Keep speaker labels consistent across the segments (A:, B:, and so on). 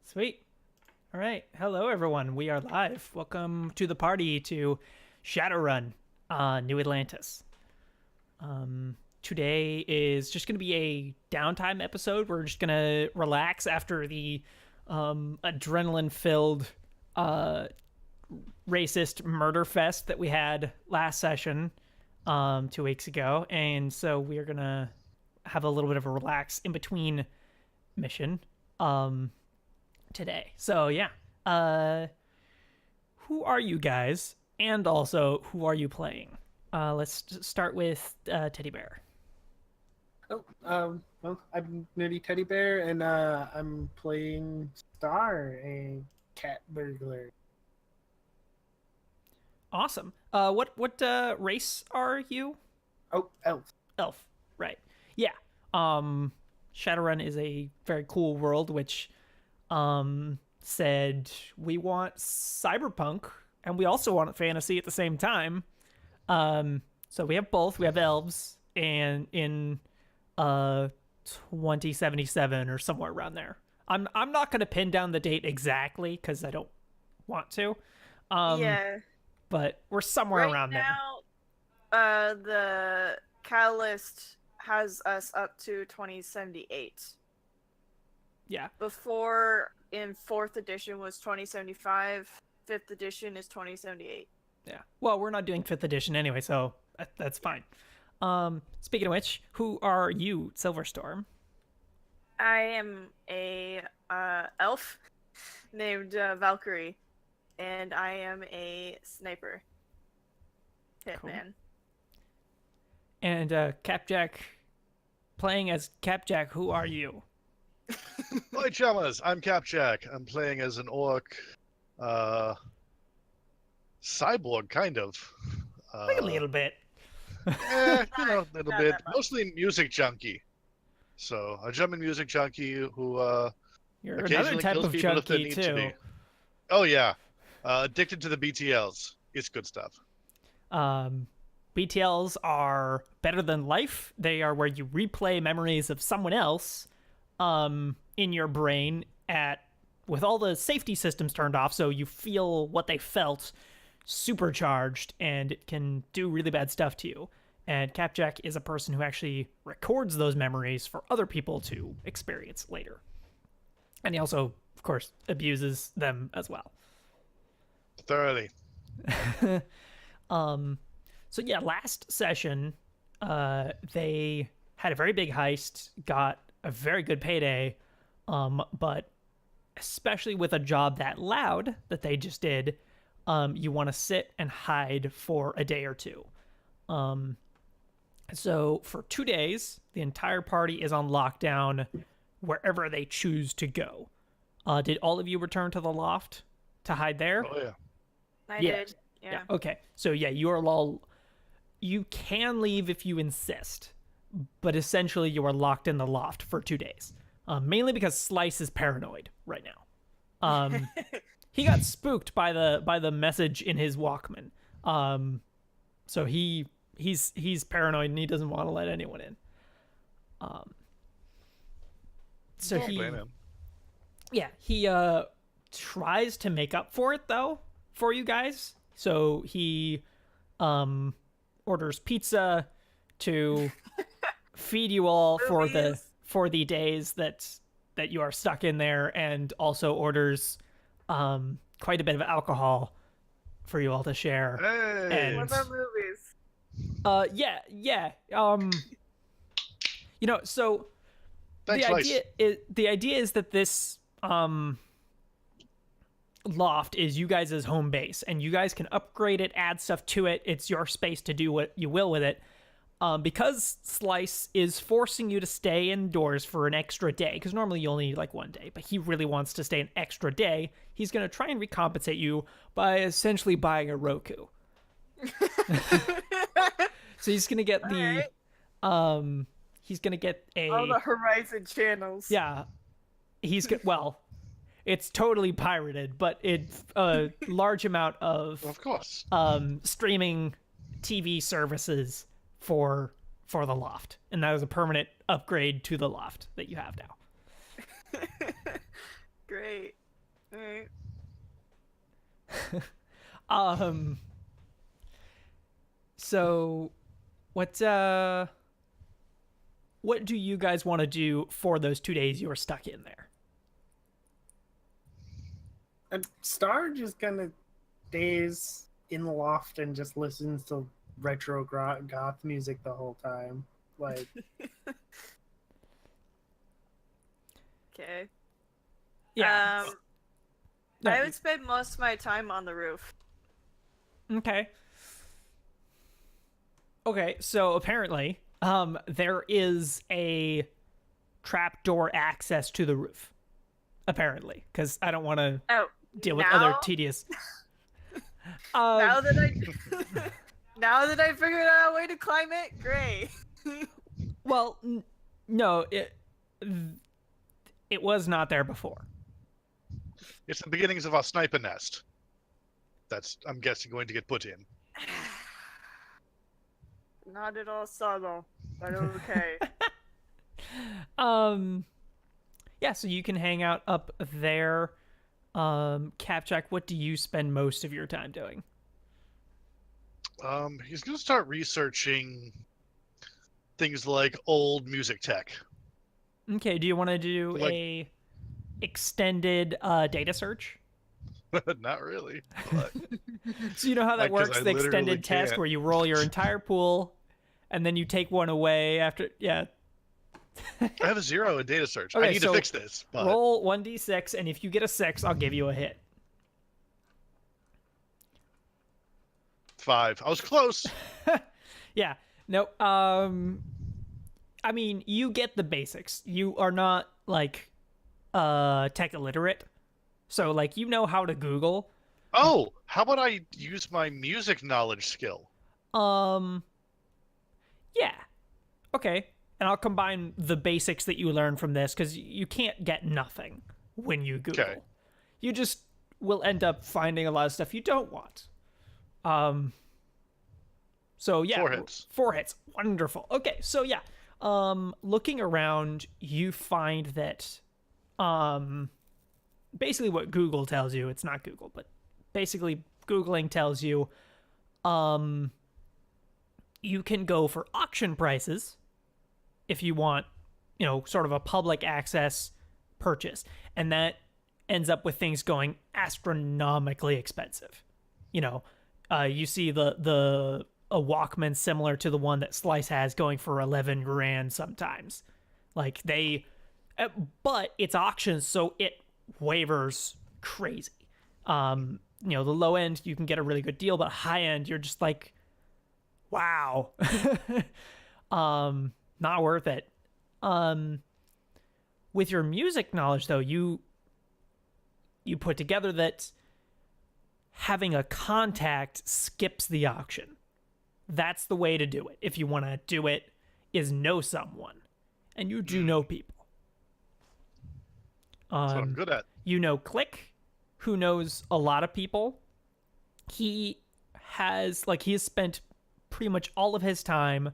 A: Sweet. All right. Hello, everyone. We are live. Welcome to the party to Shadowrun New Atlantis. Today is just going to be a downtime episode. We're just going to relax after the adrenaline-filled racist murder fest that we had last session 2 weeks ago. And so we are going to have a little bit of a relax in between mission today. So yeah, who are you guys, and also who are you playing? Let's start with Teddy Bear.
B: Well, I'm Nerdy Teddy Bear, and I'm playing Star, a cat burglar.
A: Awesome. What race are you?
B: Oh, elf.
A: Elf, right? Yeah. Shadowrun is a very cool world, which said we want cyberpunk and we also want fantasy at the same time. So we have both. We have elves and in 2077 or somewhere around there. I'm not going to pin down the date exactly because I don't want to.
C: Yeah.
A: But we're somewhere
C: Right
A: around
C: now, the catalyst has us up to 2078.
A: Yeah.
C: Before, in 4th edition was 2075. 5th edition is 2078.
A: Yeah. Well, we're not doing 5th edition anyway, so that's fine. Speaking of which, who are you, Silverstorm?
C: I am a elf named Valkyrie, and I am a sniper hitman.
A: Cool. And Capjack, playing as Capjack, who are you?
D: Hi, Chamas. I'm Capjack. I'm playing as an orc, cyborg, kind of.
A: Like a little bit.
D: A little
C: Not
D: bit.
C: that much.
D: Mostly music junkie. So, a German music junkie who
A: You're another
D: occasionally
A: type
D: kills
A: of
D: people if they
A: junkie
D: need to
A: too.
D: be. Oh, yeah. Addicted to the BTLs. It's good stuff.
A: BTLs are better than life. They are where you replay memories of someone else in your brain with all the safety systems turned off, so you feel what they felt supercharged, and it can do really bad stuff to you. And Capjack is a person who actually records those memories for other people to experience later. And he also, of course, abuses them as well.
D: Thoroughly.
A: So yeah, last session, they had a very big heist, got a very good payday, but especially with a job that loud that they just did, you want to sit and hide for a day or two. So for 2 days, the entire party is on lockdown wherever they choose to go. Did all of you return to the loft to hide there?
D: Oh, yeah.
C: I
A: Yeah.
C: did. Yeah.
A: Okay. So yeah, you are all. You can leave if you insist, but essentially you are locked in the loft for 2 days. Mainly because Slice is paranoid right now. He got spooked by the message in his Walkman. So he's paranoid and he doesn't want to let anyone in. So
C: Yeah.
A: he
D: Blame him.
A: he tries to make up for it though for you guys. So he orders pizza to feed you all
C: Movies.
A: for the days that you are stuck in there, and also orders quite a bit of alcohol for you all to share.
D: Hey!
A: And-
C: What about movies?
A: Yeah. So
D: Thanks, Slice.
A: the idea is that this loft is you guys' home base, and you guys can upgrade it, add stuff to it. It's your space to do what you will with it. Because Slice is forcing you to stay indoors for an extra day, because normally you only need like 1 day, but he really wants to stay an extra day. He's going to try and recompensate you by essentially buying a Roku. So he's going to get he's going to get
C: All the Horizon channels.
A: yeah, well, it's totally pirated, but it's a large amount of
D: Of course.
A: streaming TV services for the loft, and that is a permanent upgrade to the loft that you have now.
C: Great. Alright.
A: So what do you guys want to do for those 2 days you were stuck in there?
B: And Star just kind of stays in the loft and just listens to retro goth music the whole time. Like,
C: Okay.
A: Yeah. No,
C: I would spend most of my time on the roof.
A: Okay. Okay, so apparently, there is a trapdoor access to the roof. Apparently, because I don't want to
C: Oh,
A: deal with
C: now?
A: other tedious.
C: Now that I now that I figured out a way to climb it, great.
A: Well, no, it was not there before.
D: It's the beginnings of our sniper nest. That's, I'm guessing, going to get put in.
C: Not at all subtle, but okay.
A: Yeah, so you can hang out up there. Capjack, what do you spend most of your time doing?
D: He's going to start researching things like old music tech.
A: Okay, do you want to do
D: Like-
A: a extended data search?
D: Not really. But
A: So you know how that
D: Like, 'cause
A: works,
D: I
A: the
D: literally
A: extended task
D: can't.
A: where you roll your entire pool and then you take one away after. Yeah.
D: I have a 0 in data search.
A: Okay,
D: I need
A: so
D: to fix this. But
A: Roll 1d6, and if you get a 6, I'll give you a hit.
D: 5. I was close.
A: Yeah. No. I mean, you get the basics. You are not like tech illiterate, so like you know how to Google.
D: Oh, how about I use my music knowledge skill?
A: Yeah. Okay. And I'll combine the basics that you learn from this because you can't get nothing when you Google.
D: Okay.
A: You just will end up finding a lot of stuff you don't want. So yeah,
D: 4 hits.
A: 4 hits. Wonderful. Okay, so yeah, looking around, you find that, basically what Google tells you. It's not Google, but basically Googling tells you, you can go for auction prices if you want, sort of a public access purchase, and that ends up with things going astronomically expensive. You see a Walkman similar to the one that Slice has going for 11 grand sometimes. Like but it's auctions, so it wavers crazy. The low end you can get a really good deal, but high end you're just like, wow. Not worth it. With your music knowledge though, you put together that having a contact skips the auction. That's the way to do it. If you want to do it, is know someone, and you do know people.
D: That's what I'm good at.
A: You know Click, who knows a lot of people. He has spent pretty much all of his time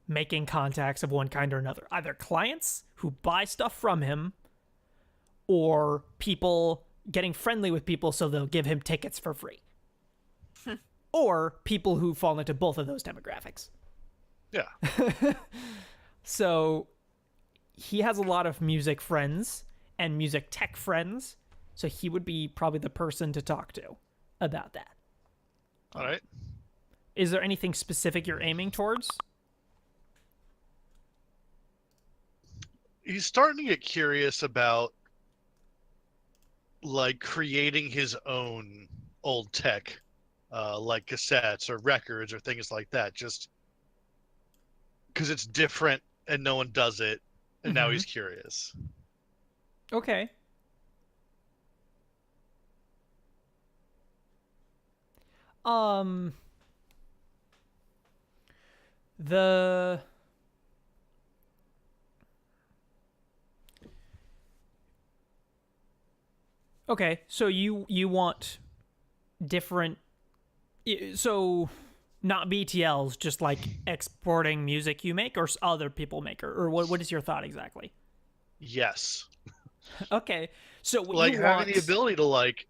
A: making contacts of one kind or another. Either clients who buy stuff from him, or people getting friendly with people so they'll give him tickets for free. Or people who fall into both of those demographics.
D: Yeah.
A: So he has a lot of music friends and music tech friends, so he would be probably the person to talk to about that.
D: All right.
A: Is there anything specific you're aiming towards?
D: He's starting to get curious about like creating his own old tech, like cassettes or records or things like that, just because it's different and no one does it, and now he's curious.
A: Okay. The Okay, so you want different, so not BTLs, just like exporting music you make or other people make, or what is your thought exactly?
D: Yes.
A: Okay, So what
D: Like
A: you
D: having
A: want,
D: the ability to like,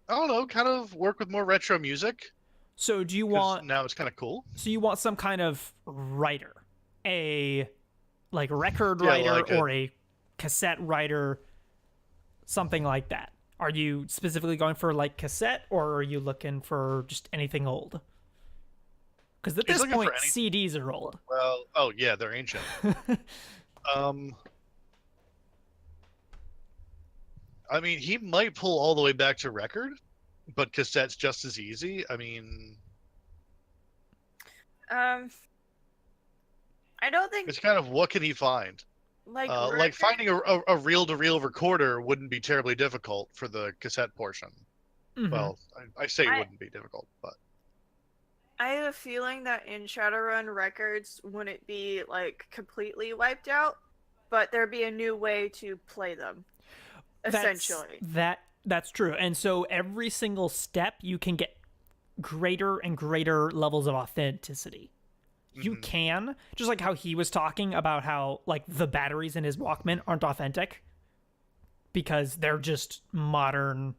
D: I don't know, kind of work with more retro music.
A: so do you
D: Because
A: want,
D: now it's kind of cool.
A: so you want some kind of writer, a like record
D: Yeah,
A: writer
D: like a
A: or a cassette writer, something like that. Are you specifically going for like cassette, or are you looking for just anything old? Because at
D: he's
A: this
D: looking for
A: point,
D: anything.
A: CDs are old.
D: Well, oh yeah, they're ancient. Um, I mean, he might pull all the way back to record, but cassette's just as easy. I mean,
C: Um, I don't think
D: it's kind of what can he find?
C: like
D: Like
C: record.
D: finding a reel-to-reel recorder wouldn't be terribly difficult for the cassette portion.
A: Mm-hmm.
D: Well, I say it
C: I
D: wouldn't be difficult, but
C: I have a feeling that in Shadowrun records wouldn't be like completely wiped out, but there'd be a new way to play them. Essentially.
A: That's true. And so every single step you can get greater and greater levels of authenticity. You can, just like how he was talking about how like the batteries in his Walkman aren't authentic because they're just modern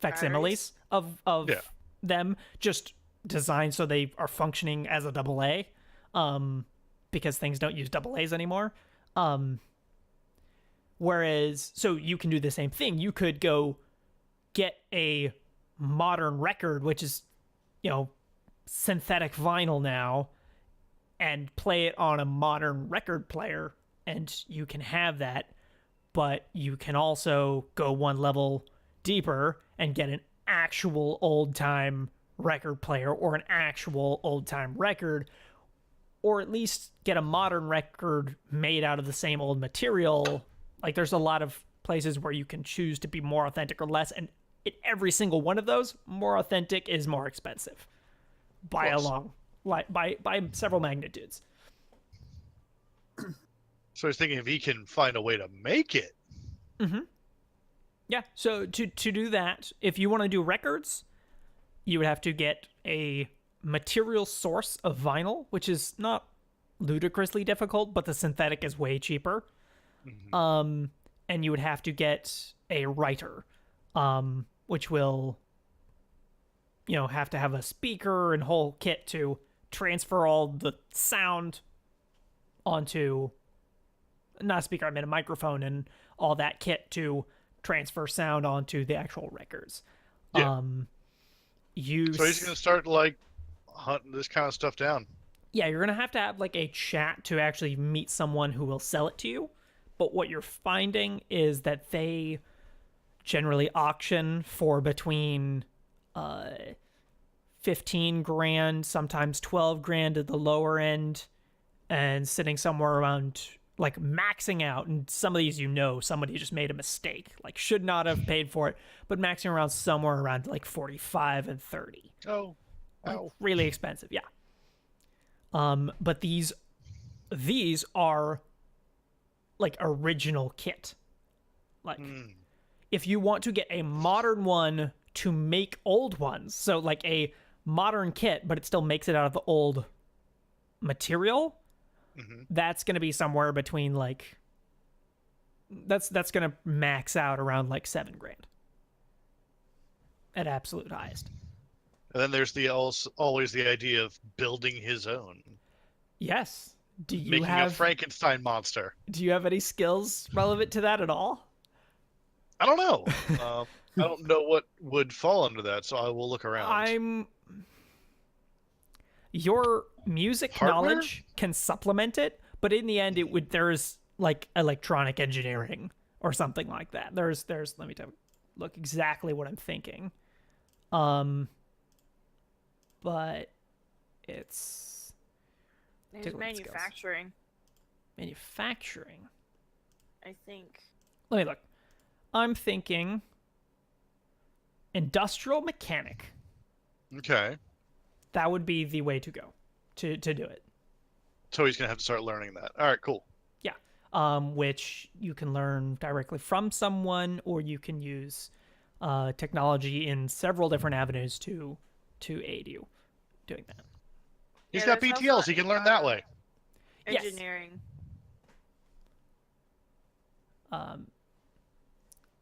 A: facsimiles of
D: Yeah.
A: them, just designed so they are functioning as a double A, because things don't use double A's anymore. Whereas, so you can do the same thing. You could go get a modern record, which is, you know, synthetic vinyl now, and play it on a modern record player, and you can have that. But you can also go one level deeper and get an actual old time record player or an actual old time record, or at least get a modern record made out of the same old material. Like there's a lot of places where you can choose to be more authentic or less, and in every single one of those, more authentic is more expensive by a long, like by several magnitudes.
D: so I was thinking if he can find a way to make it.
A: Yeah. So to do that, if you want to do records, you would have to get a material source of vinyl, which is not ludicrously difficult, but the synthetic is way cheaper. And you would have to get a writer, which will, you know, have to have a speaker and whole kit to transfer all the sound onto, not a speaker, I mean a microphone and all that kit to transfer sound onto the actual records.
D: Yeah.
A: You
D: So he's gonna start like hunting this kind of stuff down.
A: Yeah, you're gonna have to have like a chat to actually meet someone who will sell it to you. But what you're finding is that they generally auction for between 15 grand, sometimes 12 grand at the lower end, and sitting somewhere around like maxing out. And some of these, you know, somebody just made a mistake, like should not have paid for it, but maxing around somewhere around like 45 and 30.
D: Oh,
A: Like, really expensive, yeah. But these are like original kit. Like if you want to get a modern one to make old ones, so like a modern kit, but it still makes it out of the old material, that's going to be somewhere between like that's going to max out around like 7 grand at absolute highest.
D: and then there's the always the idea of building his own,
A: Yes. Do you
D: making a
A: have
D: Frankenstein monster.
A: Do you have any skills relevant to that at all?
D: I don't know. I don't know what would fall under that, so I will look around.
A: Your music
D: Hardware?
A: knowledge can supplement it, but in the end, there's like electronic engineering or something like that. There's let me look exactly what I'm thinking. But it's
C: There's
A: take a look at skills. Manufacturing.
C: I think.
A: Let me look. I'm thinking industrial mechanic.
D: Okay.
A: That would be the way to go to do it.
D: So he's gonna have to start learning that. All right, cool.
A: Yeah. Which you can learn directly from someone, or you can use technology in several different avenues to aid you doing that.
D: He's
C: Yeah,
D: got
C: there's
D: BTLs.
C: also
D: He can learn that way.
A: Yes.
C: Engineering.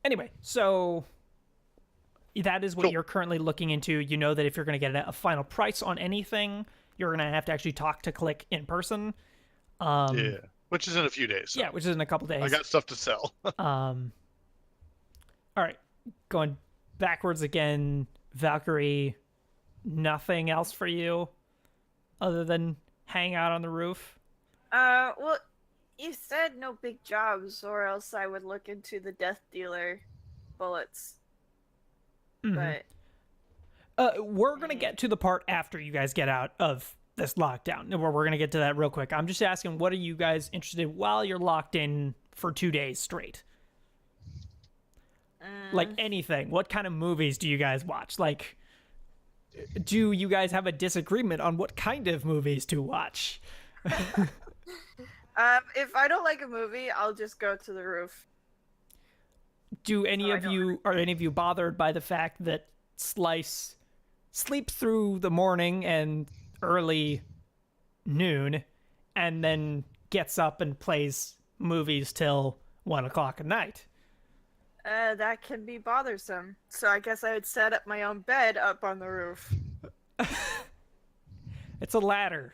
A: Anyway, so that is what
D: Cool.
A: you're currently looking into. You know that if you're going to get a final price on anything, you're going to have to actually talk to Click in person.
D: Yeah, which is in a few days. So
A: Yeah, which is in a couple days.
D: I got stuff to sell.
A: All right, going backwards again, Valkyrie. Nothing else for you other than hang out on the roof.
C: Well, you said no big jobs, or else I would look into the Death Dealer bullets.
A: Mhm.
C: But
A: We're gonna get to the part after you guys get out of this lockdown. We're gonna get to that real quick. I'm just asking, what are you guys interested in while you're locked in for 2 days straight? Like anything. What kind of movies do you guys watch? Like, do you guys have a disagreement on what kind of movies to watch?
C: if I don't like a movie, I'll just go to the roof.
A: Do any
C: I
A: of
C: don't
A: you are any of you bothered by the fact that Slice sleeps through the morning and early noon and then gets up and plays movies till 1 o'clock at night?
C: That can be bothersome. So I guess I would set up my own bed up on the roof.
A: It's a ladder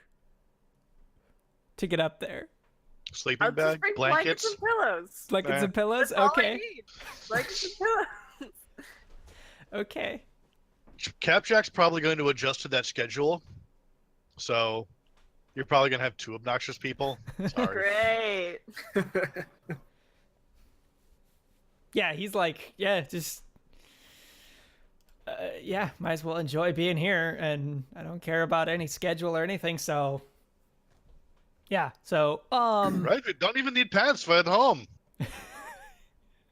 A: to get up there.
D: Sleeping
C: I'll just
D: bag,
C: bring
D: blankets.
C: and pillows.
A: Blankets and pillows?
C: That's all I
A: Okay.
C: need. Blankets and pillows.
A: Okay.
D: Capjack's probably going to adjust to that schedule. So you're probably going to have 2 obnoxious people. Sorry.
C: Great.
A: Yeah, he's like, yeah, just yeah, might as well enjoy being here, and I don't care about any schedule or anything, so yeah. So
D: Right? We don't even need pants for at home.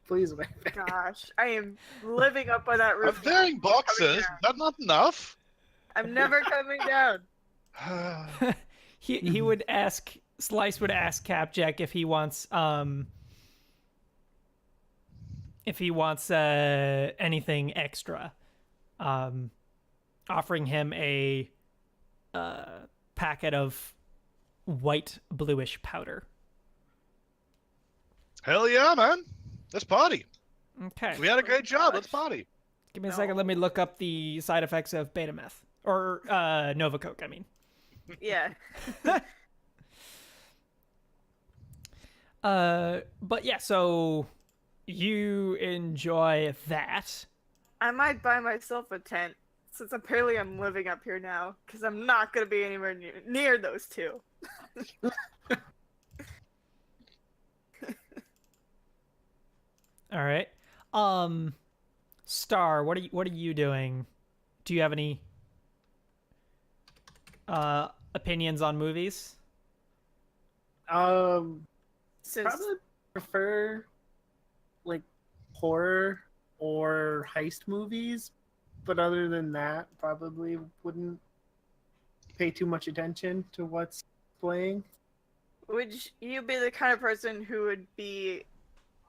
B: Please, man.
C: Gosh, I am living up on that
D: I'm
C: roof.
D: wearing boxes. That's not enough.
C: I'm never coming down.
A: he would ask Slice would ask Capjack if he wants anything extra, offering him a packet of white bluish powder.
D: Hell yeah, man. Let's party.
A: Okay,
D: We had a great job. Let's party.
A: give me a second. Let me look up the side effects of beta meth or Nova Coke. I mean,
C: Yeah.
A: but yeah. So you enjoy that.
C: I might buy myself a tent, since apparently I'm living up here now, because I'm not going to be anywhere near those two.
A: All right. Star, what are you doing? Do you have any opinions on movies?
C: Since
B: Probably prefer like horror or heist movies, but other than that, probably wouldn't pay too much attention to what's playing.
C: would you be the kind of person who would be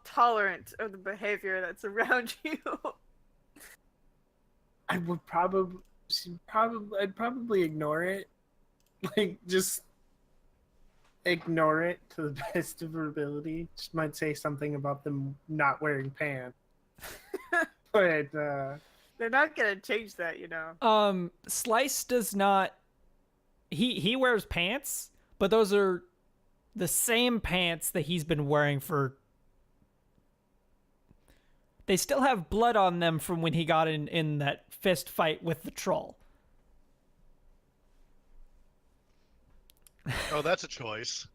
C: tolerant of the behavior that's around you?
B: I would I'd probably ignore it. Like, just ignore it to the best of her ability. Just might say something about them not wearing pants. But
C: They're not going to change that, you know.
A: Slice does not. He wears pants, but those are the same pants that he's been wearing for. They still have blood on them from when he got in that fist fight with the troll.
D: Oh, that's a choice.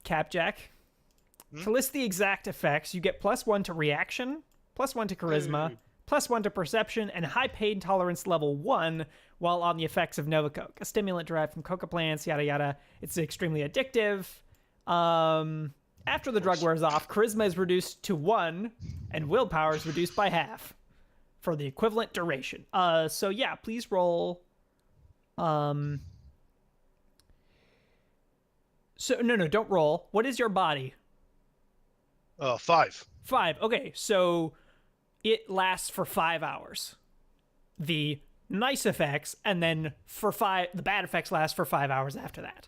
A: Capjack, to list the exact effects, you get +1 to reaction, +1 to charisma,
D: Hey.
A: +1 to perception, and high pain tolerance level 1 while on the effects of Nova Coke, a stimulant derived from coca plants, yada yada. It's extremely addictive. After the drug wears off, charisma is reduced to 1, and willpower is reduced by half for the equivalent duration. So yeah, please roll. So no, don't roll. What is your body?
D: 5.
A: 5. Okay, so it lasts for 5 hours. The nice effects, and then the bad effects last for 5 hours after that.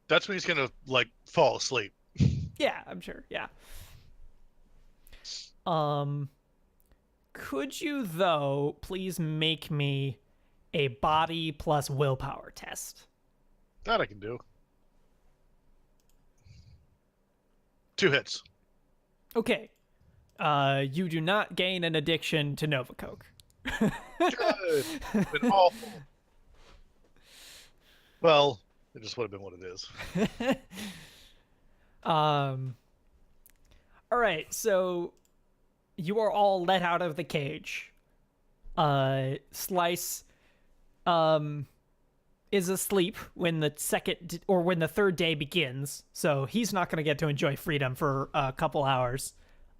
D: That's when he's gonna like fall asleep.
A: Yeah, I'm sure. Yeah. Could you though please make me a body plus willpower test?
D: That I can do. 2 hits.
A: Okay. You do not gain an addiction to Nova Coke.
D: Good. It's been awful. Well, it just would have been what it is.
A: All right, so you are all let out of the cage. Slice is asleep when the third day begins, so he's not going to get to enjoy freedom for a couple hours.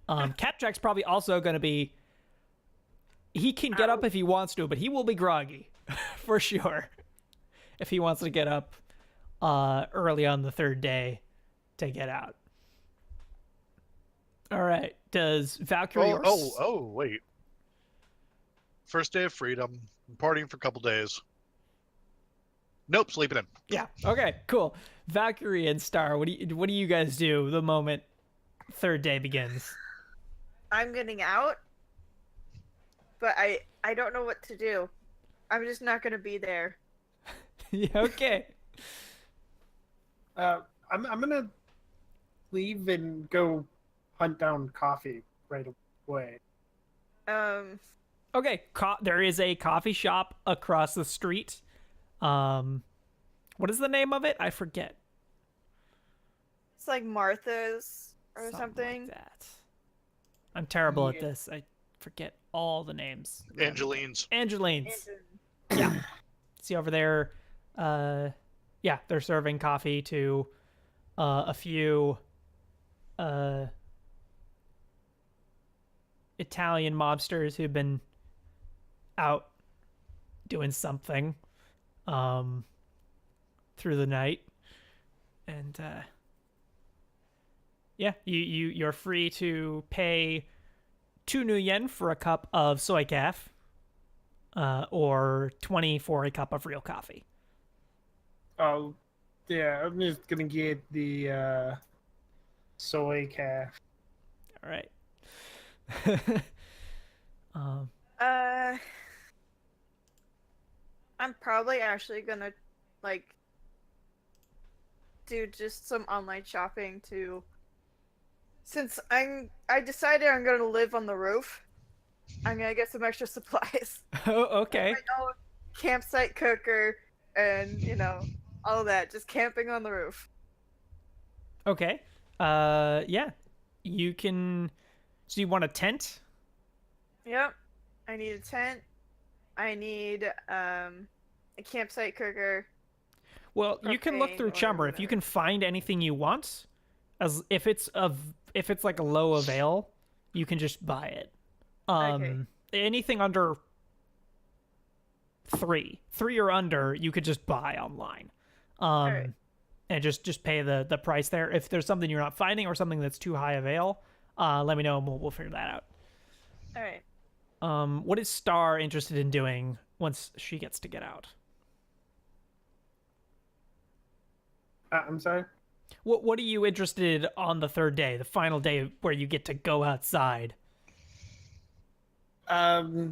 A: Capjack's probably also going to be. He can get up if he wants to, but he will be groggy for sure if he wants to get up early on the third day to get out. All right. Does Valkyrie?
D: Wait. First day of freedom. I'm partying for a couple days. Nope, sleeping in.
A: Yeah. Okay. Cool. Valkyrie and Star. What do you guys do the moment third day begins?
C: I'm getting out, but I don't know what to do. I'm just not gonna be there.
A: Yeah, okay.
B: I'm gonna leave and go hunt down coffee right away.
A: Okay. There is a coffee shop across the street. What is the name of it? I forget.
C: It's like Martha's or
A: Something
C: something.
A: like that. I'm terrible at
B: Yeah.
A: this. I forget all the names.
D: Angeline's.
A: Angeline's. Yeah. See over there. Yeah, they're serving coffee to a few Italian mobsters who've been out doing something through the night. And yeah, you're free to pay 2 new yen for a cup of soy calf, or 20 for a cup of real coffee.
B: Oh, yeah, I'm just gonna get the soy calf.
A: All right.
C: I'm probably actually gonna like do just some online shopping to. Since I decided I'm gonna live on the roof, I'm gonna get some extra supplies.
A: Oh, okay.
C: Like my own campsite cooker and all that. Just camping on the roof.
A: Okay. Yeah. You can. So you want a tent?
C: Yep. I need a tent. I need a campsite cooker.
A: Well, you can look
C: propane
A: through
C: or
A: Chumber if you
C: whatever.
A: can find anything you want. As if it's like a low avail, you can just buy it.
C: Okay.
A: Anything under 3 or under, you could just buy online.
C: Alright.
A: And just pay the price there. If there's something you're not finding or something that's too high avail, let me know and we'll figure that out.
C: All right.
A: What is Star interested in doing once she gets to get out?
B: I'm sorry.
A: What are you interested on the third day, the final day where you get to go outside?
B: Yeah,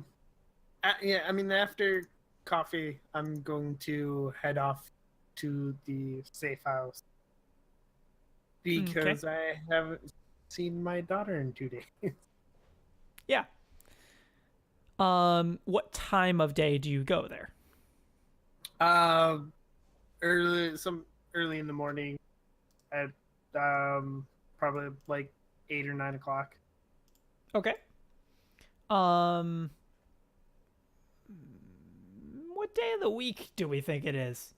B: I mean, after coffee, I'm going to head off to the safe house because I haven't seen my daughter in 2 days.
A: Yeah. What time of day do you go there?
B: Early in the morning, at probably like 8 or 9 o'clock.
A: Okay. What day of the week do we think it is?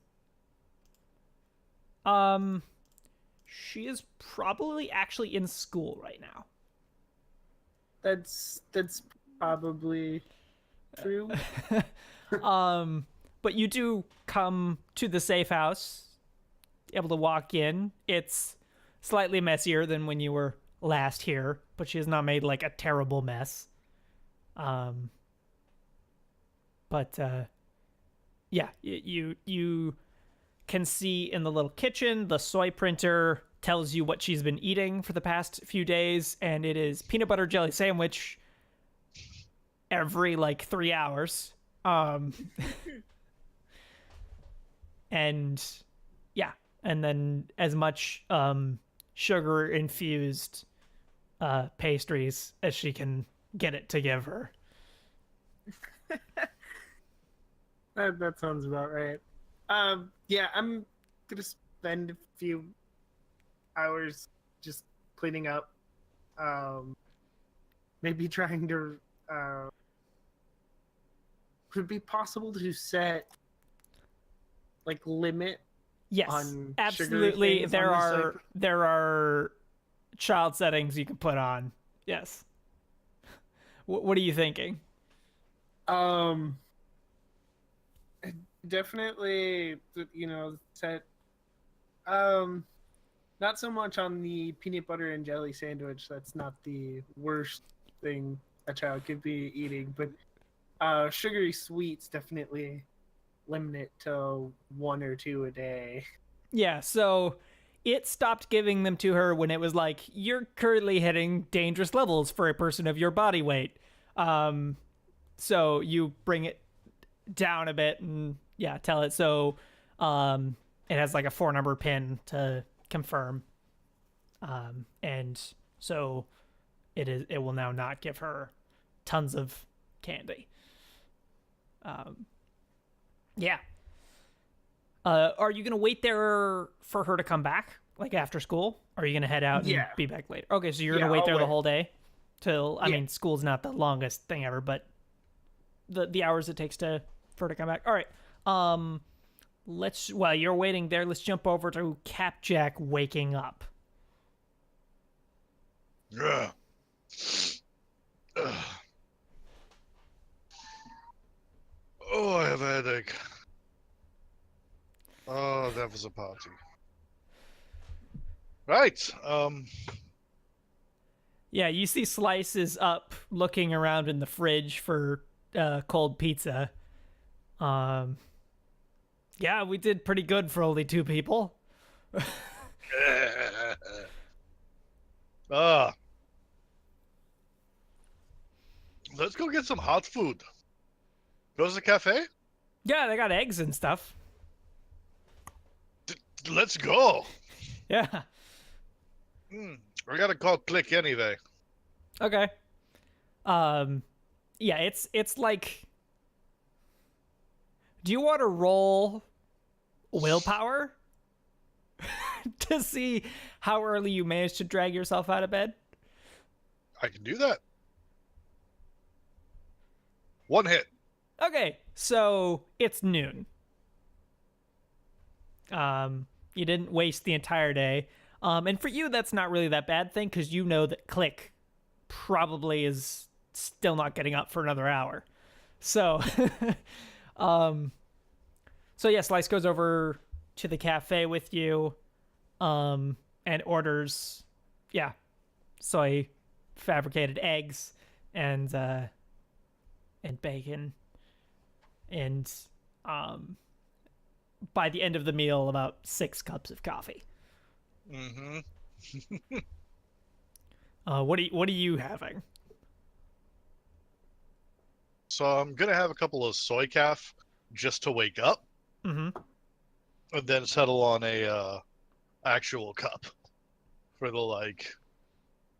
A: She is probably actually in school right now.
B: That's probably true.
A: But you do come to the safe house, able to walk in. It's slightly messier than when you were last here, but she has not made like a terrible mess. But yeah, you can see in the little kitchen, the soy printer tells you what she's been eating for the past few days, and it is peanut butter jelly sandwich every like 3 hours. And yeah, and then as much sugar infused pastries as she can get it to give her.
B: That sounds about right. Yeah, I'm gonna spend a few hours just cleaning up. Maybe trying to. Would it be possible to set like limit?
A: Yes,
B: On
A: absolutely.
B: sugar things
A: There
B: on the
A: are there are child settings you can put on. Yes. What are you thinking?
B: Definitely, set. Not so much on the peanut butter and jelly sandwich. That's not the worst thing a child could be eating, but sugary sweets definitely limit it to 1 or 2 a day.
A: Yeah, so it stopped giving them to her when it was like, you're currently hitting dangerous levels for a person of your body weight. So you bring it down a bit and yeah, tell it. So it has like a 4-number pin to confirm. And so it will now not give her tons of candy. Yeah. Are you gonna wait there for her to come back, like after school? Or are you gonna head out and
B: Yeah.
A: be back later? Okay, so you're gonna
B: Yeah,
A: wait
B: I'll
A: there the
B: wait.
A: whole day, till I
B: Yeah.
A: mean, school's not the longest thing ever, but the hours it takes for her to come back. All right. While you're waiting there, let's jump over to Capjack waking up.
D: Ugh. Ugh. Oh, I have a headache. Oh, that was a party. Right.
A: Yeah, you see Slice is up looking around in the fridge for cold pizza. Yeah, we did pretty good for only 2 people.
D: Ah. Let's go get some hot food. Go to the cafe?
A: Yeah, they got eggs and stuff.
D: Let's go.
A: Yeah.
D: I gotta call Click anyway.
A: Okay. Yeah, it's like, do you want to roll willpower to see how early you managed to drag yourself out of bed?
D: I can do that. 1 hit.
A: Okay, so it's noon. You didn't waste the entire day. And for you, that's not really that bad thing, because you know that Click probably is still not getting up for another hour. So, so yeah, Slice goes over to the cafe with you, and orders, yeah, soy fabricated eggs and bacon, and by the end of the meal, about 6 cups of coffee.
D: Mm-hmm.
A: What are you having?
D: So I'm gonna have a couple of soy calf just to wake up,
A: Mm-hmm.
D: and then settle on a actual cup for the like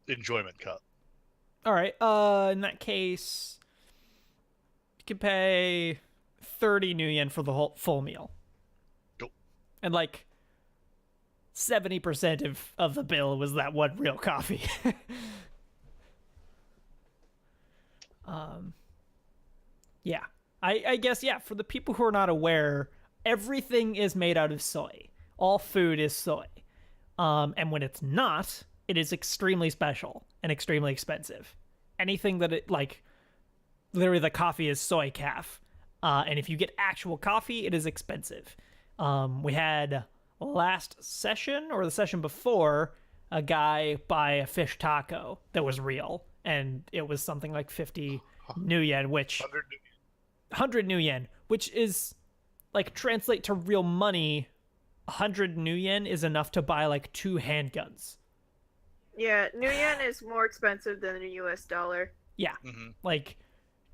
D: enjoyment cup.
A: All right. In that case, you can pay 30 new yen for the whole full meal.
D: Cool.
A: And like 70% of the bill was that one real coffee. Yeah. I guess, yeah, for the people who are not aware, everything is made out of soy. All food is soy. And when it's not, it is extremely special and extremely expensive. Anything that it, like, literally the coffee is soy calf. And if you get actual coffee, it is expensive. We had last session or the session before a guy buy a fish taco that was real, and it was something like 50 new yen, which
D: 100
A: 100 new yen, which is like translate to real money. 100 new yen is enough to buy like 2 handguns.
C: Yeah, New Yen is more expensive than the US dollar.
A: Yeah,
D: Mm-hmm.
A: like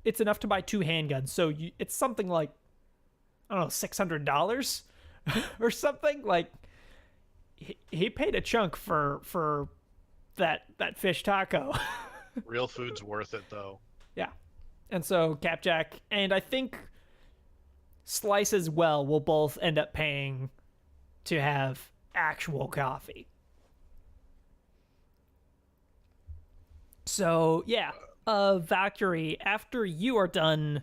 A: it's enough to buy 2 handguns. So it's something like, I don't know, $600 or something. Like he paid a chunk for that fish taco.
D: Real food's worth it, though.
A: Yeah. And so Capjack and I think Slice as well will both end up paying to have actual coffee. So, yeah. Valkyrie, after you are done,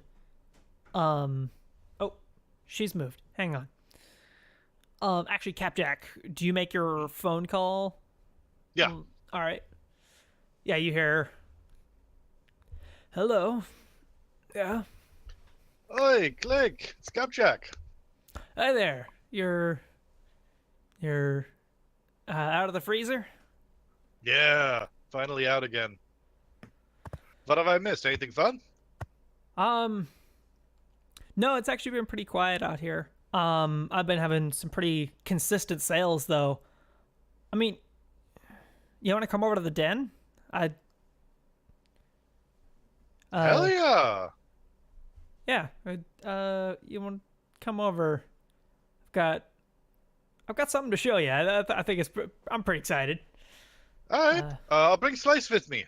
A: oh, she's moved. Hang on. Actually, Capjack, do you make your phone call?
D: Yeah.
A: All right. Yeah, you hear. Hello. Yeah.
D: Oi, Click! It's Gupjack.
A: Hi there. You're out of the freezer?
D: Yeah, finally out again. What have I missed? Anything fun?
A: No, it's actually been pretty quiet out here. I've been having some pretty consistent sales though. I mean, you want to come over to the den?
D: Hell yeah!
A: Yeah. You want to come over? I've got something to show you. I think I'm pretty excited.
D: All right, I'll bring Slice with me.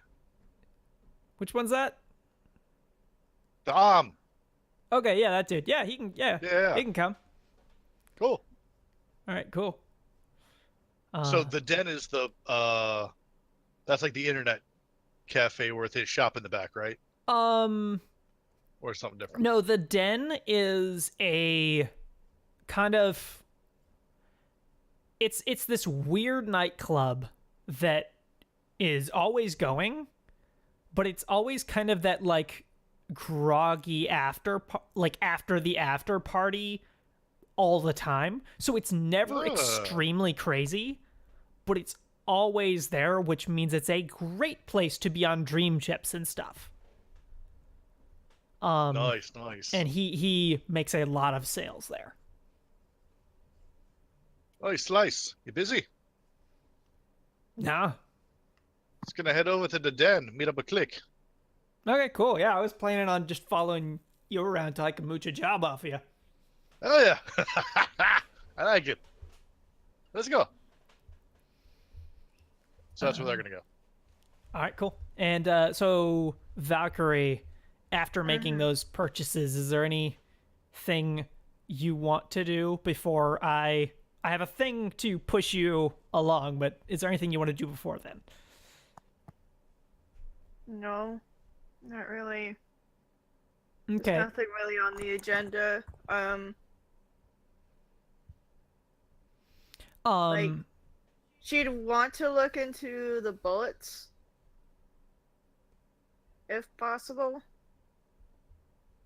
A: Which one's that?
D: The arm.
A: Okay, yeah, that dude. Yeah, he can. Yeah,
D: Yeah.
A: he can come.
D: Cool.
A: All right, cool.
D: So the den is the that's like the internet cafe with his shop in the back, right? Or something different.
A: No, the den is a kind of it's this weird nightclub that is always going, but it's always kind of that like groggy after the after party all the time. So it's never extremely crazy, but it's always there, which means it's a great place to be on dream chips and stuff.
D: Nice.
A: And he makes a lot of sales there.
D: Oi, Slice, you busy?
A: Nah.
D: Just gonna head over to the den, meet up a Click.
A: Okay, cool. Yeah, I was planning on just following you around till I could mooch a job off you.
D: Oh yeah, I like it. Let's go. So that's where they're gonna go.
A: All right, cool. And so Valkyrie, after making those purchases, is there anything you want to do before I have a thing to push you along, but is there anything you want to do before then?
C: No, not really.
A: Okay.
C: There's nothing really on the agenda. Like, she'd want to look into the bullets, if possible.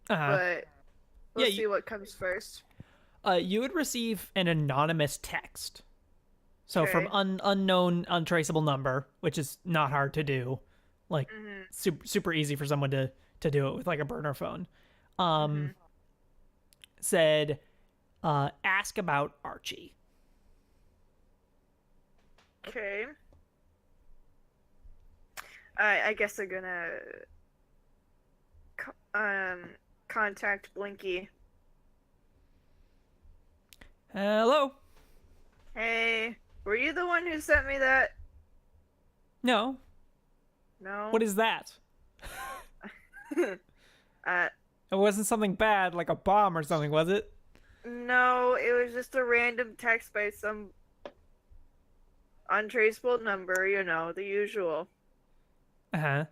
C: But we'll see what comes first.
A: You would receive an anonymous text. So from
C: Okay.
A: unknown, untraceable number, which is not hard to do. Like, super easy for someone to do it with, like, a burner phone. Said, ask about Archie.
C: Okay. I guess I'm gonna contact Blinky.
A: Hello?
C: Hey, were you the one who sent me that?
A: No.
C: No.
A: What is that? It wasn't something bad, like a bomb or something, was it?
C: No, it was just a random text by some untraceable number, you know, the usual.
A: Uh-huh.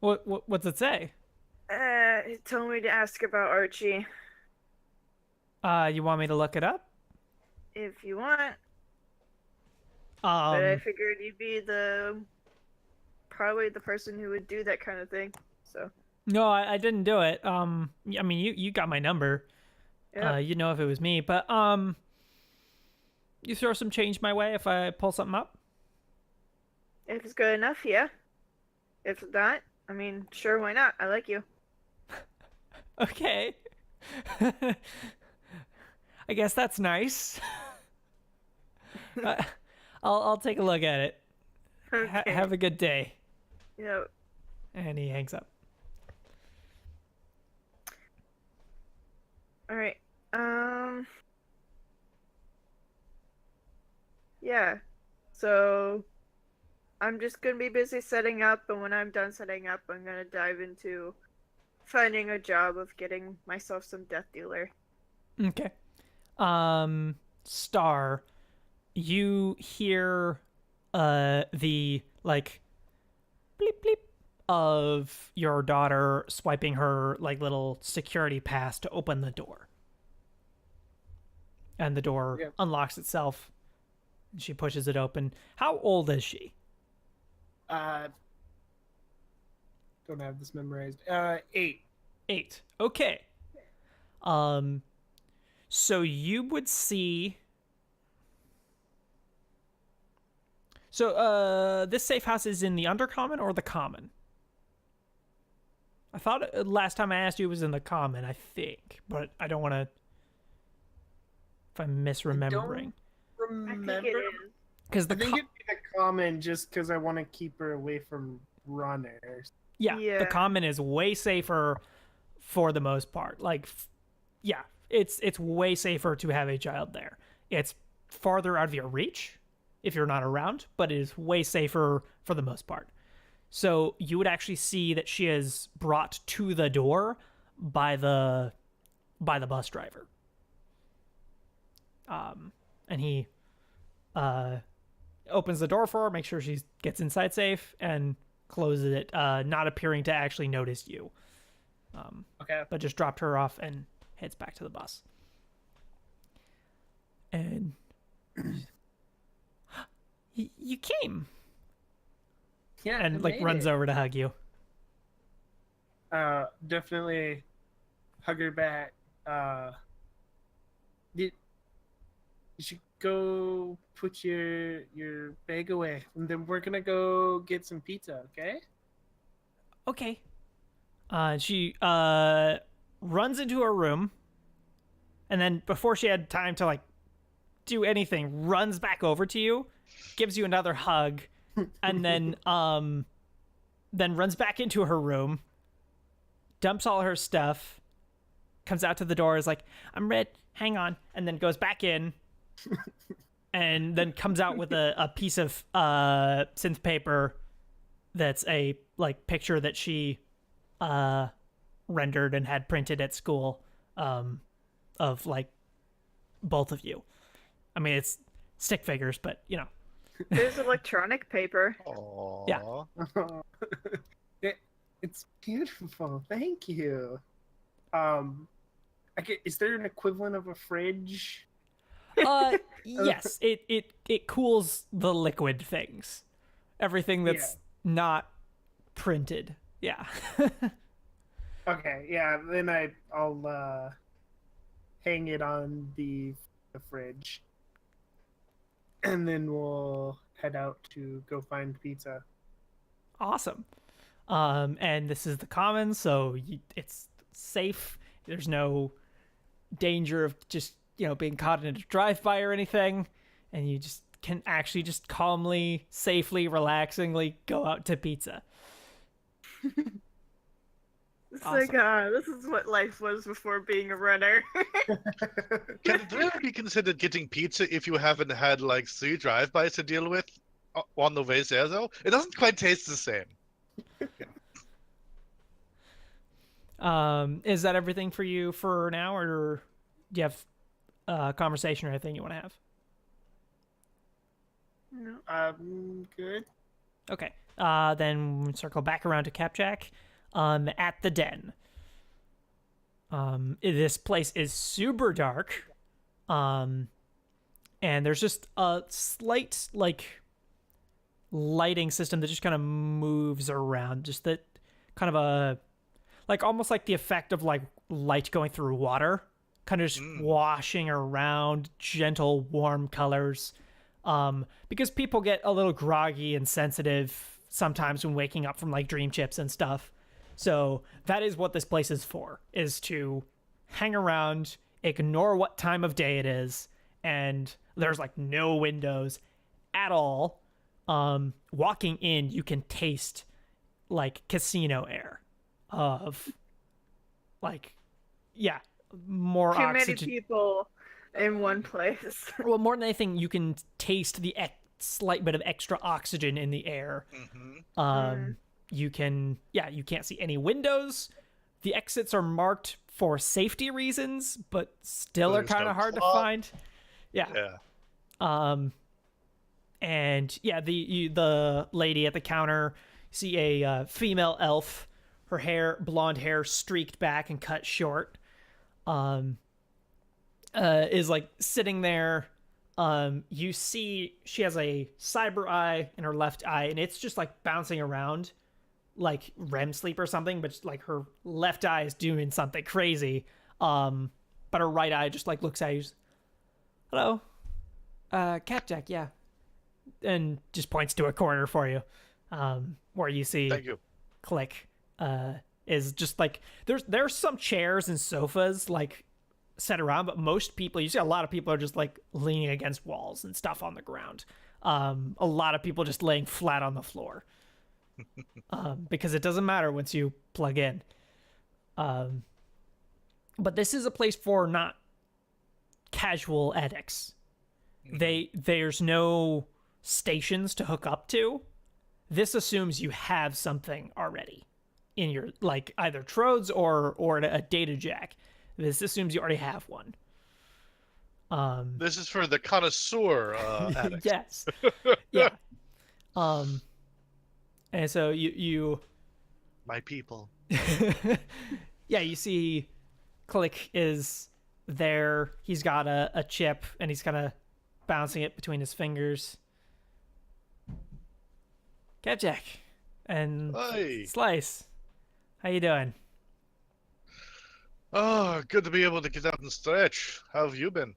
A: What's it say?
C: It told me to ask about Archie.
A: You want me to look it up?
C: If you want. But I figured you'd be probably the person who would do that kind of thing. So.
A: No, I didn't do it. I mean, you got my number.
C: Yeah.
A: You know if it was me, but you throw some change my way if I pull something up?
C: If it's good enough, yeah. If not, I mean, sure, why not? I like you.
A: Okay. I guess that's nice. Uh, I'll take a look at it.
C: Okay.
A: Have a good day.
C: Yep.
A: And he hangs up.
C: All right. Yeah. So I'm just gonna be busy setting up, and when I'm done setting up, I'm gonna dive into finding a job of getting myself some death dealer.
A: Okay. Star, you hear the like bleep bleep of your daughter swiping her like little security pass to open the door. And the door
B: Yeah.
A: unlocks itself. She pushes it open. How old is she?
B: Don't have this memorized. 8.
A: 8. Okay. So you would see. So this safe house is in the undercommon or the common? I thought last time I asked you it was in the common, I think, but I don't want to. If I'm misremembering,
C: I think
B: Remember?
C: it is.
A: because
B: I think it'd be the common just because I want to keep her away from runners.
A: yeah, the
C: Yeah.
A: common is way safer for the most part. Like, yeah, it's way safer to have a child there. It's farther out of your reach if you're not around, but it is way safer for the most part. So you would actually see that she is brought to the door by the bus driver. And he opens the door for her, makes sure she gets inside safe, and closes it, not appearing to actually notice you.
B: Okay.
A: But just dropped her off and heads back to the bus. And you came,
B: Yeah.
A: and
B: I
A: like
B: made
A: runs
B: it.
A: over to hug you.
B: Definitely hug her back. You should go put your bag away, and then we're gonna go get some pizza. Okay?
A: Okay. She runs into her room, and then before she had time to like do anything, runs back over to you, gives you another hug, and then runs back into her room, dumps all her stuff, comes out to the door, is like, "I'm ready, hang on," and then goes back in, and then comes out with a piece of synth paper that's a like picture that she rendered and had printed at school of like both of you. I mean, it's stick figures, but you know.
C: There's electronic paper.
D: Aww.
A: Yeah.
B: It's beautiful. Thank you. Is there an equivalent of a fridge?
A: Yes, it cools the liquid things. Everything that's not printed. Yeah.
B: Okay, yeah. Then I'll hang it on the fridge, and then we'll head out to go find pizza.
A: Awesome. And this is the common, so it's safe. There's no danger of just, you know, being caught in a drive-by or anything, and you just can actually just calmly, safely, relaxingly go out to pizza.
C: It's
A: Awesome.
C: like, this is what life was before being a runner.
D: Can it ever be considered getting pizza if you haven't had like 3 drive-bys to deal with on the way there, though? It doesn't quite taste the same.
A: Is that everything for you for now, or do you have a conversation or anything you want to have?
C: No.
B: Good.
A: Okay. Then circle back around to Capjack. At the den. This place is super dark. And there's just a slight like lighting system that just kind of moves around. Just that kind of a like almost like the effect of like light going through water, kind of just washing around, gentle, warm colors. Because people get a little groggy and sensitive sometimes when waking up from like dream chips and stuff. So that is what this place is for, is to hang around, ignore what time of day it is, and there's like no windows at all. Walking in, you can taste like casino air of like, yeah, more
C: Too many
A: oxygen.
C: people in one place.
A: Well, more than anything, you can taste the slight bit of extra oxygen in the air. You can, you can't see any windows. The exits are marked for safety reasons, but still are kind of hard to find. Yeah. And yeah, the lady at the counter, you see a female elf, her blonde hair streaked back and cut short, is like sitting there. You see she has a cyber eye in her left eye, and it's just like bouncing around like REM sleep or something, but like her left eye is doing something crazy. But her right eye just like looks at you. Hello, Capjack, yeah. And just points to a corner for you, where you see
D: Thank you.
A: Click is just like there's some chairs and sofas like set around, but most people, you see a lot of people are just like leaning against walls and stuff on the ground. A lot of people just laying flat on the floor, because it doesn't matter once you plug in. But this is a place for not casual addicts. There's no stations to hook up to. This assumes you have something already in your, like, either trodes or a data jack. This assumes you already have one.
D: This is for the connoisseur addict.
A: Yes. Yeah. And so you
D: My people.
A: yeah, you see Click is there. He's got a chip, and he's kind of bouncing it between his fingers. Capjack and
D: Hi.
A: Slice, how you doing?
D: Oh, good to be able to get out and stretch. How have you been?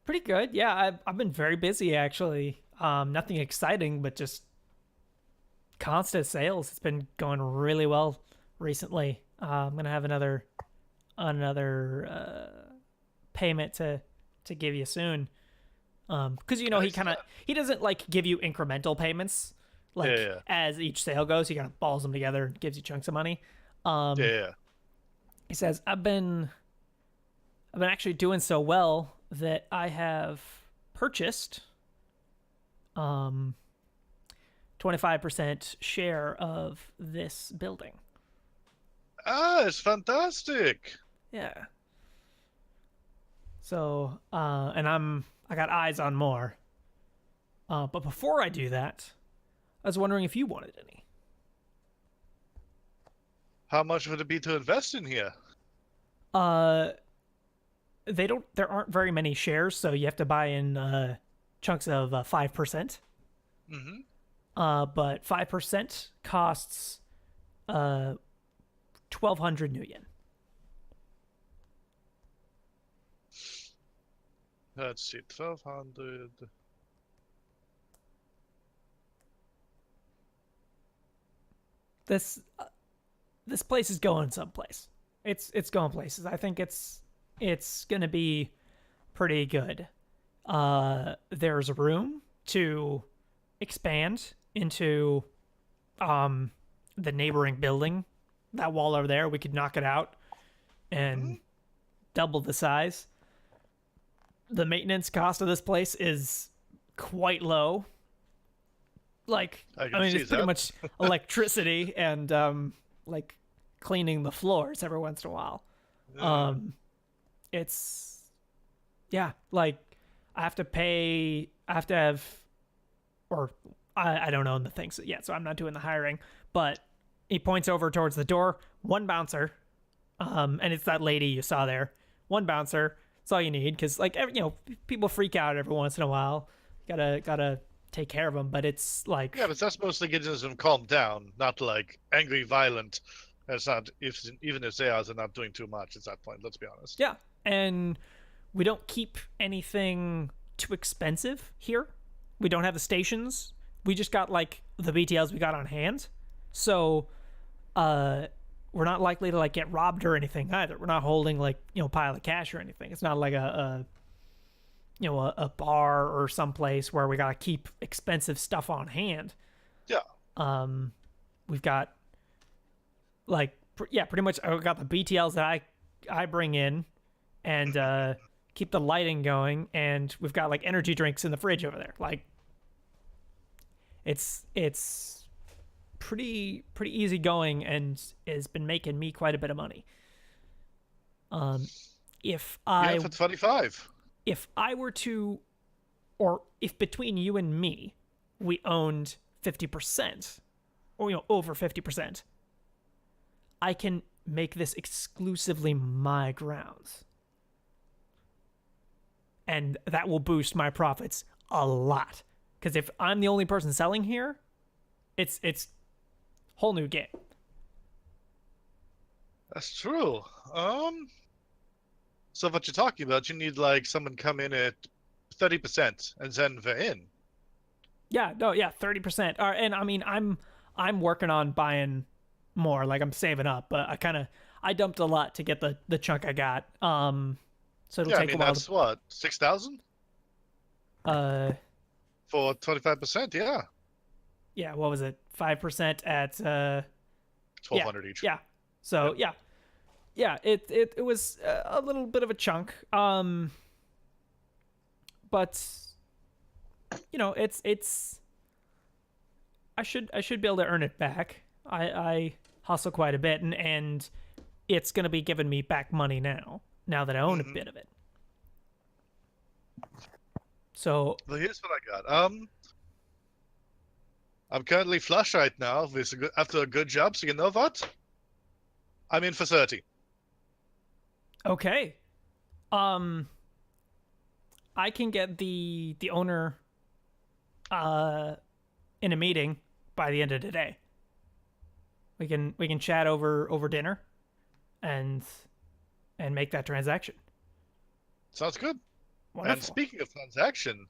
A: Pretty good. Yeah, I've been very busy actually. Nothing exciting, but just constant sales. It's been going really well recently. I'm gonna have another payment to give you soon. Because he doesn't like give you incremental payments like as each sale goes. He kind of balls them together and gives you chunks of money. He says, I've been actually doing so well that I have purchased 25% share of this building.
D: Ah, it's fantastic.
A: Yeah. So, and I got eyes on more. But before I do that, I was wondering if you wanted any.
D: How much would it be to invest in here?
A: There aren't very many shares, so you have to buy in chunks of 5%. But 5% costs 1,200 New Yen.
D: Let's see, 1,200.
A: This place is going someplace. It's going places. I think it's gonna be pretty good. There's room to expand into the neighboring building. That wall over there, we could knock it out and double the size. The maintenance cost of this place is quite low. Like, I mean, it's pretty much electricity and like cleaning the floors every once in a while. It's like I have to have, or I don't own the things yet, so I'm not doing the hiring. But he points over towards the door. One bouncer, and it's that lady you saw there. One bouncer. That's all you need, because like people freak out every once in a while. Gotta take care of them, but it's like
D: but that's mostly getting them calmed down, not like angry, violent. That's not even if they are, they're not doing too much at that point. Let's be honest.
A: Yeah, and we don't keep anything too expensive here. We don't have the stations. We just got like the BTLs we got on hand. So, we're not likely to like get robbed or anything either. We're not holding like, you know, pile of cash or anything. It's not like a bar or someplace where we gotta keep expensive stuff on hand.
D: Yeah.
A: We've got like pretty much I got the BTLs that I bring in and keep the lighting going, and we've got like energy drinks in the fridge over there. Like it's pretty easy going and has been making me quite a bit of money. If
D: Yeah, for 25.
A: If I were to, or if between you and me, we owned 50%, or, you know, over 50%, I can make this exclusively my grounds. And that will boost my profits a lot. Because if I'm the only person selling here, it's whole new game.
D: That's true. So what you're talking about, you need like someone come in at 30% and then they're in.
A: Yeah, no, yeah, 30%. And I mean, I'm working on buying more. Like I'm saving up, but I dumped a lot to get the chunk I got. So it'll take a while.
D: That's what, 6,000
A: to,
D: for 25%? Yeah,
A: yeah, what was it? 5% at
D: 1,200 each.
A: Yeah. So yeah, it was a little bit of a chunk. But you know, it's I should be able to earn it back. I hustle quite a bit, and it's gonna be giving me back money now that I own a bit of it. So
D: Well, here's what I got. I'm currently flush right now after a good job. So you know what? I'm in for 30.
A: okay, I can get the owner in a meeting by the end of today. We can chat over dinner and make that transaction.
D: Sounds good.
A: Wonderful.
D: And speaking of transaction,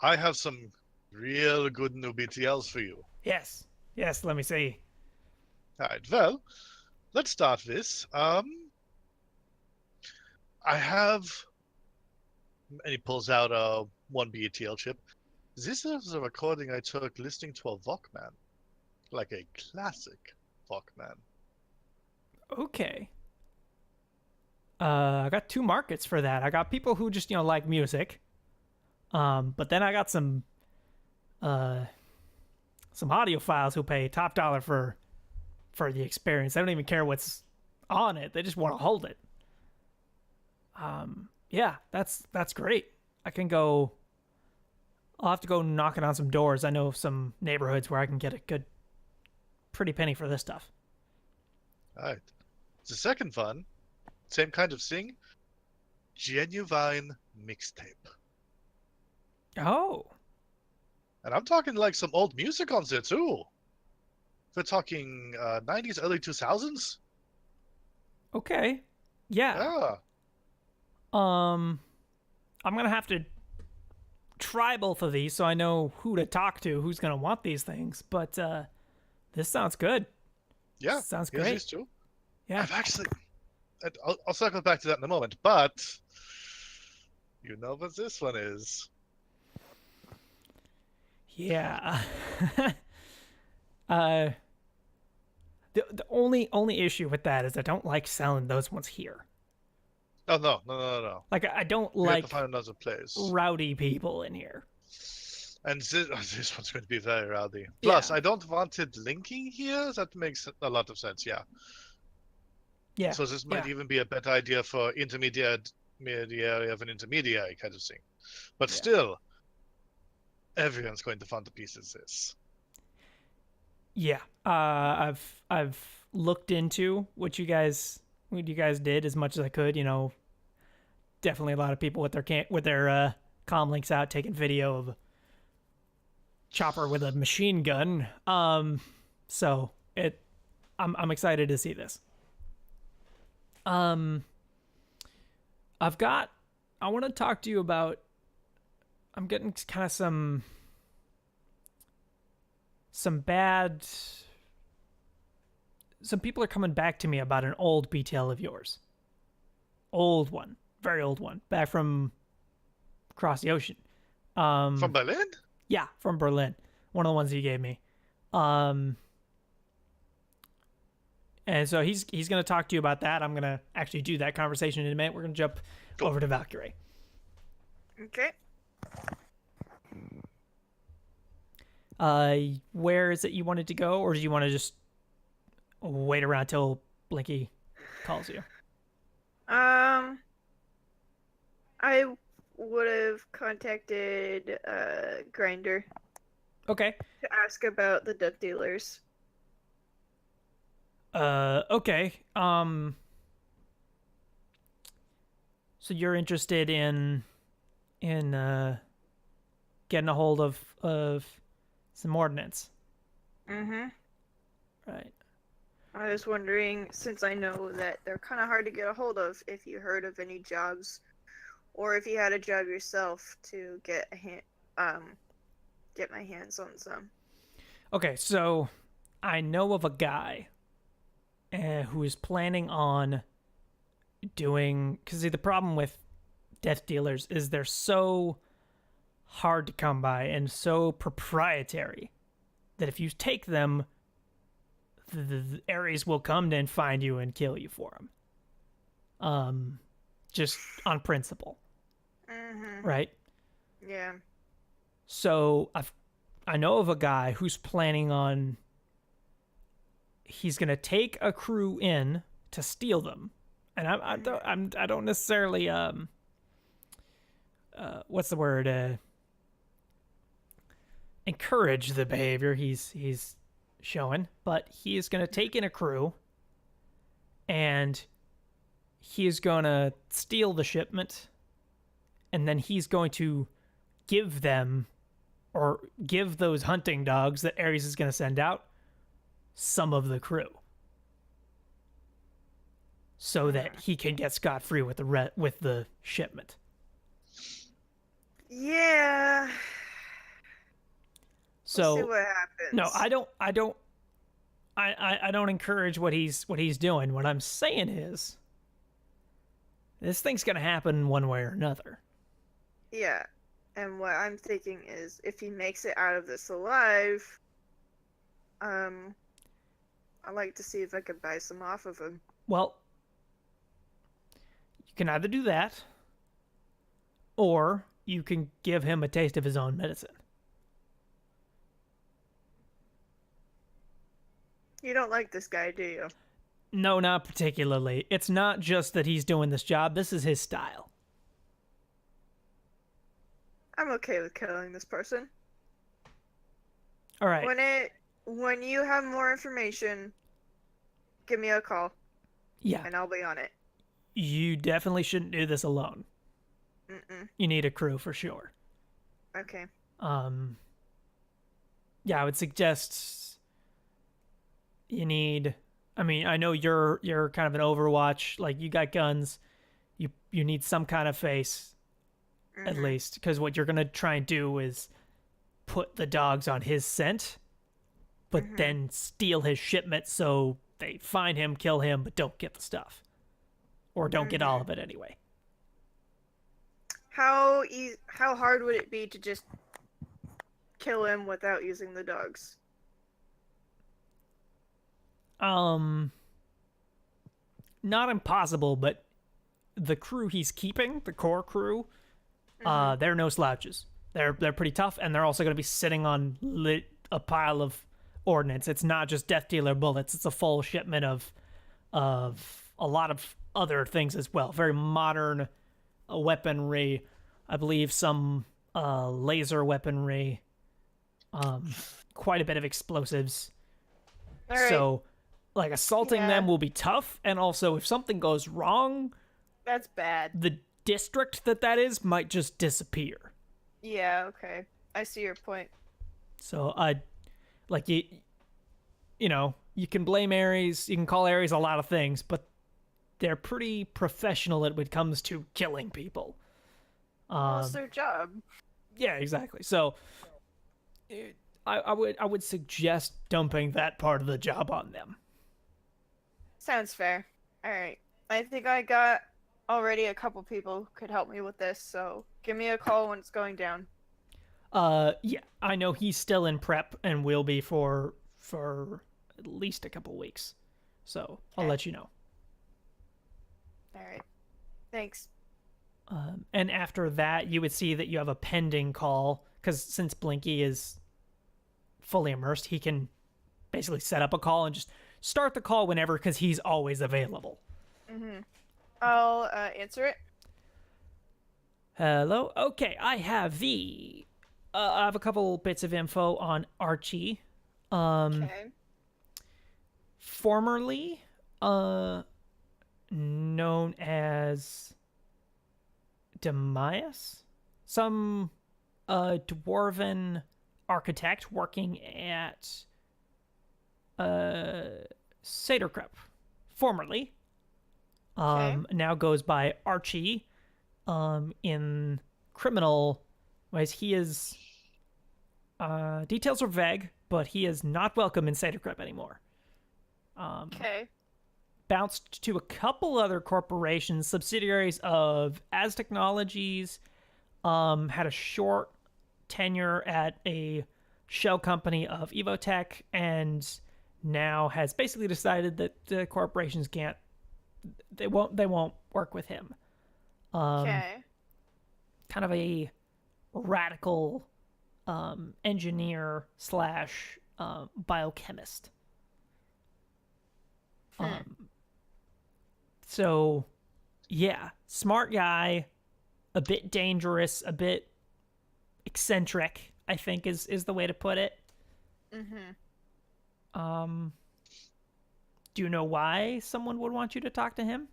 D: I have some real good new BTLs for you.
A: Yes, let me see.
D: All right. Well, let's start this. I have, and he pulls out a 1 BTL chip. This is a recording I took listening to a Walkman, like a classic Walkman.
A: Okay. I got 2 markets for that. I got people who just, you know, like music. But then I got some audiophiles who pay top dollar for the experience. They don't even care what's on it. They just want to hold it. Yeah, that's great. I'll have to go knocking on some doors. I know some neighborhoods where I can get a good pretty penny for this stuff.
D: All right. The second one, same kind of thing, genuine mixtape.
A: Oh.
D: And I'm talking like some old music on there too. We're talking 90s, early 2000s.
A: Okay. Yeah.
D: Yeah.
A: I'm gonna have to try both of these so I know who to talk to, who's gonna want these things. But this sounds good.
D: Yeah.
A: Sounds
D: Here's
A: great.
D: these two.
A: Yeah.
D: I've actually, I'll circle back to that in a moment, but you know what this one is.
A: Yeah. The only issue with that is I don't like selling those ones here.
D: Oh, no.
A: Like I don't
D: We have
A: like
D: to find another place.
A: rowdy people in here.
D: And this one's going to be very rowdy. Plus,
A: Yeah.
D: I don't want it linking here. That makes a lot of sense, yeah.
A: Yeah.
D: So this might
A: yeah.
D: even be a better idea for intermediary of an intermediary kind of thing. But
A: Yeah.
D: still, everyone's going to want a piece of this.
A: Yeah. I've looked into what you guys did as much as I could. You know, definitely a lot of people with their comm links out taking video of a chopper with a machine gun. So I'm excited to see this. I want to talk to you about. I'm getting kind of some bad some people are coming back to me about an old BTL of yours. Old one, very old one, back from across the ocean.
D: From Berlin?
A: Yeah, from Berlin. One of the ones you gave me. And so he's going to talk to you about that. I'm going to actually do that conversation in a minute. We're going to jump over to Valkyrie.
C: Okay.
A: Where is it you wanted to go, or do you want to just wait around till Blinky calls you?
C: I would have contacted Grinder
A: Okay.
C: to ask about the death dealers.
A: Okay. So you're interested in getting a hold of some ordnance.
C: Mm-hmm.
A: Right.
C: I was wondering, since I know that they're kind of hard to get a hold of, if you heard of any jobs, or if you had a job yourself to get get my hands on some.
A: Okay, so I know of a guy who is planning on doing, because the problem with death dealers is they're so hard to come by and so proprietary that if you take them, the Ares will come and find you and kill you for them. Just on principle.
C: Mm-hmm.
A: Right?
C: Yeah.
A: So I know of a guy who's planning on, he's gonna take a crew in to steal them, and I don't necessarily what's the word, encourage the behavior he's showing, but he is gonna take in a crew, and he is gonna steal the shipment, and then he's going to give them, or give those hunting dogs that Ares is going to send out, some of the crew, so that he can get scot-free with the shipment.
C: Yeah.
A: So
C: we'll see what happens.
A: no, I don't encourage what he's doing. What I'm saying is, this thing's going to happen one way or another.
C: Yeah. And what I'm thinking is, if he makes it out of this alive, I'd like to see if I could buy some off of him.
A: Well, you can either do that, or you can give him a taste of his own medicine.
C: You don't like this guy, do you?
A: No, not particularly. It's not just that he's doing this job. This is his style.
C: I'm okay with killing this person.
A: All right.
C: When you have more information, give me a call.
A: Yeah.
C: And I'll be on it.
A: You definitely shouldn't do this alone.
C: Mm-mm.
A: You need a crew for sure.
C: Okay.
A: Yeah, I would suggest you need, I mean, I know you're kind of an Overwatch, like you got guns. You need some kind of face, at least, because what you're going to try and do is put the dogs on his scent, but then steal his shipment so they find him, kill him, but don't get the stuff. Or don't get all of it anyway.
C: How hard would it be to just kill him without using the dogs?
A: Not impossible, but the crew he's keeping, the core crew, they're no slouches. They're pretty tough, and they're also going to be sitting on a pile of ordnance. It's not just death dealer bullets. It's a full shipment of a lot of other things as well. Very modern weaponry. I believe some laser weaponry. Quite a bit of explosives.
C: All right.
A: So, like, assaulting them will be tough, and also if something goes wrong,
C: That's bad.
A: the district that is might just disappear.
C: Yeah, okay. I see your point.
A: So you know, you can blame Ares, you can call Ares a lot of things, but they're pretty professional when it comes to killing people.
C: Well, it's their job.
A: Yeah, exactly. So I would suggest dumping that part of the job on them.
C: Sounds fair. All right. I think I got already a couple people who could help me with this, so give me a call when it's going down.
A: Yeah, I know he's still in prep and will be for at least a couple weeks. So I'll
C: Okay.
A: let you know.
C: All right. Thanks.
A: And after that, you would see that you have a pending call because since Blinky is fully immersed, he can basically set up a call and just start the call whenever because he's always available.
C: Mm-hmm. I'll answer it.
A: Hello. Okay, I have the. I have a couple bits of info on Archie.
C: Okay.
A: Formerly, known as Demias, some dwarven architect working at Saderkrupp. Formerly,
C: Okay.
A: now goes by Archie. In criminal ways, he is. Details are vague, but he is not welcome in Saderkrupp anymore.
C: Okay.
A: Bounced to a couple other corporations, subsidiaries of As Technologies, had a short tenure at a shell company of Evotech, and now has basically decided that the corporations can't, they won't work with him.
C: Okay.
A: Kind of a radical engineer slash biochemist. So, yeah, smart guy, a bit dangerous, a bit eccentric, I think is the way to put it.
C: Mm-hmm.
A: Do you know why someone would want you to talk to him?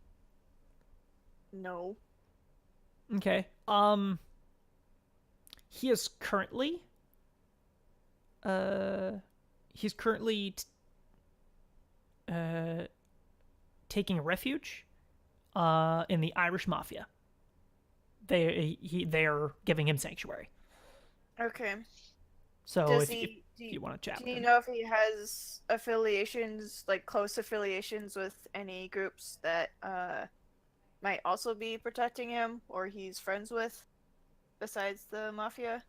C: No.
A: Okay. He is currently he's currently taking refuge in the Irish mafia. They're giving him sanctuary.
C: Okay.
A: So
C: Does
A: if
C: he?
A: you want to chat
C: Do
A: with
C: you
A: him.
C: know if he has affiliations, like close affiliations with any groups that might also be protecting him, or he's friends with, besides the mafia?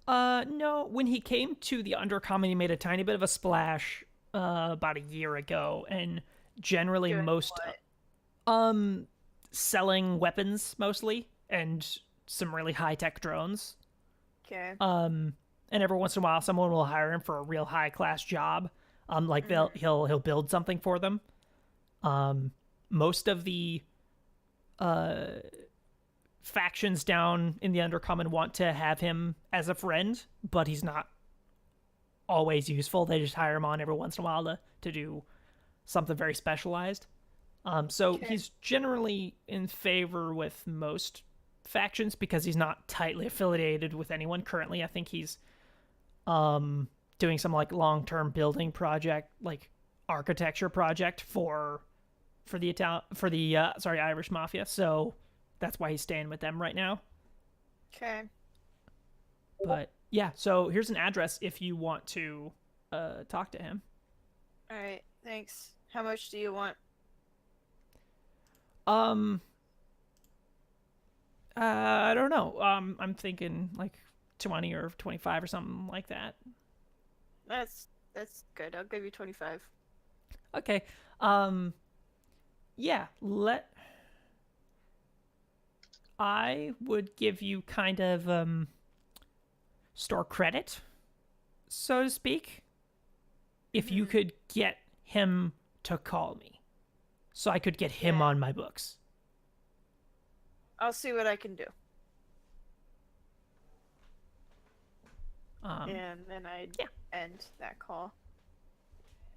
A: No, when he came to the Undercommon, he made a tiny bit of a splash about a year ago, and generally
C: Doing
A: most
C: what?
A: selling weapons mostly and some really high-tech drones.
C: Okay.
A: And every once in a while someone will hire him for a real high-class job. Like he'll build something for them. Most of the factions down in the Undercommon want to have him as a friend, but he's not always useful. They just hire him on every once in a while to do something very specialized. So
C: Okay.
A: he's generally in favor with most factions because he's not tightly affiliated with anyone currently. I think he's doing some like long-term building project, like architecture project for the Irish mafia. So that's why he's staying with them right now.
C: Okay.
A: But yeah, so here's an address if you want to talk to him.
C: All right. Thanks. How much do you want?
A: I don't know. I'm thinking like 20 or 25 or something like that.
C: That's good. I'll give you 25.
A: Okay. Yeah, I would give you kind of store credit, so to speak, if you could get him to call me. So I could get him
C: Yeah.
A: on my books.
C: I'll see what I can do.
A: Um,
C: And then I'd
A: yeah.
C: end that call.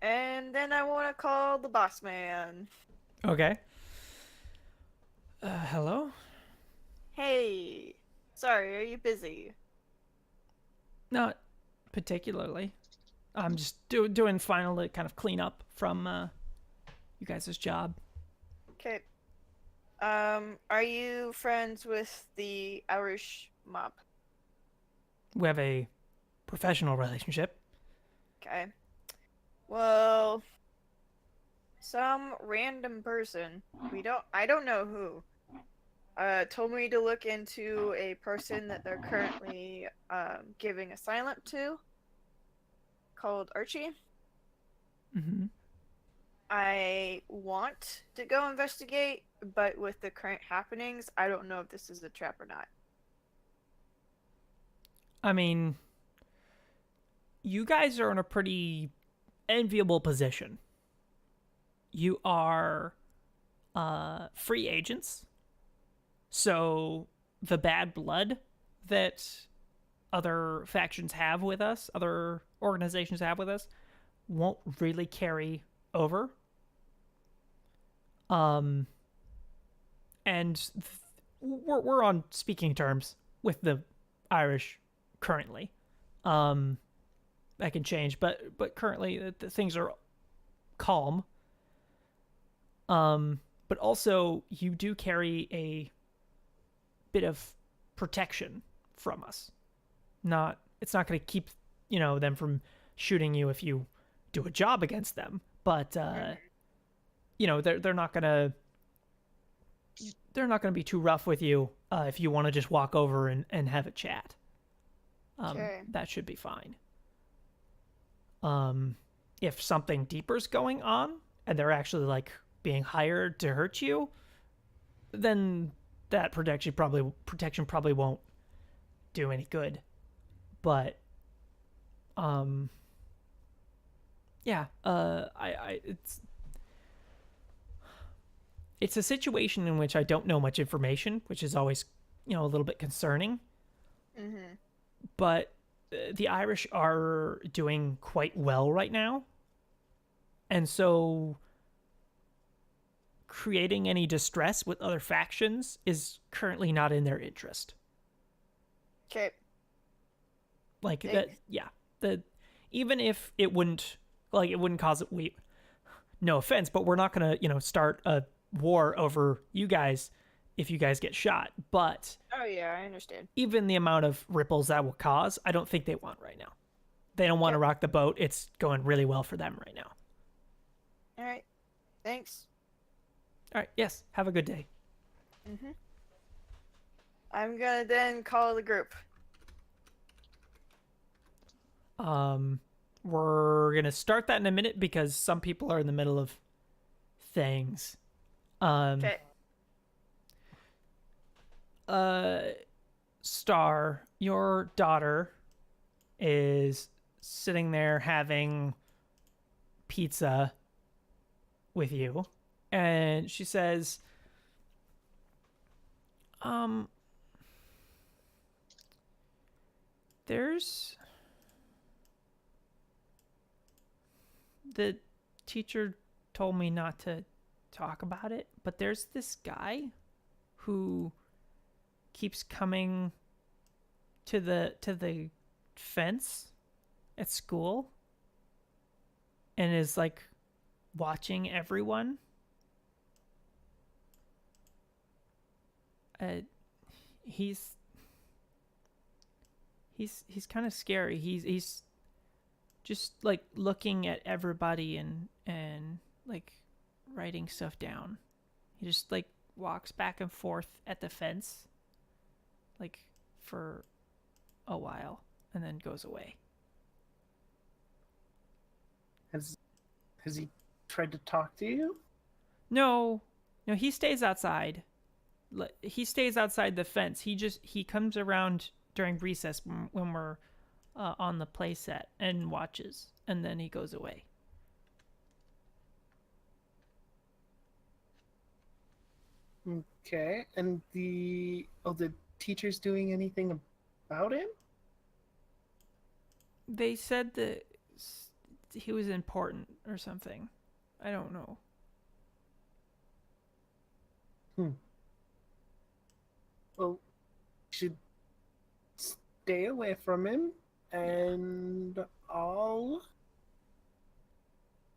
C: And then I want to call the boss man.
A: Okay. Hello?
C: Hey, sorry, are you busy?
A: Not particularly. I'm just doing final kind of cleanup from you guys' job.
C: Okay. Are you friends with the Irish mob?
A: We have a professional relationship.
C: Okay. Well, some random person, I don't know who, told me to look into a person that they're currently giving asylum to, called Archie.
A: Mm-hmm.
C: I want to go investigate, but with the current happenings, I don't know if this is a trap or not.
A: I mean, you guys are in a pretty enviable position. You are free agents, so the bad blood that other factions have with us, other organizations have with us, won't really carry over. Um, and we're on speaking terms with the Irish currently. That can change, but currently the things are calm. But also you do carry a bit of protection from us. It's not going to keep them from shooting you if you do a job against them, but they're not gonna be too rough with you if you want to just walk over and have a chat.
C: Okay.
A: That should be fine. If something deeper's going on and they're actually like being hired to hurt you, then that protection probably won't do any good. But yeah, it's a situation in which I don't know much information, which is always a little bit concerning.
C: Mm-hmm.
A: But the Irish are doing quite well right now, and so creating any distress with other factions is currently not in their interest.
C: Okay.
A: Like
C: Thanks.
A: that, yeah. Even if it wouldn't cause it. No offense, but we're not gonna start a war over you guys if you guys get shot. But
C: Oh yeah, I understand.
A: even the amount of ripples that will cause, I don't think they want right now. They don't want to
C: Yep.
A: rock the boat. It's going really well for them right now.
C: All right. Thanks.
A: All right. Yes. Have a good day.
C: Mm-hmm. I'm gonna then call the group.
A: We're gonna start that in a minute because some people are in the middle of things.
C: Okay.
A: Star, your daughter is sitting there having pizza with you, and she says, there's the teacher told me not to talk about it, but there's this guy who keeps coming to the fence at school and is like watching everyone. He's kind of scary. He's just like looking at everybody and like writing stuff down. He just like walks back and forth at the fence like for a while and then goes away.
B: Has he tried to talk to you?
A: No, he stays outside. He stays outside the fence. He comes around during recess when we're on the play set and watches, and then he goes away.
B: Okay, and the teachers doing anything about him?
A: They said that he was important or something. I don't know.
B: Well, you should stay away from him, and I'll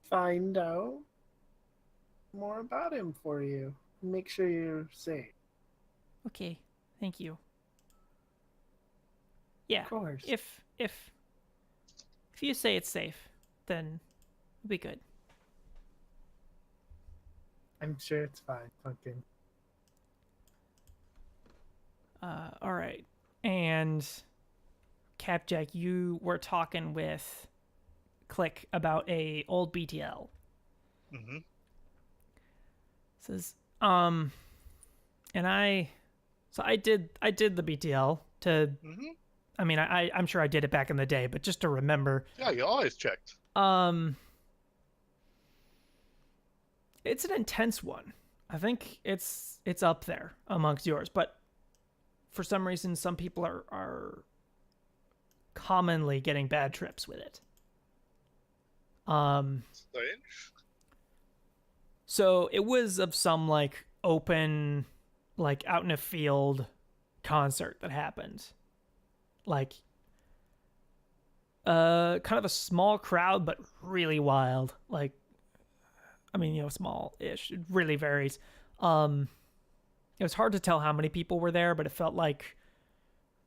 B: find out more about him for you. Make sure you're safe.
A: Okay, thank you. Yeah,
B: Of course.
A: if you say it's safe, then it'll be good.
B: I'm sure it's fine. Fucking.
A: All right. And Capjack, you were talking with Click about a old BTL.
D: Mm-hmm.
A: Says, and I did the BTL to,
D: Mm-hmm.
A: I mean, I'm sure I did it back in the day, but just to remember,
D: Yeah, you always checked.
A: it's an intense one. I think it's up there amongst yours, but for some reason, some people are commonly getting bad trips with it.
D: Strange.
A: So it was of some like open, like out in a field concert that happened. Like kind of a small crowd but really wild. Like I mean, small-ish. It really varies. It was hard to tell how many people were there, but it felt like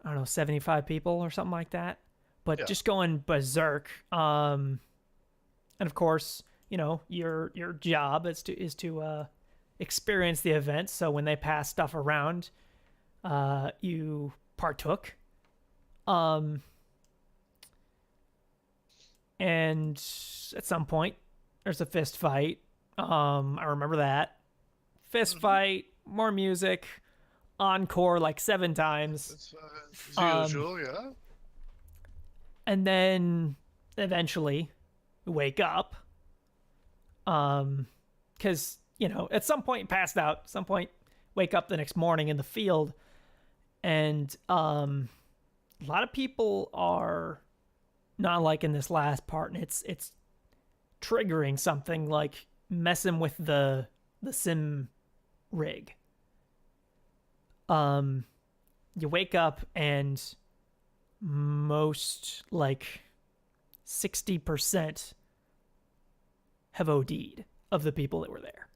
A: I don't know, 75 people or something like that. But
D: Yeah.
A: just going berserk. And of course, your job is to experience the event. So when they pass stuff around, you partook. And at some point, there's a fist fight. I remember that fist fight, more music, encore like 7 times,
D: It's usual, yeah.
A: and then eventually wake up. Because at some point passed out, at some point wake up the next morning in the field, and a lot of people are not liking this last part, and it's triggering something like messing with the sim rig. You wake up and most like 60% have OD'd of the people that were there.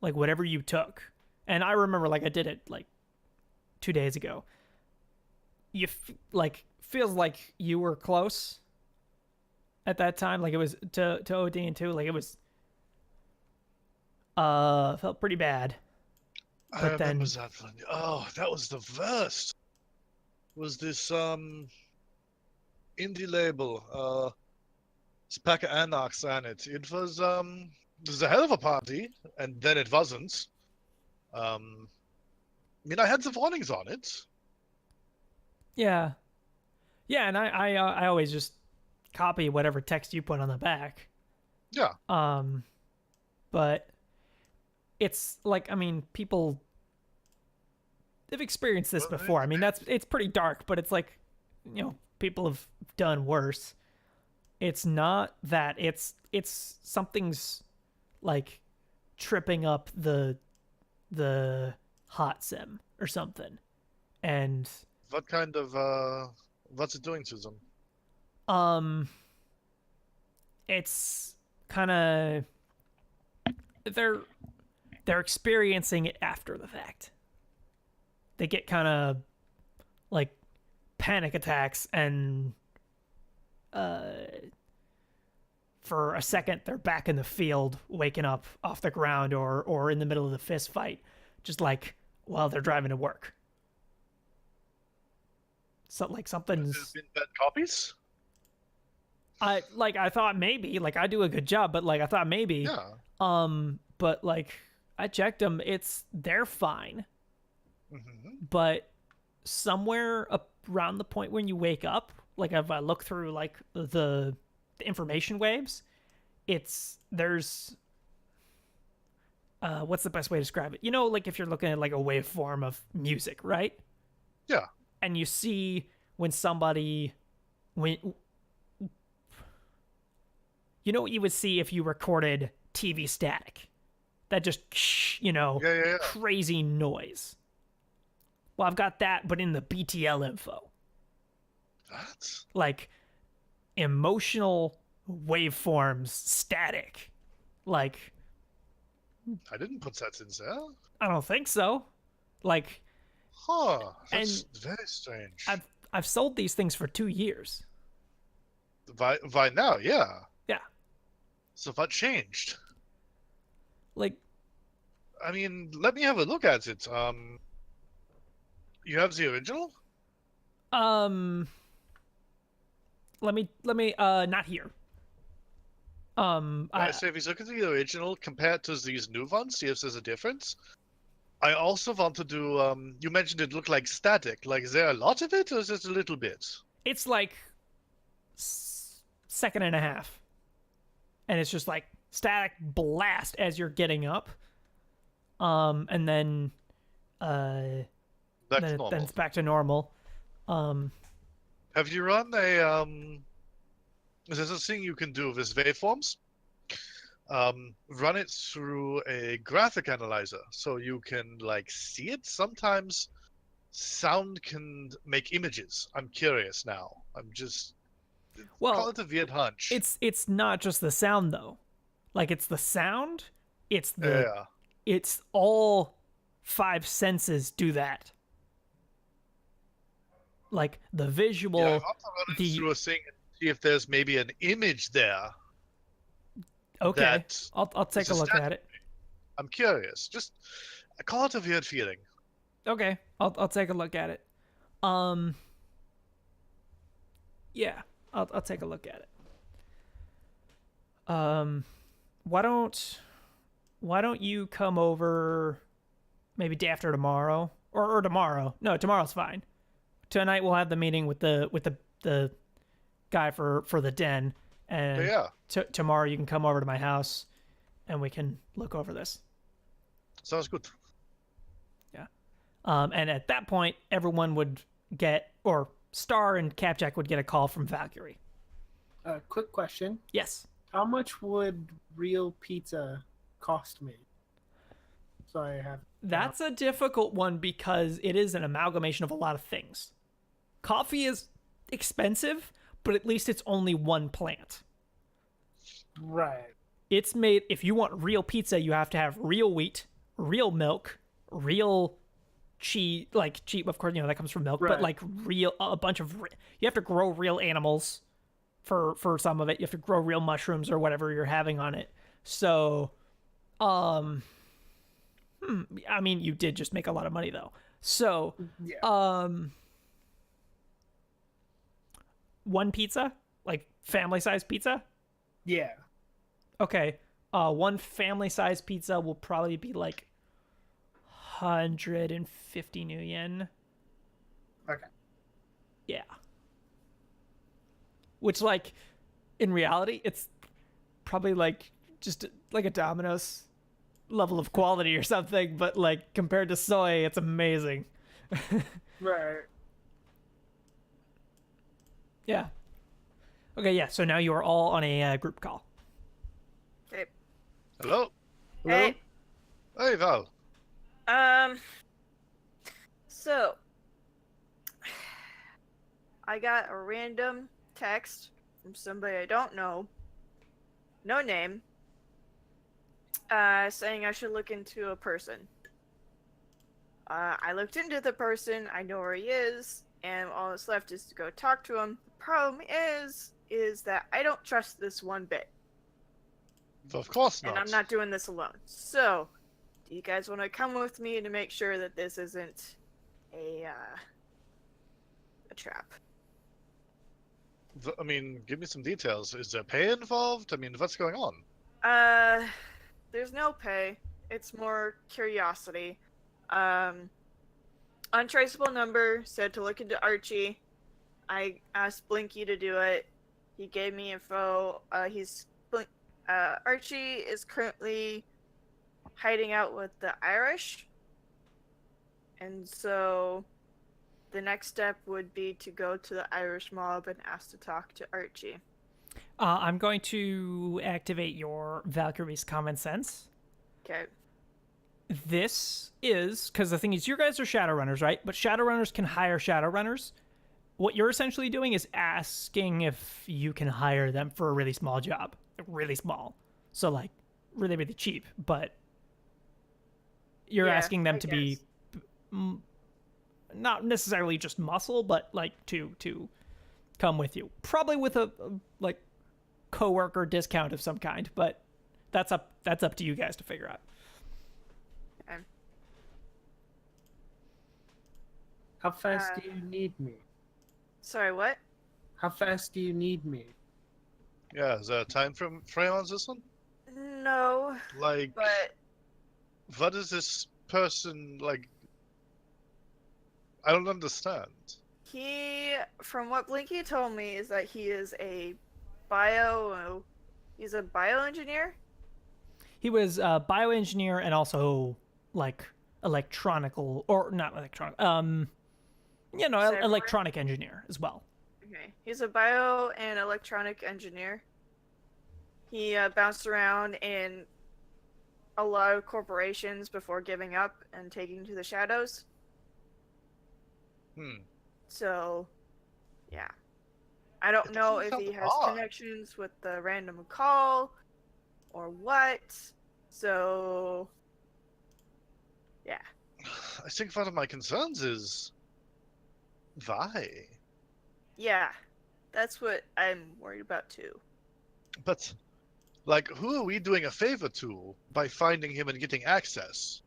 A: Like whatever you took. And I remember like I did it like 2 days ago. You feels like you were close at that time. Like it was to OD too. Like it was felt pretty bad.
D: I
A: But
D: remember
A: then
D: that one. Oh, that was the worst. Was this indie label? It's a pack of Anarchs on it. It was a hell of a party, and then it wasn't. I mean, I had the warnings on it.
A: yeah. Yeah, and I always just copy whatever text you put on the back.
D: Yeah.
A: But it's like, I mean, people they've experienced this
D: Well,
A: before. I mean, it's pretty dark, but it's like, people have done worse. It's not that it's something's like tripping up the hot sim or something. And
D: What kind of what's it doing to them?
A: it's kind of they're experiencing it after the fact. They get kind of like panic attacks, and for a second they're back in the field waking up off the ground or in the middle of the fist fight, just like while they're driving to work. So like
D: Has
A: something's
D: it been bad copies?
A: I thought maybe, like I do a good job, but like I thought maybe.
D: Yeah.
A: But like I checked them, they're fine.
D: Mm-hmm.
A: But somewhere around the point when you wake up, like if I look through like the information waves, there's what's the best way to describe it? Like if you're looking at like a waveform of music, right?
D: Yeah.
A: And you see when what you would see if you recorded TV static, that just
D: Yeah.
A: crazy noise. Well, I've got that, but in the BTL info,
D: What?
A: like emotional waveforms, static. Like
D: I didn't put that in there.
A: I don't think so. Like
D: Huh. That's
A: And
D: very strange.
A: I've sold these things for 2 years.
D: By now, yeah.
A: Yeah.
D: So what changed?
A: Like
D: I mean, let me have a look at it. You have the original?
A: Let me not here.
D: I say if you look at the original compared to these new ones, see if there's a difference. I also want to do. You mentioned it looked like static. Like, is there a lot of it, or is it a little bit?
A: it's like second and a half, and it's just like static blast as you're getting up, and then
D: That's
A: then
D: normal.
A: it's back to normal.
D: Have you run a There's a thing you can do with waveforms. Run it through a graphic analyzer, so you can like see it. Sometimes sound can make images. I'm curious now. I'm just call
A: Well,
D: it a weird hunch.
A: it's not just the sound though. Like it's the sound, it's
D: Yeah.
A: it's all five senses do that. Like the visual,
D: Yeah, I want to run it through a thing and see if there's maybe an image there.
A: okay,
D: that
A: I'll take
D: is
A: a
D: a
A: look at it.
D: I'm curious. Just I call it a weird feeling.
A: Okay, I'll take a look at it. Yeah, I'll take a look at it. Why don't you come over maybe day after tomorrow or tomorrow? No, tomorrow's fine. Tonight we'll have the meeting with the guy for the den, and
D: Yeah.
A: tomorrow you can come over to my house, and we can look over this.
D: Sounds good.
A: And at that point, everyone would get, or Star and Capjack would get a call from Valkyrie.
B: Quick question.
A: Yes.
B: How much would real pizza cost me? So I have.
A: That's a difficult one because it is an amalgamation of a lot of things. Coffee is expensive, but at least it's only one plant.
B: Right.
A: It's made, if you want real pizza, you have to have real wheat, real milk, real cheese, like cheese, of course, that comes from milk, but
B: Right.
A: like a bunch of, you have to grow real animals for some of it. You have to grow real mushrooms or whatever you're having on it. So, I mean, you did just make a lot of money though. So,
B: Yeah.
A: one pizza, like family size pizza.
B: Yeah.
A: Okay. One family size pizza will probably be like 150 new yen.
B: Okay.
A: Yeah. Which, like, in reality, it's probably like just like a Domino's level of quality or something, but like compared to soy, it's amazing.
B: Right.
A: Yeah. Okay, yeah, so now you are all on a group call.
C: Okay.
D: Hello.
C: Hey.
D: Hey, Val.
C: So I got a random text from somebody I don't know, no name, saying I should look into a person. I looked into the person, I know where he is, and all that's left is to go talk to him. The problem is that I don't trust this one bit.
D: Of course not.
C: And I'm not doing this alone. So, do you guys want to come with me to make sure that this isn't a trap?
D: I mean, give me some details. Is there pay involved? I mean, what's going on?
C: There's no pay. It's more curiosity. Untraceable number said to look into Archie. I asked Blinky to do it. He gave me info. Archie is currently hiding out with the Irish. And so the next step would be to go to the Irish mob and ask to talk to Archie.
A: I'm going to activate your Valkyrie's common sense.
C: Okay.
A: This is, because the thing is, you guys are Shadowrunners, right? But Shadowrunners can hire Shadowrunners. What you're essentially doing is asking if you can hire them for a really small job. Really small. So, like, really, really cheap. But you're asking them to be not necessarily just muscle, but, like, to come with you. Probably with a like, coworker discount of some kind. But that's up to you guys to figure out.
C: And
B: How fast do you need me?
C: sorry, what?
B: How fast do you need me?
D: Yeah, is there a time frame on this one?
C: No,
D: Like,
C: but
D: what is this person like? I don't understand.
C: from what Blinky told me, is that he's a bioengineer.
A: He was a bioengineer and also like electronical or not electronic.
C: Cyberware?
A: Electronic engineer as well.
C: Okay, he's a bio and electronic engineer. He bounced around in a lot of corporations before giving up and taking to the shadows.
D: Hmm.
C: So, yeah. I don't
D: It
C: know
D: doesn't
C: if he
D: sound
C: has
D: odd.
C: connections with the random call or what. So, yeah.
D: I think one of my concerns is why.
C: Yeah. That's what I'm worried about too.
D: But, like, who are we doing a favor to by finding him and getting access?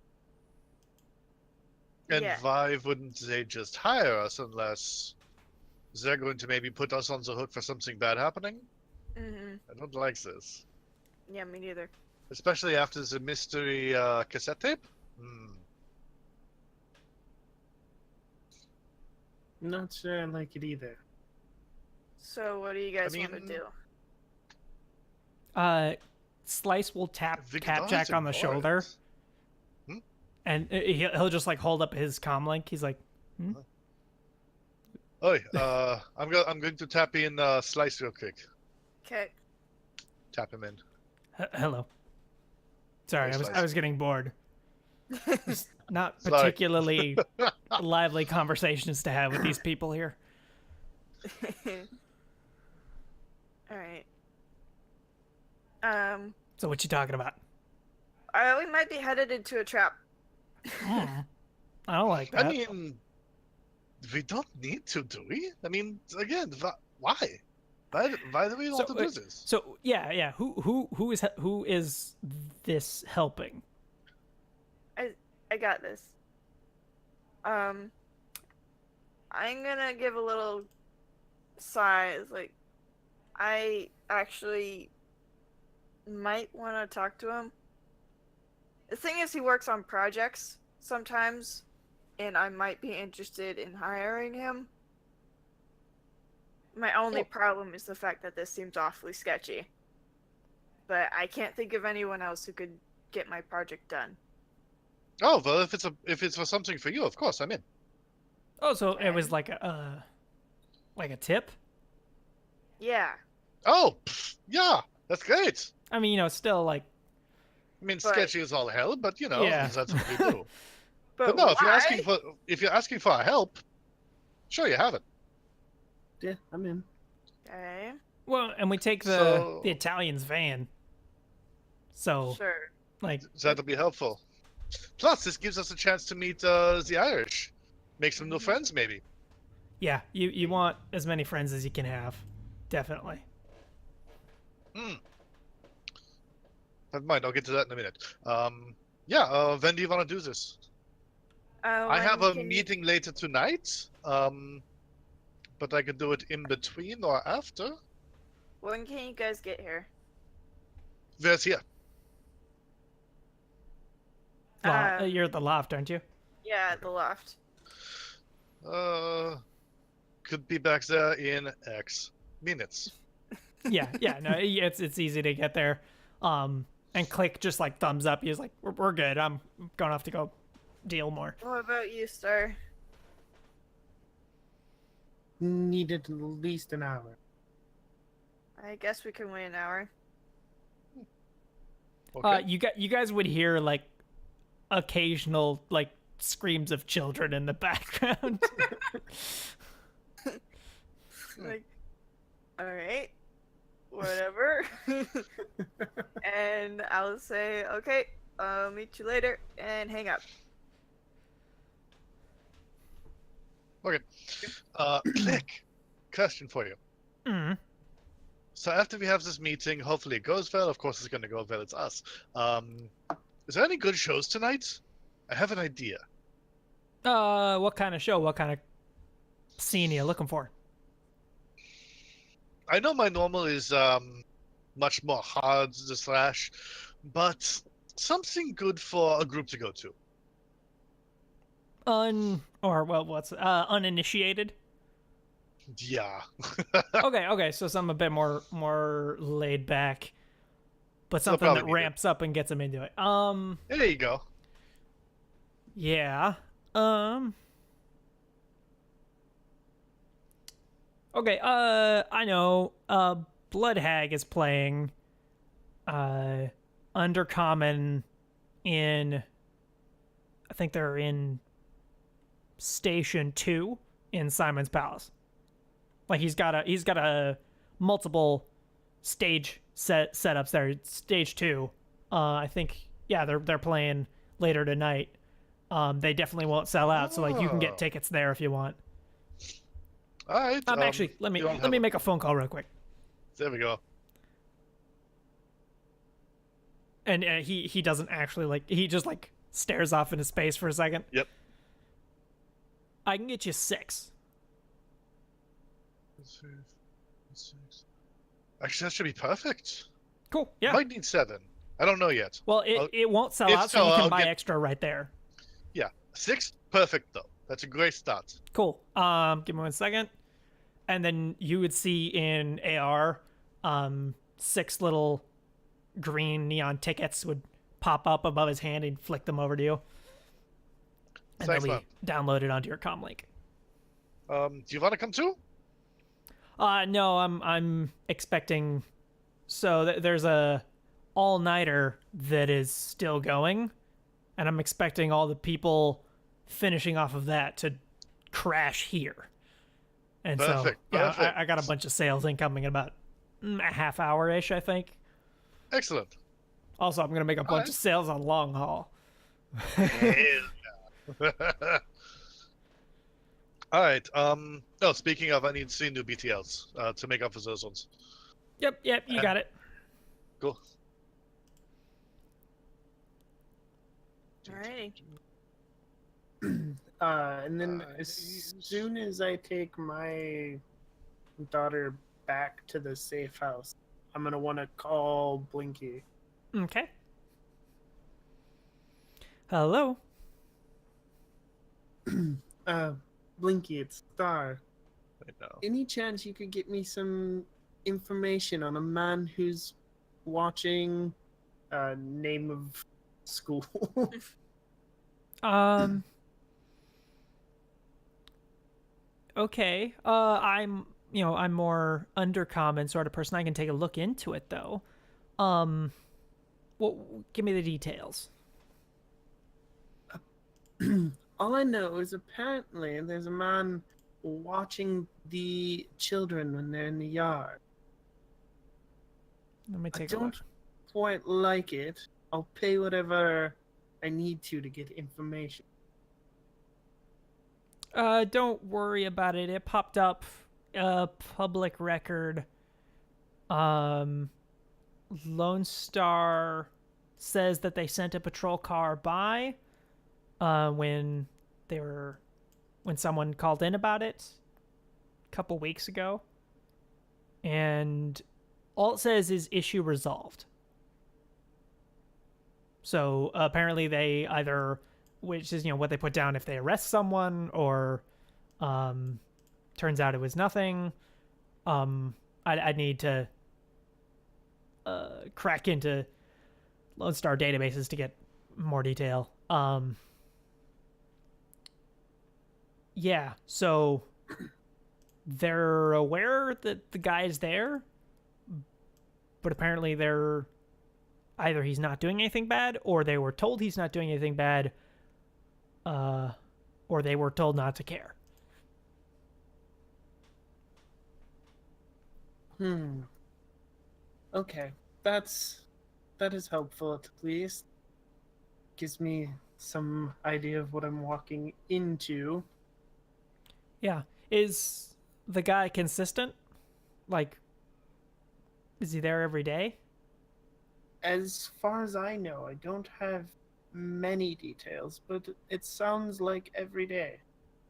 D: And
C: Yeah.
D: why wouldn't they just hire us unless they're going to maybe put us on the hook for something bad happening?
C: Mm-hmm.
D: I don't like this.
C: Yeah, me neither.
D: Especially after the mystery cassette tape? Hmm.
B: I'm not sure I like it either.
C: So, what do you guys want to
D: mean-
C: do?
A: Slice will tap
D: Victor
A: Jack
D: is
A: on the shoulder,
D: important.
A: and he'll just like hold up his comlink. He's like,
D: Oi, I'm going to tap in Slice real quick.
C: Okay.
D: Tap him in.
A: "Hello." Sorry,
D: Hey,
A: I
D: Slice.
A: was getting bored. Not
D: Sorry.
A: particularly lively conversations to have with these people here.
C: All right.
A: So what you talking about?
C: We might be headed into a trap.
A: I don't like that.
D: I mean, we don't need to, do we? I mean, again, why? Why do we want to do this?
A: So yeah. Who is this helping?
C: I got this. I'm gonna give a little sigh. It's like, I actually might want to talk to him. The thing is, he works on projects sometimes, and I might be interested in hiring him. My only problem is the fact that this seems awfully sketchy. But I can't think of anyone else who could get my project done.
D: Oh well, if it's for something for you, of course I'm in.
A: Oh, so it was like a tip.
C: Yeah.
D: Oh, yeah, that's great.
A: I mean, still like
D: I mean,
C: But-
D: sketchy as all hell, but
A: Yeah.
D: that's what we do.
C: But
D: no,
C: why?
D: if you're asking for help, sure you have it.
B: Yeah, I'm in.
C: Okay.
A: well, and we take
D: So-
A: the Italian's van. So
C: Sure.
A: like
D: That'll be helpful. Plus, this gives us a chance to meet the Irish, make some new friends, maybe.
A: yeah, you want as many friends as you can have, definitely.
D: Never mind, I'll get to that in a minute. When do you want to do this? I have a meeting later tonight, but I could do it in between or after.
C: When can you guys get here?
D: Where's here?
A: You're at the loft, aren't you?
C: Yeah, at the loft.
D: Could be back there in X minutes.
A: Yeah. No, it's easy to get there. And Click just like thumbs up. He's like, we're good. I'm going off to go deal more.
C: What about you, Star?
B: Needed at least an hour.
C: I guess we can wait an hour.
D: Okay.
A: You guys would hear like occasional like screams of children in the background.
C: Like, all right, whatever. And I'll say, okay, I'll meet you later, and hang up.
D: Okay. Click. Question for you.
A: Mhm.
D: So after we have this meeting, hopefully it goes well. Of course, it's going to go well. It's us. Is there any good shows tonight? I have an idea.
A: What kind of show? What kind of scene are you looking for?
D: I know my normal is much more hard to slash, but something good for a group to go to.
A: Uninitiated?
D: Yeah.
A: Okay, so something a bit more laid back, but
D: They'll
A: something that
D: probably need it.
A: ramps up and gets them into it.
D: There you go.
A: Yeah. Okay, I know. Blood Hag is playing Undercommon in, I think they're in Station 2 in Simon's Palace. Like he's got a multiple stage setups there. Stage 2. I think yeah, they're playing later tonight. They definitely won't sell out, so like you can
D: Oh.
A: get tickets there if you want.
D: All right.
A: Actually, let me make a phone call real quick.
D: There we go.
A: And he doesn't actually he just stares off into space for a second.
D: Yep.
A: I can get you 6.
D: Actually, that should be perfect.
A: Cool. Yeah.
D: Might need 7. I don't know yet.
A: Well, it won't sell
D: if
A: out, so
D: so,
A: you can
D: I'll
A: buy
D: get-
A: extra right there.
D: Yeah, 6. Perfect though. That's a great start.
A: Cool. Give me 1 second. And then you would see in AR, 6 little green neon tickets would pop up above his hand and flick them over to you. And
D: Thanks,
A: they'll be downloaded onto your comm link.
D: Do you want to come too?
A: No, I'm expecting. So there's a all-nighter that is still going, and I'm expecting all the people finishing off of that to crash here. And
D: Perfect,
A: so, yeah,
D: perfect.
A: I got a bunch of sales incoming in about a half hour-ish, I think.
D: Excellent.
A: Also, I'm gonna make a bunch
D: right.
A: of sales on long haul.
D: Hell yeah. All right. No, speaking of, I need to see new BTLs to make up for those ones.
A: Yep, you got it.
D: Cool.
C: Alrighty.
B: And then as soon as I take my daughter back to the safe house, I'm gonna want to call Blinky.
A: Okay. Hello.
B: Blinky, it's Star.
D: I know.
B: Any chance you could get me some information on a man who's watching name of school?
A: Okay. I'm more undercommon sort of person. I can take a look into it though. Well, give me the details.
B: All I know is apparently there's a man watching the children when they're in the yard.
A: Let me
B: I
A: take a look.
B: don't quite like it. I'll pay whatever I need to get information.
A: Don't worry about it. It popped up public record. Lone Star says that they sent a patrol car by when someone called in about it a couple weeks ago. And all it says is issue resolved. So apparently they either, which is what they put down if they arrest someone, or turns out it was nothing. I need to crack into Lone Star databases to get more detail. Yeah, so they're aware that the guy is there, but apparently they're either he's not doing anything bad, or they were told he's not doing anything bad, or they were told not to care.
B: Okay, that is helpful at least. Gives me some idea of what I'm walking into.
A: Yeah. Is the guy consistent? Like, is he there every day?
B: As far as I know, I don't have many details, but it sounds like every day.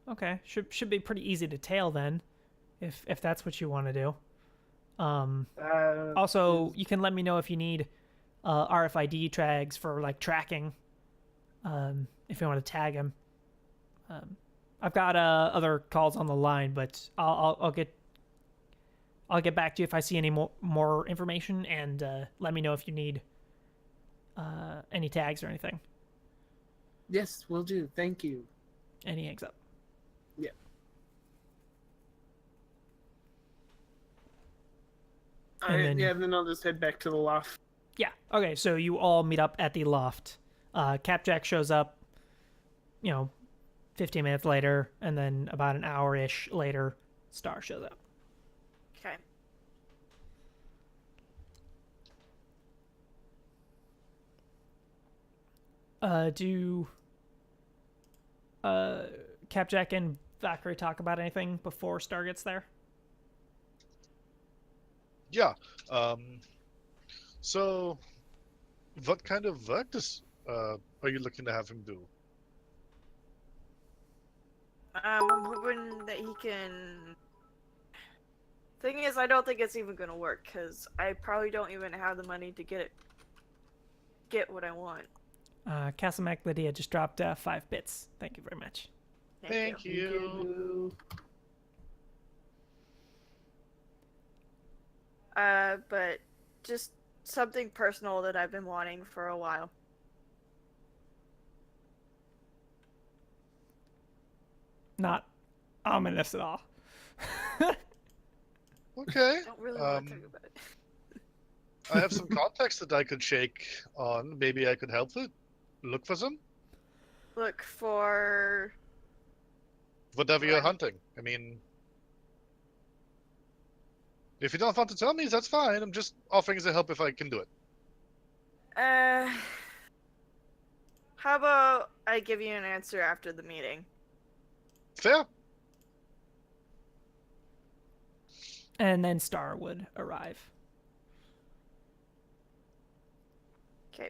A: Okay, should be pretty easy to tail then, if that's what you want to do. Also,
B: Is-
A: you can let me know if you need RFID tags for like tracking. If you want to tag him. I've got other calls on the line, but I'll get back to you if I see any more information, and let me know if you need any tags or anything.
B: yes, will do. Thank you.
A: Any eggs up.
B: Yeah.
A: And
B: Alright,
A: then-
B: yeah, then I'll just head back to the loft.
A: Yeah. Okay. So you all meet up at the loft. Capjack shows up, 15 minutes later, and then about an hour-ish later, Star shows up.
C: Okay.
A: Do Capjack and Valkyrie talk about anything before Star gets there?
D: Yeah. So, what kind of work are you looking to have him do?
C: I'm hoping that he can. Thing is, I don't think it's even gonna work because I probably don't even have the money to get what I want.
A: Castlemec Lydia just dropped 5 bits. Thank you very much.
D: Thank you.
C: But just something personal that I've been wanting for a while.
A: Not ominous at all.
D: Okay.
C: I don't really want to talk about it.
D: I have some contacts that I could shake on. Maybe I could help with. Look for some.
C: Look for.
D: Whatever you're
C: Right.
D: hunting. I mean, if you don't want to tell me, that's fine. I'm just offering as a help if I can do it.
C: How about I give you an answer after the meeting?
D: Fair.
A: And then Star would arrive.
C: Okay.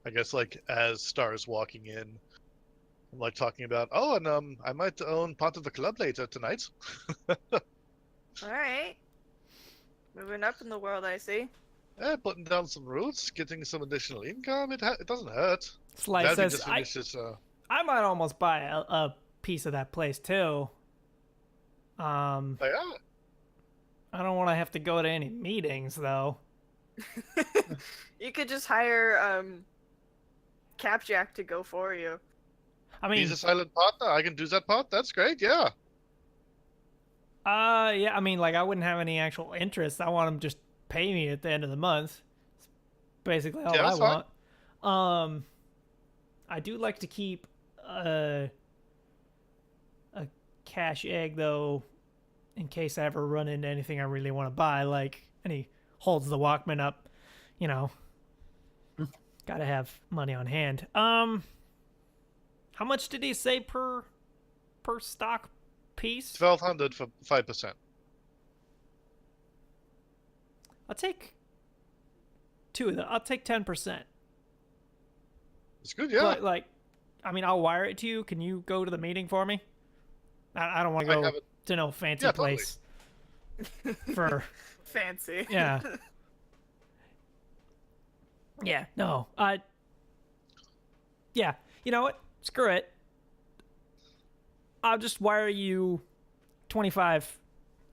D: I guess like as Star's walking in, I'm like talking about, oh, and I might own part of the club later tonight.
C: Alright. Moving up in the world, I see.
D: Putting down some roots, getting some additional income. It doesn't hurt.
A: Slice
D: Glad we
A: says,
D: just finished this.
A: I might almost buy a piece of that place too.
D: Yeah.
A: I don't want to have to go to any meetings though.
C: You could just hire Capjack to go for you.
A: I mean,
D: He's a silent partner. I can do that part. That's great. Yeah.
A: yeah. I mean, like I wouldn't have any actual interest. I want him to just pay me at the end of the month. It's basically all
D: Yeah,
A: I
D: that's fine.
A: want. I do like to keep a cash egg though, in case I ever run into anything I really want to buy. Like, and he holds the Walkman up. Gotta have money on hand. How much did he say per stock piece?
D: 1,200 for 5%.
A: I'll take 2 of them. I'll take 10%.
D: It's good. Yeah.
A: But, like, I mean, I'll wire it to you. Can you go to the meeting for me? I don't want to
D: I
A: go
D: have it.
A: to no fancy
D: Yeah, totally.
A: place for
C: Fancy.
A: yeah. Yeah, no. Yeah, you know what? Screw it. I'll just wire you 25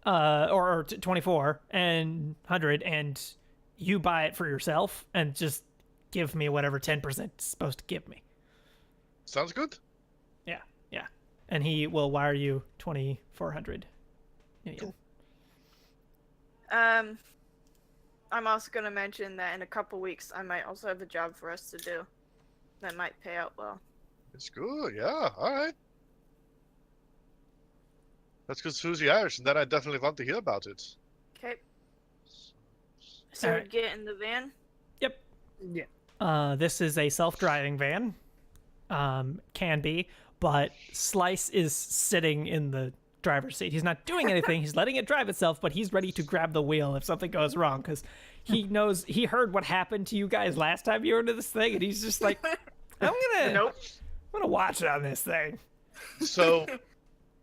A: or 24 and 100 and you buy it for yourself and just give me whatever 10% is supposed to give me.
D: Sounds good.
A: Yeah. And he will wire you 2,400.
D: Cool.
C: I'm also gonna mention that in a couple weeks I might also have a job for us to do that might pay out well.
D: It's good. Yeah. All right. That's good, Susie Irish, and then I definitely want to hear about it.
C: Okay. So
A: Alright.
C: we get in the van.
A: Yep.
B: Yeah.
A: This is a self-driving van. Can be, but Slice is sitting in the driver's seat. He's not doing anything. He's letting it drive itself, but he's ready to grab the wheel if something goes wrong because he knows he heard what happened to you guys last time you were into this thing, and he's just like, I'm gonna
C: Nope.
A: I'm gonna watch on this thing.
D: So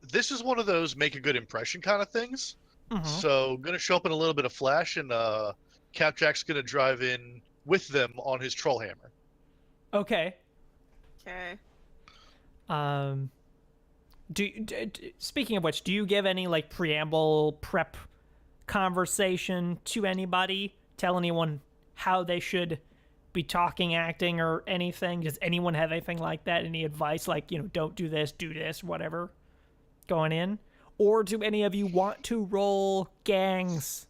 D: this is one of those make a good impression kind of things.
A: Mhm.
D: So gonna show up in a little bit of flash, and Capjack's gonna drive in with them on his troll hammer.
A: Okay.
C: Okay.
A: Speaking of which, do you give any like preamble prep conversation to anybody? Tell anyone how they should be talking, acting, or anything? Does anyone have anything like that? Any advice, like, don't do this, whatever, going in? Or do any of you want to roll gangs?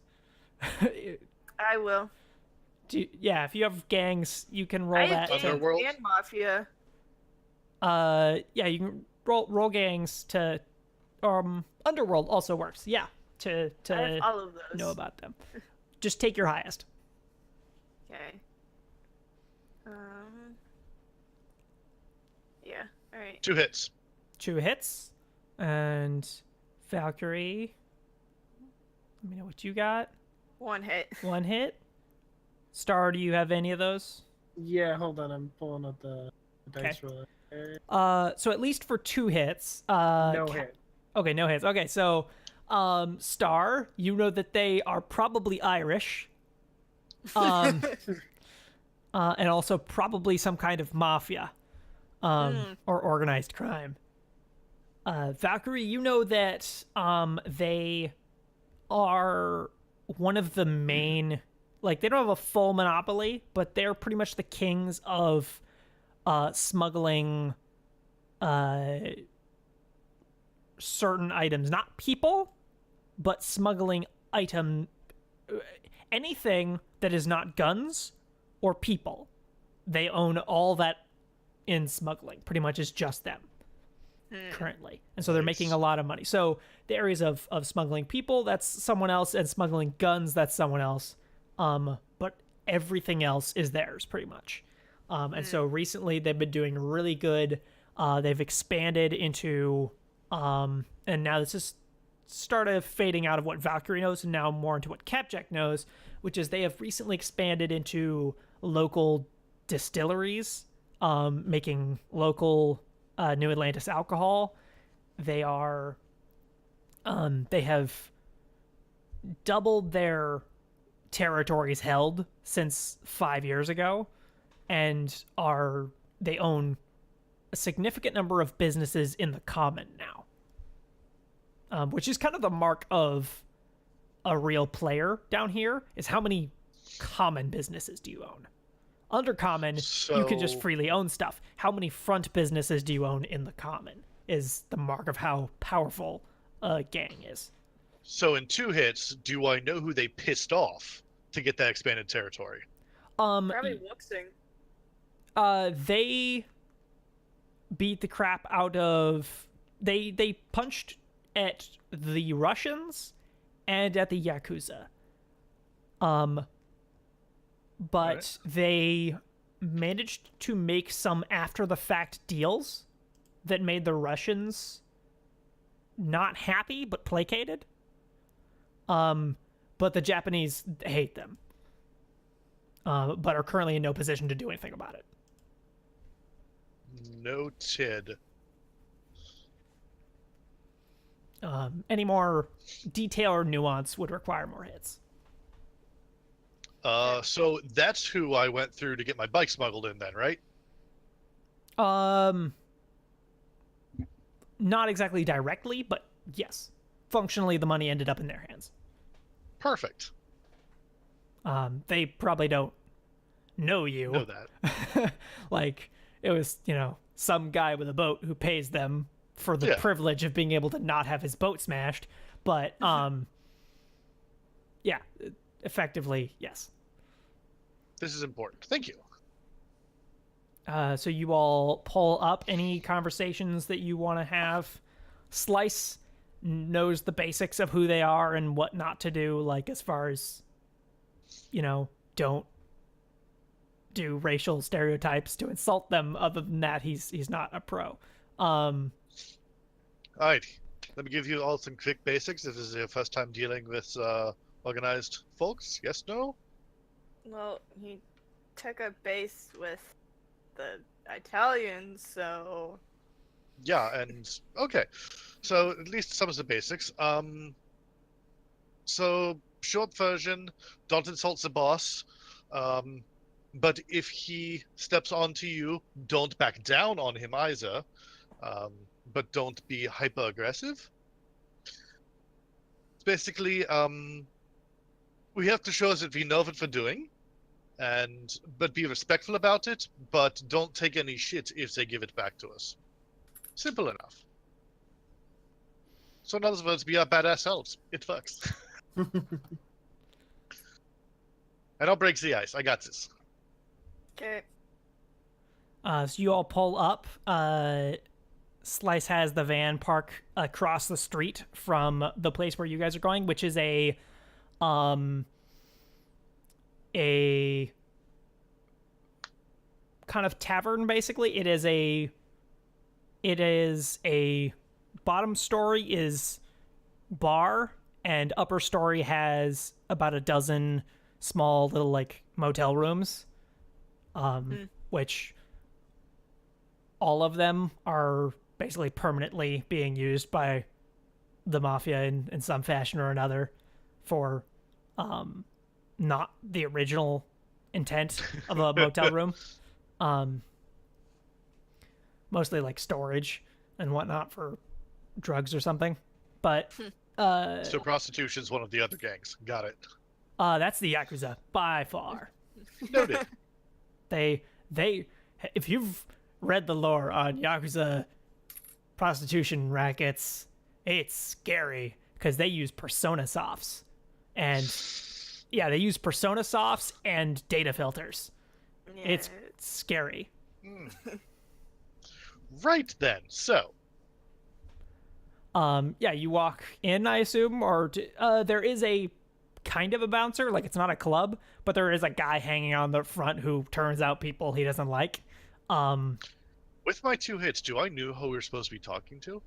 C: I will.
A: Yeah, if you have gangs, you can roll
C: I
A: that.
C: have
A: to-
C: gangs
D: Underworld?
C: and mafia.
A: Yeah, you can roll gangs to Underworld also works. Yeah, to
C: I have all of those.
A: know about them. Just take your highest.
C: Okay. Yeah. All right.
D: 2 hits.
A: 2 hits. And Valkyrie, let me know what you got.
C: 1 hit.
A: 1 hit. Star, do you have any of those?
B: Yeah, hold on. I'm pulling up the dice roller.
A: So at least for 2 hits.
B: No hit.
A: Okay, no hits. Okay, so Star, you know that they are probably Irish. And also probably some kind of mafia. Or organized crime. Valkyrie, you know that they are one of the main, like, they don't have a full monopoly, but they're pretty much the kings of smuggling certain items, not people, but smuggling anything that is not guns or people. They own all that in smuggling. Pretty much is just them currently, and so they're making a lot of money. So the areas of smuggling people, that's someone else, and smuggling guns, that's someone else, but everything else is theirs pretty much. And so recently they've been doing really good. They've expanded into and now this is started fading out of what Valkyrie knows and now more into what Capjack knows, which is they have recently expanded into local distilleries, making local New Atlantis alcohol. They are they have doubled their territories held since 5 years ago, and they own a significant number of businesses in the common now, which is kind of the mark of a real player down here, is how many common businesses do you own. Undercommon, you can just
D: So-
A: freely own stuff. How many front businesses do you own in the common is the mark of how powerful a gang is.
D: So in 2 hits, do I know who they pissed off to get that expanded territory?
C: Probably Wuxing.
A: They beat the crap out of they punched at the Russians and at the Yakuza. But they managed to make some after the fact deals that made the Russians not happy but placated. But the Japanese hate them. But are currently in no position to do anything about it.
D: Noted.
A: Any more detail or nuance would require more hits.
D: So that's who I went through to get my bike smuggled in then, right?
A: Not exactly directly, but yes. Functionally, the money ended up in their hands.
D: Perfect.
A: They probably don't know you.
D: Know that.
A: Like, it was, some guy with a boat who pays them for the
D: Yeah.
A: privilege of being able to not have his boat smashed. But, yeah, effectively, yes.
D: This is important. Thank you.
A: So you all pull up any conversations that you want to have. Slice knows the basics of who they are and what not to do, like as far as, don't do racial stereotypes to insult them. Other than that, he's not a pro.
D: All right. Let me give you all some quick basics. This is your first time dealing with organized folks. Yes, no?
C: Well, he took a base with the Italian, so
D: Yeah, and okay. So at least some of the basics. So short version, don't insult the boss. But if he steps onto you, don't back down on him either. But don't be hyper aggressive. Basically, we have to show us that we know what we're doing, but be respectful about it, but don't take any shit if they give it back to us. Simple enough. So in other words, be our badass selves. It works. And I'll break the ice. I got this.
C: okay.
A: So you all pull up. Slice has the van park across the street from the place where you guys are going, which is a kind of tavern. Basically, it is a bottom story is bar, and upper story has about a dozen small little like motel rooms, which all of them are basically permanently being used by the mafia in some fashion or another for not the original intent of a motel room. Mostly like storage and whatnot for drugs or something. But
D: So prostitution's one of the other gangs. Got it.
A: that's the Yakuza by far.
D: Noted.
A: They if you've read the lore on Yakuza prostitution rackets, it's scary because they use persona softs. And yeah, they use persona softs and data filters.
C: Yeah.
A: It's scary.
D: Right then. So
A: Yeah, you walk in, I assume, or there is a kind of a bouncer, like it's not a club, but there is a guy hanging on the front who turns out people he doesn't like.
D: with my 2 hits, do I know who we're supposed to be talking to?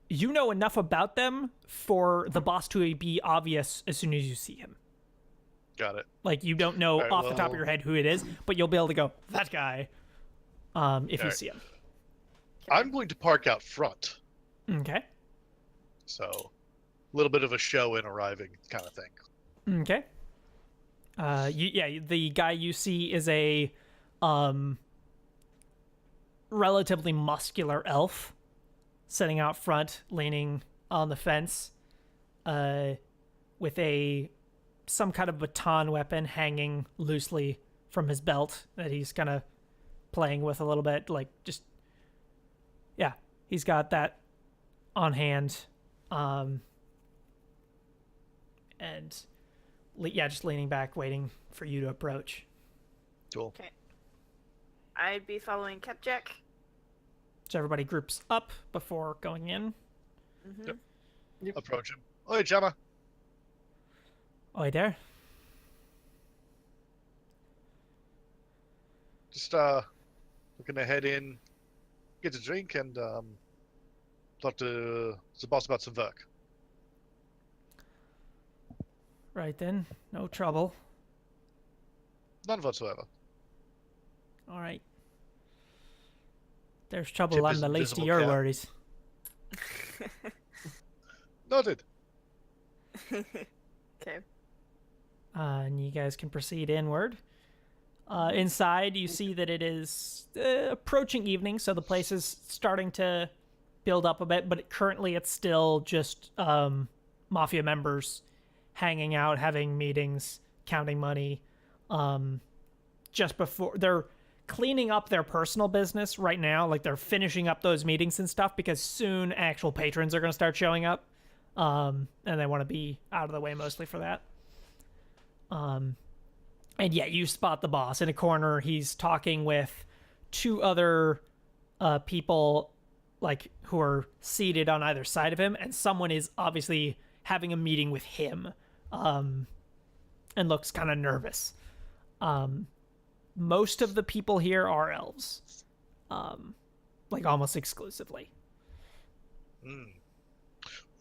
A: You know enough about them for the boss to be obvious as soon as you see him.
D: Got it.
A: Like, you don't know
D: Alright,
A: off the top of
D: well-
A: your head who it is, but you'll be able to go, that guy, if you
D: Alright.
A: see him.
D: I'm going to park out front.
A: Okay.
D: So a little bit of a show in arriving kind of thing.
A: Okay. The guy you see is a relatively muscular elf sitting out front, leaning on the fence, with some kind of baton weapon hanging loosely from his belt that he's kind of playing with a little bit, like just yeah, he's got that on hand, and just leaning back, waiting for you to approach.
D: Cool.
C: I'd be following Kepjack.
A: So everybody groups up before going in.
D: Approach him. Oi, Gemma.
A: Oi there.
D: Just looking to head in, get a drink, and talk to the boss about some work.
A: Right then, no trouble.
D: None whatsoever.
A: All right. There's trouble
D: Chip
A: on
D: is
A: the least of
D: invisible
A: your
D: cat.
A: worries.
D: Noted.
C: Okay.
A: And you guys can proceed inward. Inside, you see that it is approaching evening, so the place is starting to build up a bit, but currently it's still just mafia members hanging out, having meetings, counting money. Just before they're cleaning up their personal business right now, like they're finishing up those meetings and stuff because soon actual patrons are going to start showing up, and they want to be out of the way mostly for that. And yeah, you spot the boss in a corner. He's talking with 2 other people, like, who are seated on either side of him, and someone is obviously having a meeting with him, and looks kind of nervous. Most of the people here are elves, like almost exclusively.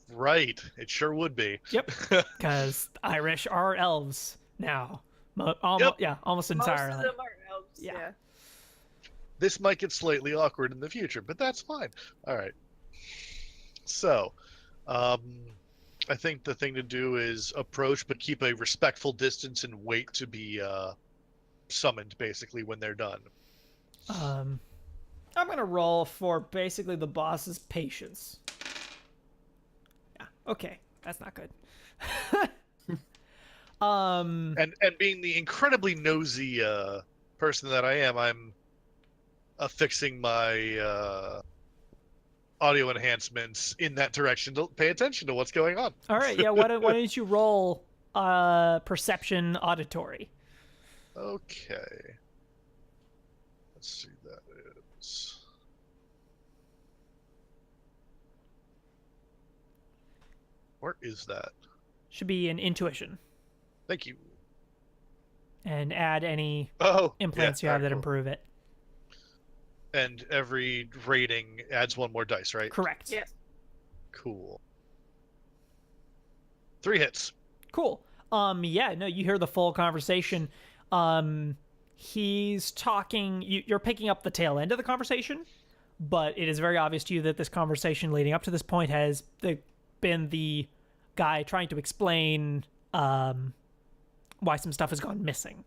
D: Right. It sure would be.
A: Yep, because Irish are elves now.
D: Yep.
A: Yeah, almost
C: Most
A: entirely.
C: of them are elves.
A: Yeah.
C: Yeah.
D: This might get slightly awkward in the future, but that's fine. All right. So, I think the thing to do is approach, but keep a respectful distance and wait to be summoned, basically, when they're done.
A: I'm gonna roll for basically the boss's patience. Yeah, okay, that's not good.
D: And being the incredibly nosy person that I am, I'm affixing my audio enhancements in that direction to pay attention to what's going on.
A: All right, yeah. Why don't you roll perception auditory?
D: Okay. Let's see. That is. Where is that?
A: Should be an intuition,
D: Thank you.
A: and add any
D: Oh,
A: implants
D: yeah,
A: you have that
D: cool.
A: improve it.
D: And every rating adds one more dice, right?
A: Correct.
C: Yeah.
D: Cool. 3 hits.
A: Cool. Yeah, no, you hear the full conversation. He's talking, you're picking up the tail end of the conversation, but it is very obvious to you that this conversation leading up to this point has been the guy trying to explain why some stuff has gone missing.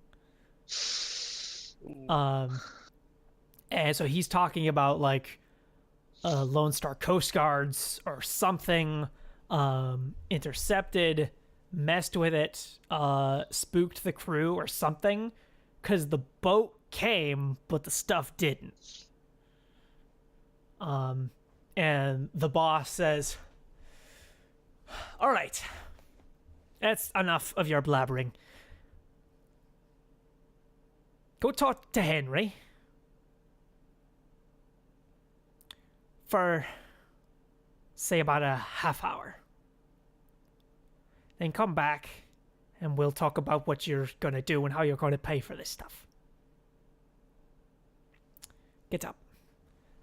A: And so he's talking about like Lone Star Coast Guards or something intercepted, messed with it, spooked the crew or something, because the boat came, but the stuff didn't. And the boss says, "All right, that's enough of your blabbering. Go talk to Henry. For, say, about a half hour. Then come back, and we'll talk about what you're going to do and how you're going to pay for this stuff." Gets up.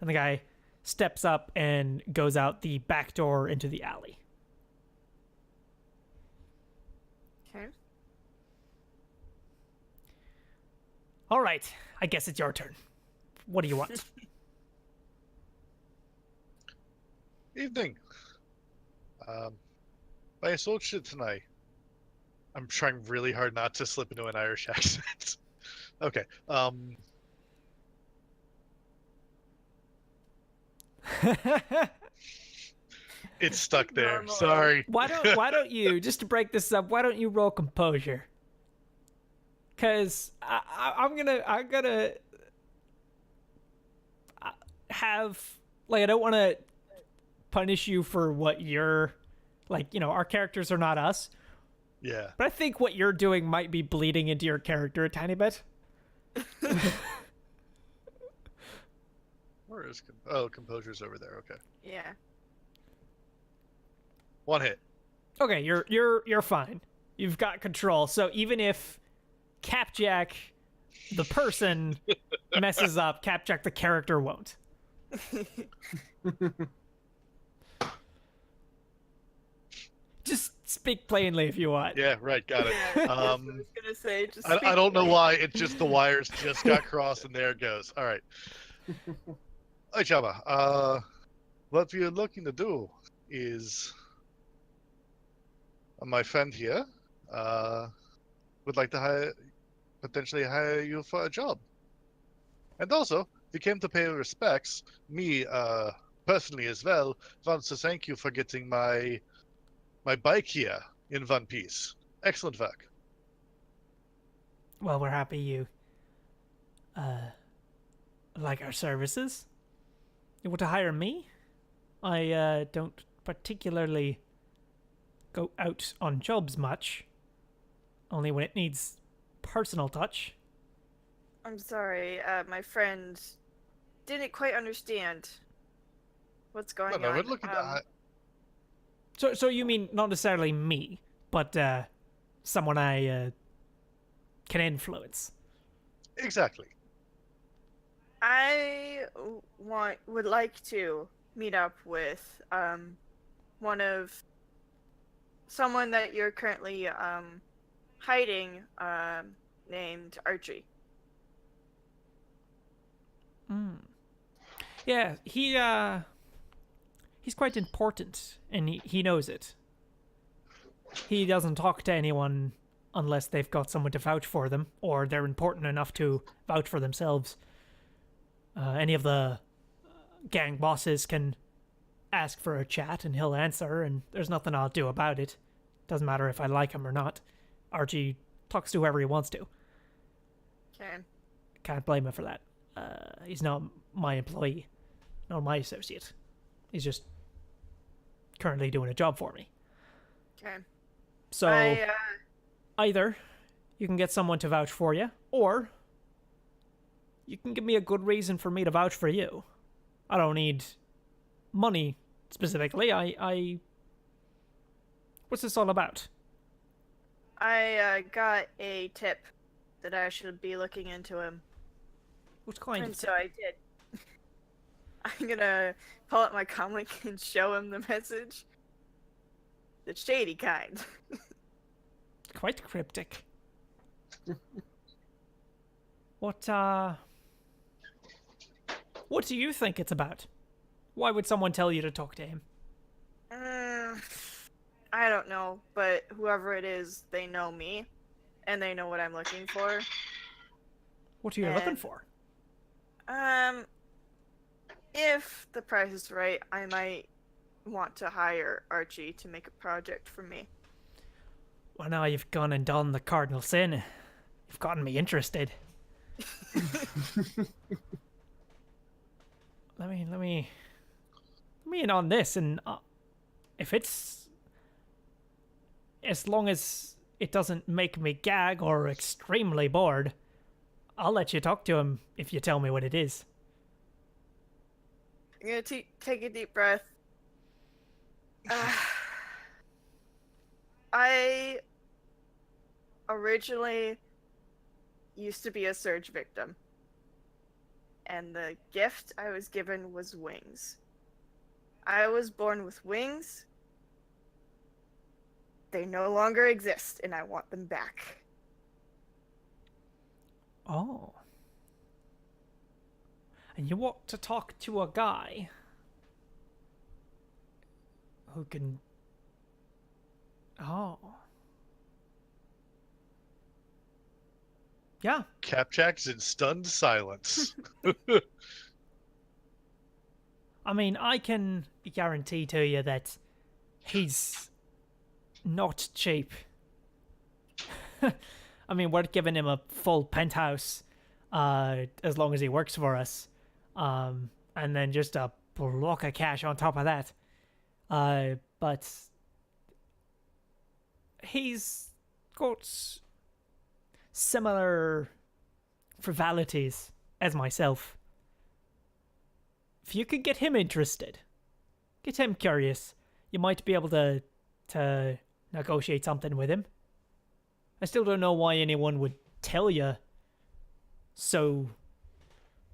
A: And the guy steps up and goes out the back door into the alley.
C: Okay.
A: All right, I guess it's your turn. What do you want?
D: Evening. My associate tonight. I'm trying really hard not to slip into an Irish accent. Okay. It's stuck there.
C: Normal.
D: Sorry.
A: Why don't you, just to break this up, why don't you roll composure? Because I'm gonna have, like, I don't want to punish you for what you're, like, you know, our characters are not us,
D: Yeah.
A: but I think what you're doing might be bleeding into your character a tiny bit.
D: Where is composure's over there. Okay.
C: Yeah.
D: 1 hit.
A: Okay, you're fine. You've got control. So even if Capjack, the person, messes up, Capjack, the character, won't. Just speak plainly if you want.
D: Yeah, right. Got it.
C: Yeah, I was gonna say. Just
D: I don't know why. It just, the wires just got crossed and there it goes. All right. Hey, Chama. What we're looking to do is, my friend here would like to potentially hire you for a job. And also, we came to pay respects. Me, personally as well, wants to thank you for getting my bike here in one piece. Excellent work.
A: Well, we're happy you like our services. You want to hire me? I don't particularly go out on jobs much. Only when it needs personal touch.
C: I'm sorry, my friend didn't quite understand what's going
D: No,
C: on.
D: we're looking to
A: So you mean not necessarily me, but someone I can influence.
D: exactly.
C: I would like to meet up with someone that you're currently hiding, named Archie.
A: Yeah, he's quite important, and he knows it. He doesn't talk to anyone unless they've got someone to vouch for them, or they're important enough to vouch for themselves. Any of the gang bosses can ask for a chat, and he'll answer, and there's nothing I'll do about it. Doesn't matter if I like him or not. Archie talks to whoever he wants to.
C: Okay.
A: Can't blame him for that. He's not my employee, nor my associate. He's just currently doing a job for me.
C: Okay.
A: So either you can get someone to vouch for you, or you can give me a good reason for me to vouch for you. I don't need money specifically. I what's this all about?
C: I got a tip that I should be looking into him,
A: What kind
C: and
A: of
C: so I did. I'm gonna pull up my comic and show him the message. The shady kind.
A: quite cryptic. What do you think it's about? Why would someone tell you to talk to him?
C: I don't know, but whoever it is, they know me, and they know what I'm looking for.
A: What are you looking for?
C: If the price is right, I might want to hire Archie to make a project for me.
A: Well, now you've gone and done the cardinal sin. You've gotten me interested. Let me in on this, and if it's, as long as it doesn't make me gag or extremely bored, I'll let you talk to him if you tell me what it is.
C: I'm gonna take a deep breath. I originally used to be a surge victim, and the gift I was given was wings. I was born with wings. They no longer exist, and I want them back.
A: Oh. And you want to talk to a guy who can... Oh. Yeah.
D: Capjack's in stunned silence.
A: I mean, I can guarantee to you that he's not cheap. I mean, we're giving him a full penthouse as long as he works for us. And then just a block of cash on top of that. But he's got similar frivolities as myself. If you could get him interested, get him curious, you might be able to negotiate something with him. I still don't know why anyone would tell you so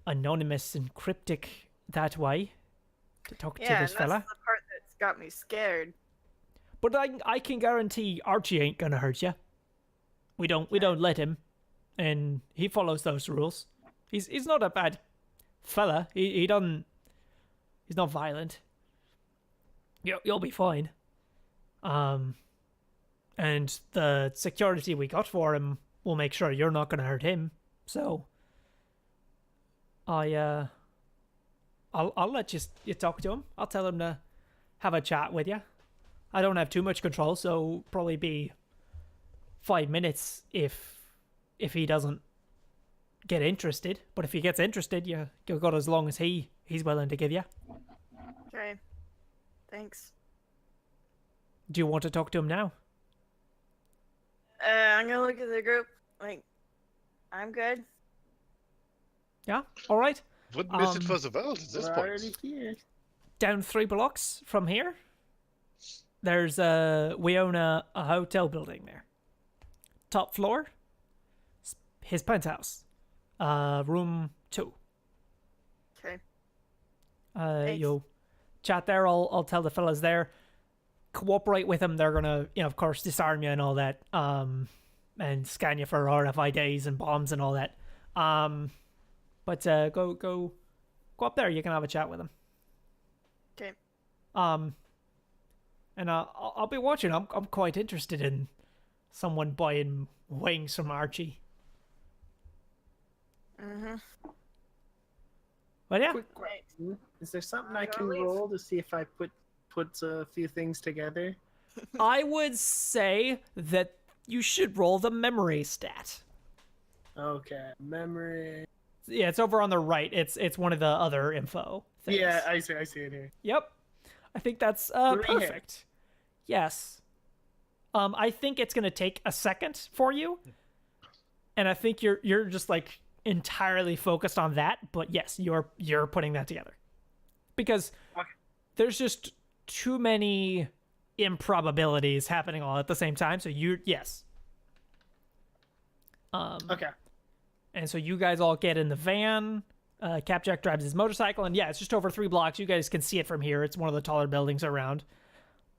A: anonymous and cryptic that way to talk to this fella.
C: That's the part that's got me scared.
A: But I can guarantee Archie ain't gonna hurt you. We don't let him, and he follows those rules. He's not a bad fella. He doesn't. He's not violent. You'll be fine. And the security we got for him will make sure you're not gonna hurt him. So I'll let you talk to him. I'll tell him to have a chat with you. I don't have too much control, so probably be 5 minutes if he doesn't get interested. But if he gets interested, you'll go as long as he's willing to give you.
C: Okay. Thanks.
A: Do you want to talk to him now?
C: I'm gonna look at the group. Like, I'm good.
A: Yeah? Alright.
D: Wouldn't miss it for the world at this
B: We're
D: point.
B: already here.
A: Down 3 blocks from here, there's we own a hotel building there. Top floor, his penthouse. Room 2.
C: Okay. Thanks.
A: You'll chat there. I'll tell the fellas there. Cooperate with them. They're gonna, of course, disarm you and all that. And scan you for RFIDs and bombs and all that. But go go up there. You can have a chat with him.
C: Okay.
A: And I'll be watching. I'm quite interested in someone buying wings from Archie.
C: Mm-hmm.
A: But yeah,
B: Quick question: is there something
C: I
B: I
C: gotta
B: can
C: leave.
B: roll to see if I put a few things together?
A: I would say that you should roll the memory stat.
B: Okay, memory.
A: Yeah, it's over on the right. It's one of the other info things.
B: Yeah, I see it here.
A: Yep. I think that's
B: 3
A: perfect.
B: hits.
A: Yes. I think it's gonna take a second for you, and I think you're just like entirely focused on that. But yes, you're putting that together because
B: Okay.
A: there's just too many improbabilities happening all at the same time. So yes.
B: Okay.
A: And so you guys all get in the van. Capjack drives his motorcycle, and yeah, it's just over 3 blocks. You guys can see it from here. It's one of the taller buildings around.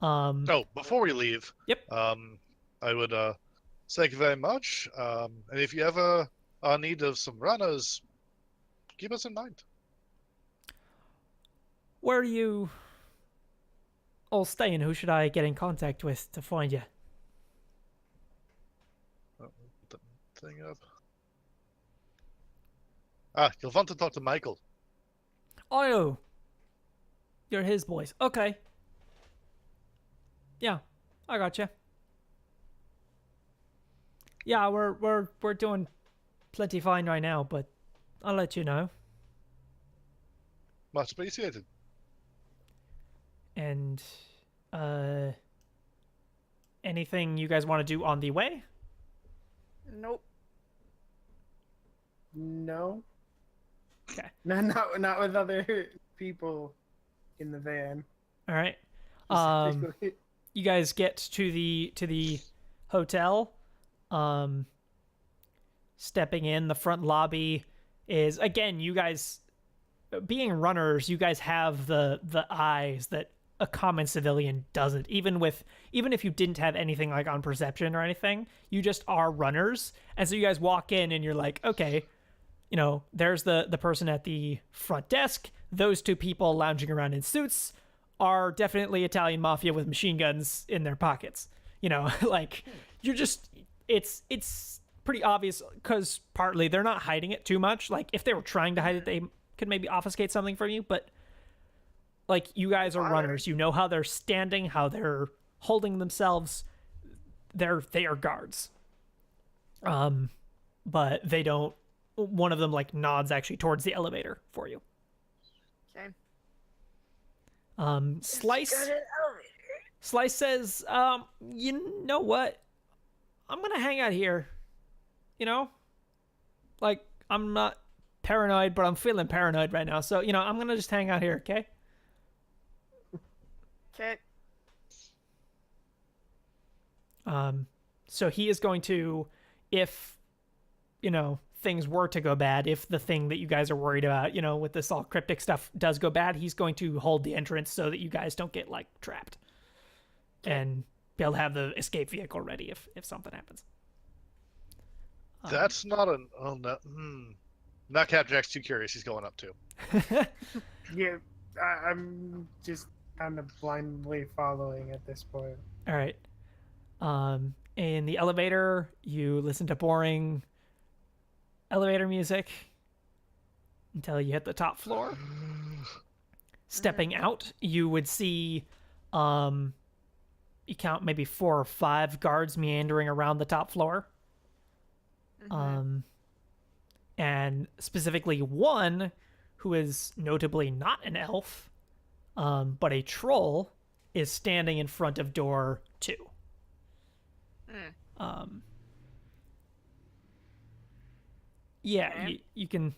D: Oh, before we leave,
A: Yep.
D: I would thank you very much. And if you ever are in need of some runners, keep us in mind.
A: Where are you all staying? Who should I get in contact with to find you?
D: Put the thing up. Ah, you'll want to talk to Michael.
A: Oh, you're his boys. Okay. Yeah, I gotcha. Yeah, we're doing plenty fine right now, but I'll let you know.
D: Much appreciated.
A: And anything you guys want to do on the way?
C: Nope.
B: No.
A: Okay.
B: No, not with other people in the van.
A: All right. You guys get to the hotel. Stepping in, the front lobby is, again, you guys being runners, you guys have the eyes that a common civilian doesn't. Even if you didn't have anything like on perception or anything, you just are runners. And so you guys walk in and you're like, okay, you know, there's the person at the front desk. Those 2 people lounging around in suits are definitely Italian mafia with machine guns in their pockets. You know, like you're just, it's pretty obvious because partly they're not hiding it too much. Like if they were trying to hide it, they could maybe obfuscate something from you, but like you guys are runners. You know how they're standing, how they're holding themselves. They are guards. But they don't. One of them like nods actually towards the elevator for you.
C: Okay.
A: Slice says, you know what? I'm gonna hang out here. You know? Like, I'm not paranoid, but I'm feeling paranoid right now. So, you know, I'm gonna just hang out here, okay?
C: Okay.
A: So he is going to, if, you know, things were to go bad, if the thing that you guys are worried about, you know, with this all cryptic stuff does go bad, he's going to hold the entrance so that you guys don't get, like, trapped. And be able to have the escape vehicle ready if something happens.
D: That's not an. Oh no. Not Capjack's too curious. He's going up too.
B: Yeah, I'm just kind of blindly following at this point.
A: All right. In the elevator, you listen to boring elevator music until you hit the top floor. Stepping out, you would see, you count maybe 4 or 5 guards meandering around the top floor. And specifically one who is notably not an elf, but a troll, is standing in front of door 2. Yeah,
C: Okay.
A: you can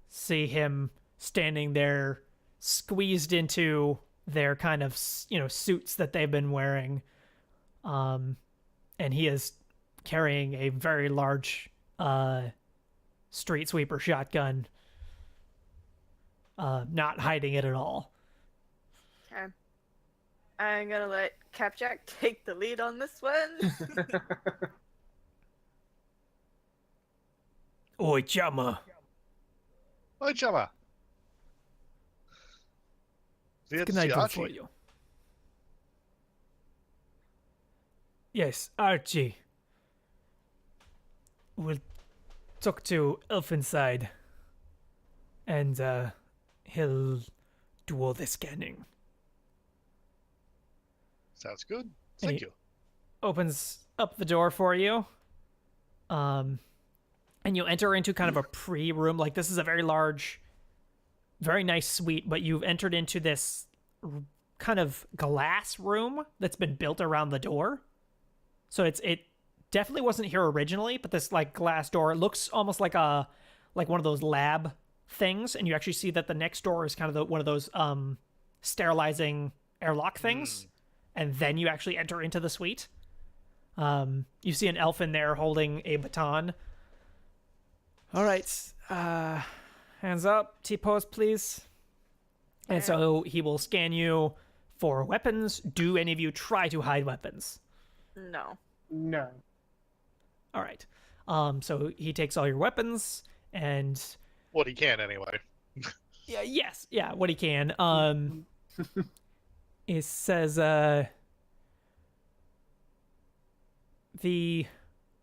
A: see him standing there, squeezed into their kind of, you know, suits that they've been wearing, and he is carrying a very large street sweeper shotgun, not hiding it at all.
C: Okay. I'm gonna let Capjack take the lead on this one.
A: Oi, chama.
D: Hi, Jama. What
A: can I do for you? Yes, Archie. We'll talk to Elfinside, and he'll do all the scanning.
D: Sounds good.
A: And
D: Thank
A: he
D: you.
A: opens up the door for you. And you enter into kind of a pre-room. Like, this is a very large, very nice suite, but you've entered into this kind of glass room that's been built around the door. So it definitely wasn't here originally, but this like glass door, it looks almost like one of those lab things, and you actually see that the next door is kind of one of those sterilizing airlock things, and then you actually enter into the suite. You see an elf in there holding a baton. All right, hands up, T-pose, please. And so he will scan you for weapons. Do any of you try to hide weapons?
C: No.
B: No.
A: All right. So he takes all your weapons and
D: What he can, anyway.
A: what he can. It says the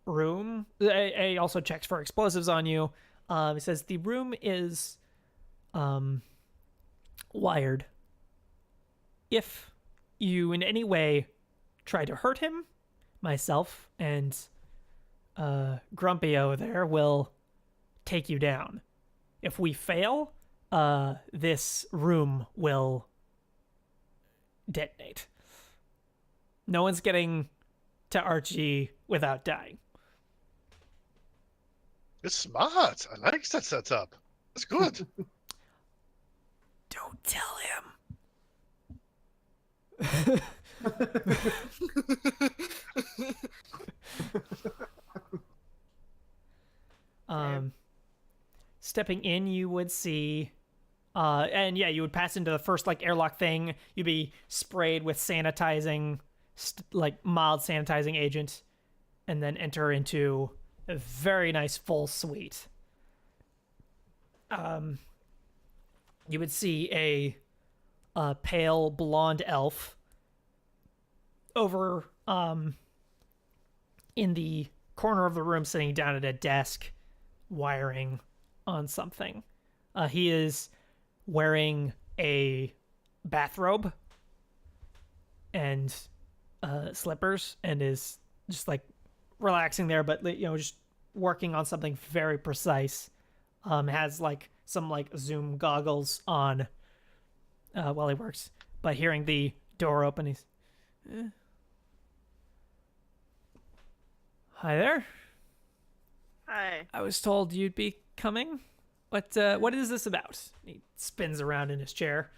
A: room. He also checks for explosives on you. It says the room is wired. If you in any way try to hurt him, myself and Grumpy over there will take you down. If we fail, this room will detonate. No one's getting to Archie without dying.
D: It's smart. I like that setup. That's good.
A: Don't tell him. Stepping in, you would see, and yeah, you would pass into the first like airlock thing. You'd be sprayed with sanitizing, like mild sanitizing agent, and then enter into a very nice full suite. You would see a pale blonde elf over in the corner of the room, sitting down at a desk, wiring on something. He is wearing a bathrobe and slippers, and is just like relaxing there, but just working on something very precise. Has like some like zoom goggles on while he works, but hearing the door open, he's Hi there.
C: Hi.
A: I was told you'd be coming. What is this about? He spins around in his chair.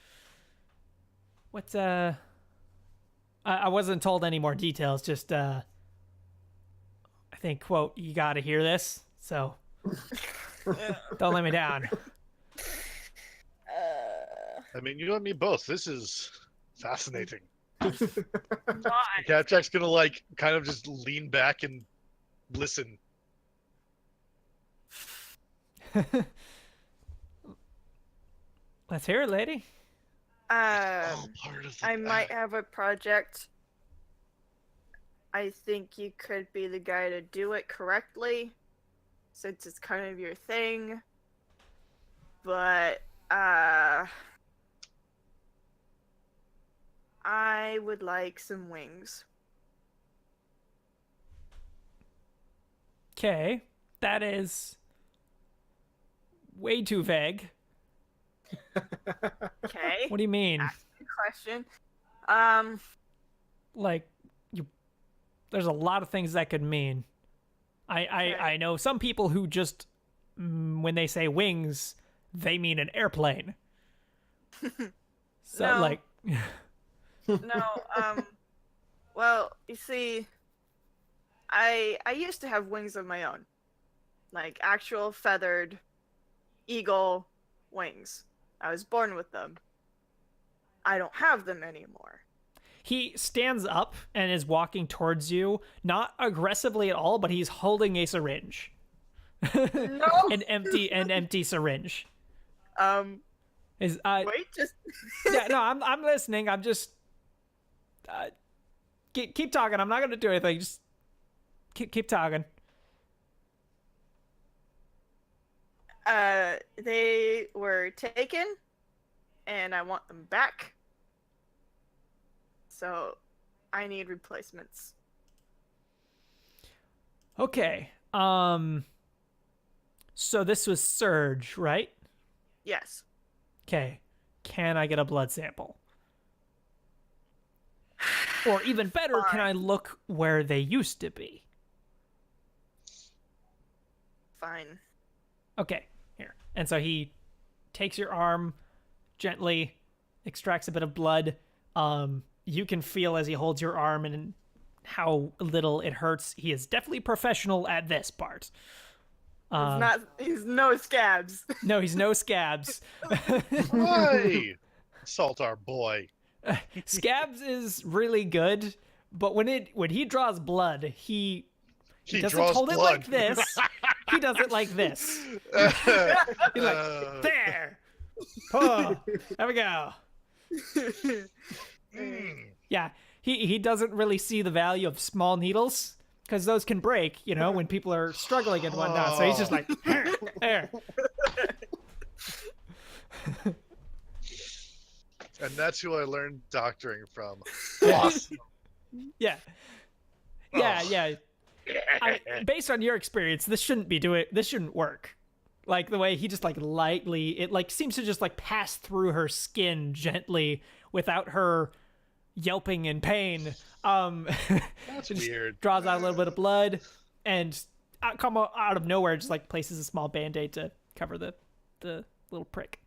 A: I wasn't told any more details, just I think, quote, you gotta hear this, so don't let me down.
D: I mean, you and me both. This is fascinating.
C: Why?
D: Capjack's gonna like kind of just lean back and listen.
A: Let's hear it, lady.
D: All part of the
C: I might have a project. I think you could be the guy to do it correctly, since it's kind of your thing. But I would like some wings.
A: Okay, that is way too vague.
C: Okay.
A: What do you mean?
C: Ask me a question.
A: Like, there's a lot of things that could mean. I know some people who just, when they say wings, they mean an airplane. So,
C: No.
A: like...
C: No, well, you see, I used to have wings of my own. Like, actual feathered eagle wings. I was born with them. I don't have them anymore.
A: He stands up and is walking towards you, not aggressively at all, but he's holding a syringe.
C: No!
A: an empty syringe. Is
C: Wait, just
A: yeah, no, I'm listening. I'm just keep talking. I'm not gonna do anything. Just keep talking.
C: they were taken, and I want them back. So, I need replacements.
A: Okay. So this was Surge, right?
C: Yes.
A: Okay. Can I get a blood sample? Or even better, can I look where they used to be?
C: Fine.
A: Okay, here. And so he takes your arm, gently extracts a bit of blood. You can feel as he holds your arm and how little it hurts. He is definitely professional at this part.
C: He's no scabs.
A: No, he's no scabs.
D: Why? Salt our boy.
A: Scabs is really good, but when he draws blood, he doesn't
D: draws
A: hold
D: blood.
A: it like this. He does it like this. He's like, there. Oh, there we go. Yeah, he doesn't really see the value of small needles because those can break, when people are struggling and whatnot. So he's just like, there.
D: And that's who I learned doctoring from.
A: Awesome. Yeah. Yeah,
D: Oh.
A: yeah. Based on your experience, this shouldn't work. Like the way he just lightly, it seems to just pass through her skin gently without her yelping in pain.
D: That's weird.
A: Draws out a little bit of blood and come out of nowhere, just places a small band-aid to cover the little prick.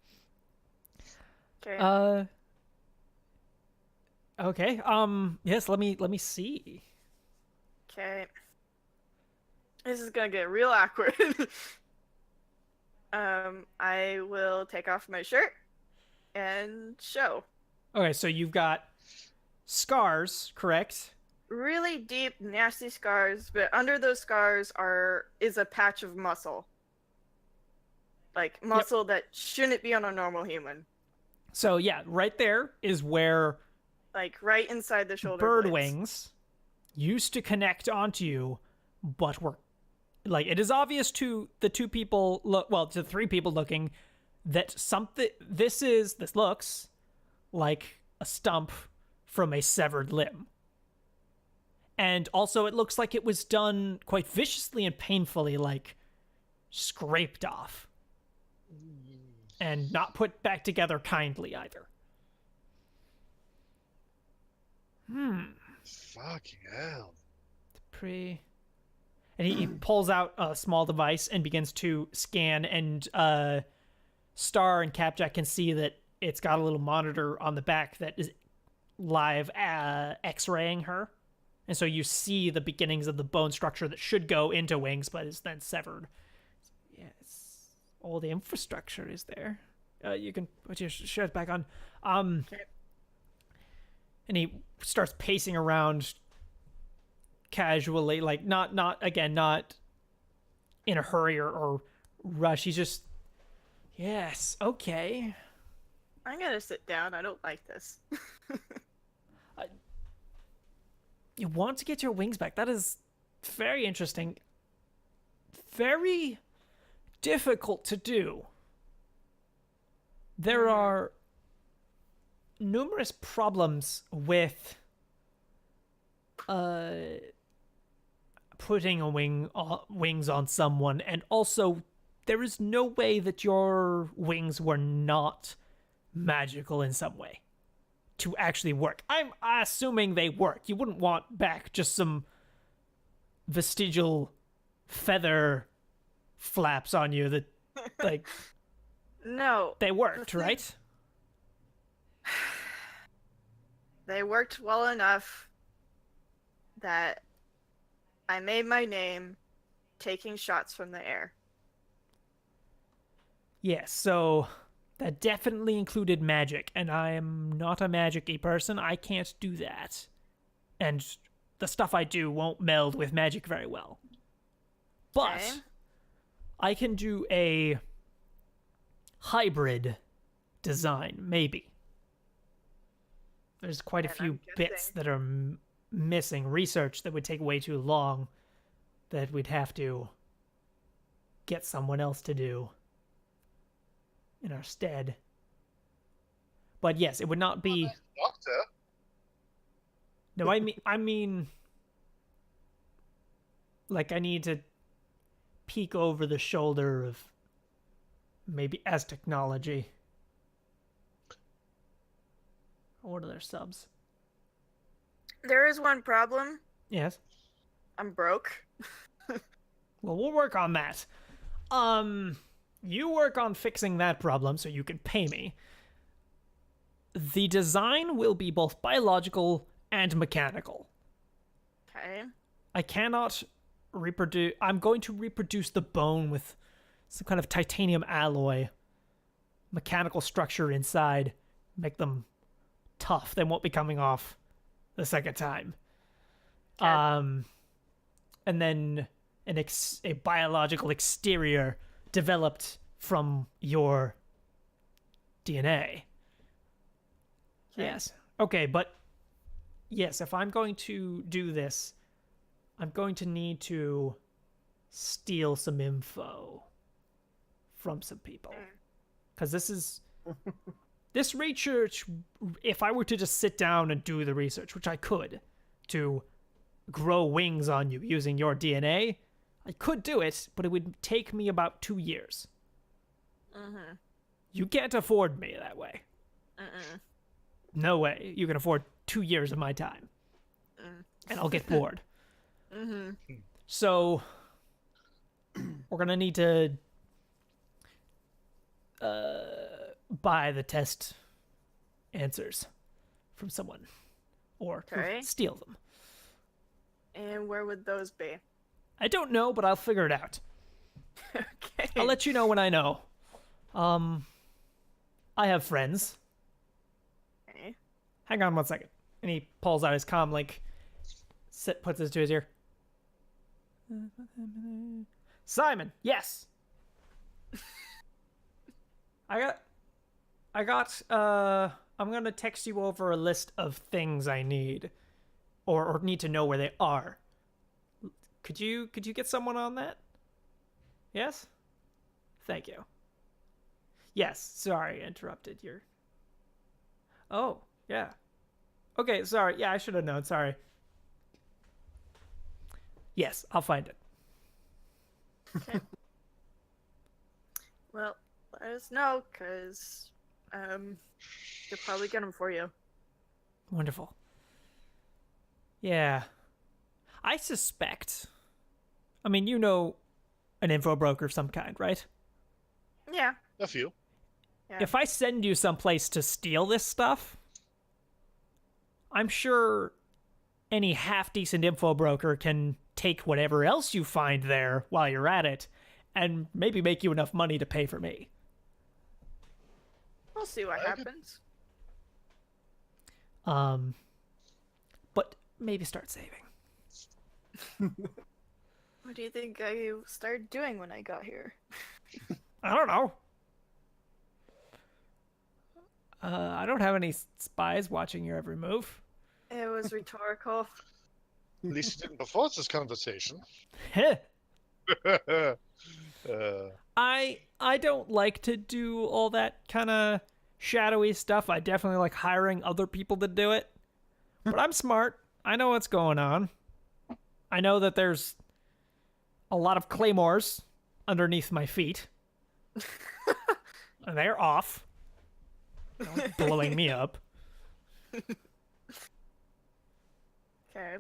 C: Okay.
A: Okay. Yes, let me see.
C: Okay. This is gonna get real awkward. I will take off my shirt and show.
A: Okay, so you've got scars, correct?
C: Really deep, nasty scars, but under those scars is a patch of muscle. Like muscle that shouldn't be on a normal human.
A: So yeah, right there is where
C: right inside the shoulder
A: bird
C: blades.
A: wings used to connect onto you, but were it is obvious to the two people to three people looking that this looks like a stump from a severed limb. And also it looks like it was done quite viciously and painfully, scraped off. And not put back together kindly either.
D: Fucking hell.
A: And he pulls out a small device and begins to scan, and Star and Capjack can see that it's got a little monitor on the back that is live x-raying her. And so you see the beginnings of the bone structure that should go into wings, but is then severed. Yes. All the infrastructure is there. You can put your shirt back on.
C: Okay.
A: And he starts pacing around casually, not in a hurry or rush. He's just, yes, okay.
C: I'm gonna sit down. I don't like this.
A: You want to get your wings back. That is very interesting. Very difficult to do. There are numerous problems with putting wings on someone, and also there is no way that your wings were not magical in some way to actually work. I'm assuming they work. You wouldn't want back just some vestigial feather flaps on you that
C: No.
A: they worked, right?
C: They worked well enough that I made my name taking shots from the air.
A: Yes, so that definitely included magic, and I am not a magic-y person. I can't do that. And the stuff I do won't meld with magic very well. But
C: Okay.
A: I can do a hybrid design, maybe. There's quite a
C: And
A: few
C: I'm
A: bits
C: guessing-
A: that are missing, research that would take way too long, that we'd have to get someone else to do in our stead. But yes, it would not be.
D: Doctor.
A: No, I mean, like I need to peek over the shoulder of maybe as technology. What are their subs?
C: There is one problem.
A: Yes.
C: I'm broke.
A: Well, we'll work on that. You work on fixing that problem so you can pay me. The design will be both biological and mechanical.
C: Okay.
A: I cannot reproduce. I'm going to reproduce the bone with some kind of titanium alloy, mechanical structure inside, make them tough. They won't be coming off the second time.
C: Okay.
A: And then a biological exterior developed from your DNA.
C: Okay.
A: Yes. Okay, but yes, if I'm going to do this, I'm going to need to steal some info from some people. Because this research, if I were to just sit down and do the research, which I could, to grow wings on you using your DNA, I could do it, but it would take me about 2 years.
C: Mm-hmm.
A: You can't afford me that way.
C: Mm-mm.
A: No way. You can afford 2 years of my time. And I'll get bored.
C: Mm-hmm.
A: So, we're going to need to buy the test answers from someone. Or
C: Okay.
A: steal them.
C: And where would those be?
A: I don't know, but I'll figure it out.
C: Okay.
A: I'll let you know when I know. I have friends.
C: Okay.
A: Hang on 1 second. And he pulls out his comm link, puts it to his ear. Simon, yes. I'm gonna text you over a list of things I need, or need to know where they are. Could you get someone on that? Yes? Thank you. Yes, sorry, I interrupted your... Oh, yeah. Okay, sorry. Yeah, I should have known, sorry. Yes, I'll find it.
C: Well, let us know, because they'll probably get them for you.
A: Wonderful. Yeah. I suspect... I mean, you know an info broker of some kind, right?
C: Yeah.
D: A few.
C: Yeah.
A: If I send you someplace to steal this stuff, I'm sure any half-decent info broker can take whatever else you find there while you're at it and maybe make you enough money to pay for me.
C: We'll see what
D: Okay.
C: happens.
A: But maybe start saving.
C: What do you think I started doing when I got here?
A: I don't know. I don't have any spies watching your every move.
C: It was rhetorical.
D: At least you didn't before this conversation.
A: Heh.
D: uh,
A: I don't like to do all that kind of shadowy stuff. I definitely like hiring other people to do it. But I'm smart. I know what's going on. I know that there's a lot of claymores underneath my feet. And they're off. They're blowing me up.
C: Okay.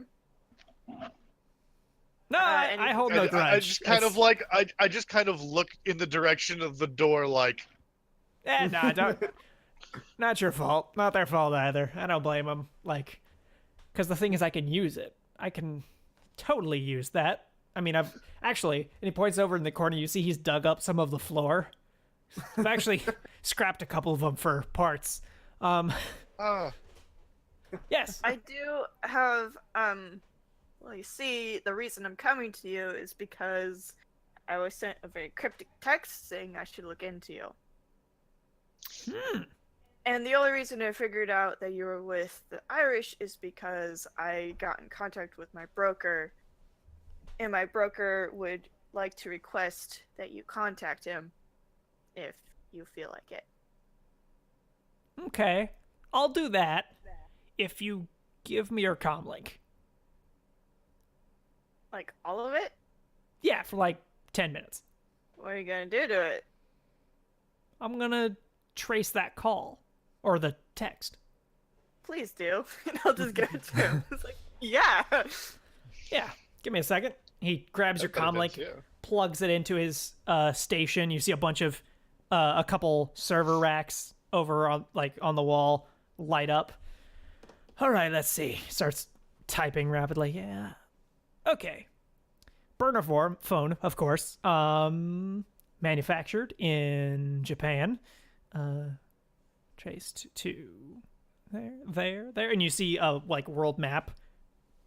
A: No, I hold no grudge.
D: I just kind of like I just kind of look in the direction of the door like
A: Nah, don't. Not your fault. Not their fault either. I don't blame them. Like, because the thing is, I can use it. I can totally use that. I mean, I've actually, and he points over in the corner. You see, he's dug up some of the floor. I've actually scrapped a couple of them for parts. Yes.
C: I do have, well, you see, the reason I'm coming to you is because I was sent a very cryptic text saying I should look into you. And the only reason I figured out that you were with the Irish is because I got in contact with my broker, and my broker would like to request that you contact him if you feel like it.
A: Okay, I'll do that if you give me your comm link.
C: Like, all of it?
A: Yeah, for like 10 minutes.
C: What are you gonna do to it?
A: I'm gonna trace that call or the text.
C: Please do. And I'll just give it to him. It's like, yeah.
A: Yeah, give me a second. He grabs your comm link, plugs it into his station. You see a couple server racks over on the wall light up. All right, let's see. Starts typing rapidly. Yeah. Okay. Burner phone, of course. Manufactured in Japan. Traced to there, and you see a world map,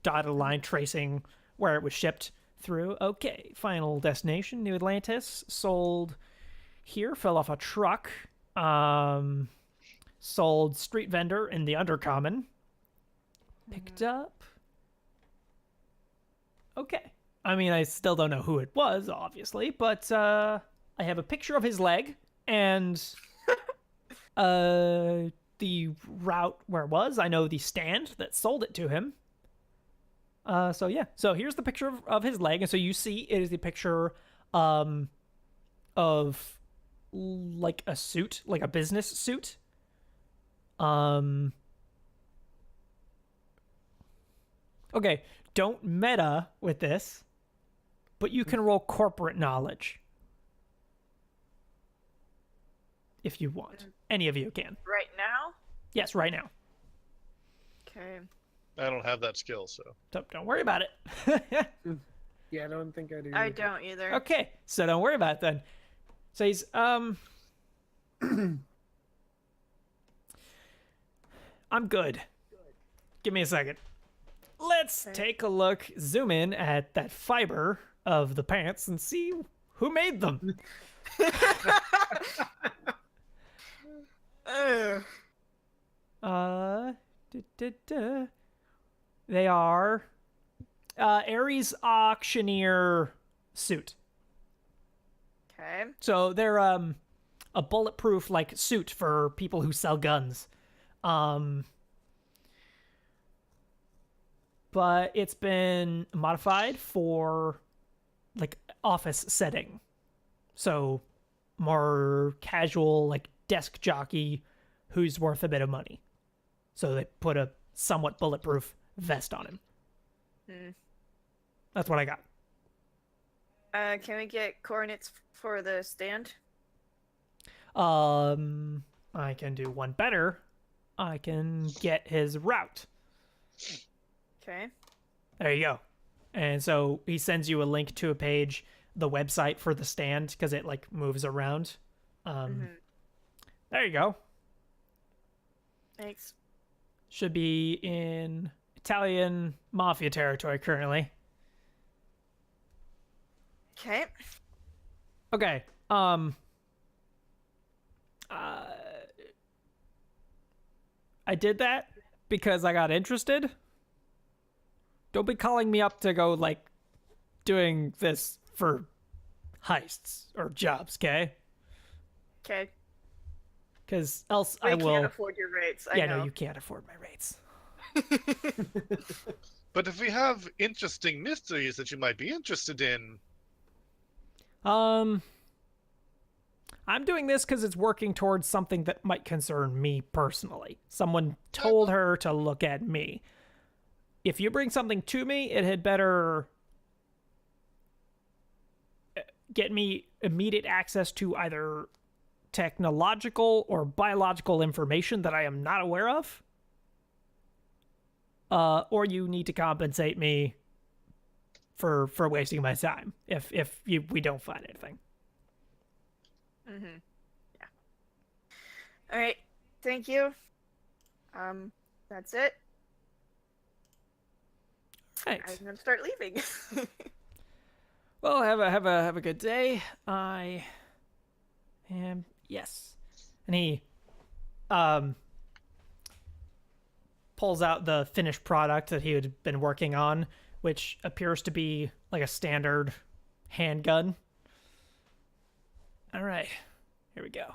A: dotted line tracing where it was shipped through. Okay, final destination, New Atlantis. Sold here, fell off a truck. Sold street vendor in the Undercommon. Picked up. Okay. I mean, I still don't know who it was, obviously, but I have a picture of his leg and the route where it was. I know the stand that sold it to him. So yeah. So here's the picture of his leg, and so you see it is the picture of like a suit, like a business suit. Okay, don't meta with this, but you can roll corporate knowledge if you want. Any of you can.
C: Right now?
A: Yes, right now.
C: Okay.
D: I don't have that skill, so.
A: Don't worry about it.
B: Yeah, I don't think I do.
C: I don't either.
A: Okay, so don't worry about it then. So he's I'm good. Give me a second. Let's take a look, zoom in at that fiber of the pants and see who made them. They are Ares auctioneer suit.
C: Okay.
A: So they're a bulletproof suit for people who sell guns. But it's been modified for office setting. So more casual, desk jockey who's worth a bit of money. So they put a somewhat bulletproof vest on him. That's what I got.
C: Can we get coordinates for the stand?
A: I can do one better. I can get his route.
C: Okay.
A: There you go. And so he sends you a link to a page, the website for the stand, because it moves around. There you go.
C: Thanks.
A: Should be in Italian mafia territory currently.
C: Okay.
A: Okay. I did that because I got interested. Don't be calling me up to go doing this for heists or jobs, okay?
C: Okay.
A: Because else
C: We
A: I will.
C: can't afford your rates. I know.
A: No, you can't afford my rates.
D: But if we have interesting mysteries that you might be interested in,
A: I'm doing this because it's working towards something that might concern me personally. Someone told her to look at me. If you bring something to me, it had better get me immediate access to either technological or biological information that I am not aware of. Or you need to compensate me for wasting my time if we don't find anything.
C: Yeah. All right. Thank you. That's it.
A: Thanks.
C: I'm gonna start leaving.
A: Well, have a good day. I am yes. And he pulls out the finished product that he had been working on, which appears to be like a standard handgun. All right, here we go.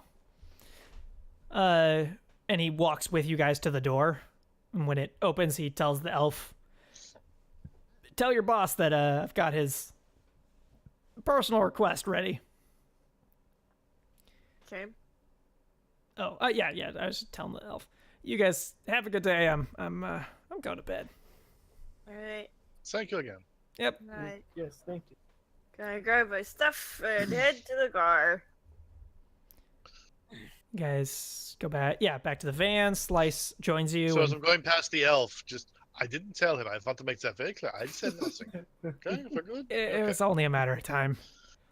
A: And he walks with you guys to the door. And when it opens, he tells the elf, "Tell your boss that I've got his personal request ready."
C: Okay.
A: Oh, yeah. I was just telling the elf, "You guys have a good day. I'm going to bed."
C: All right.
D: Thank you again.
A: Yep.
C: All right.
B: Yes, thank you.
C: Gonna grab my stuff and head to the car.
A: You guys go back. Yeah, back to the van. Slice joins you.
D: So as
A: and-
D: I'm going past the elf, I didn't tell him. I want to make that very clear. I said nothing. Okay, for good.
A: it was only a matter of time.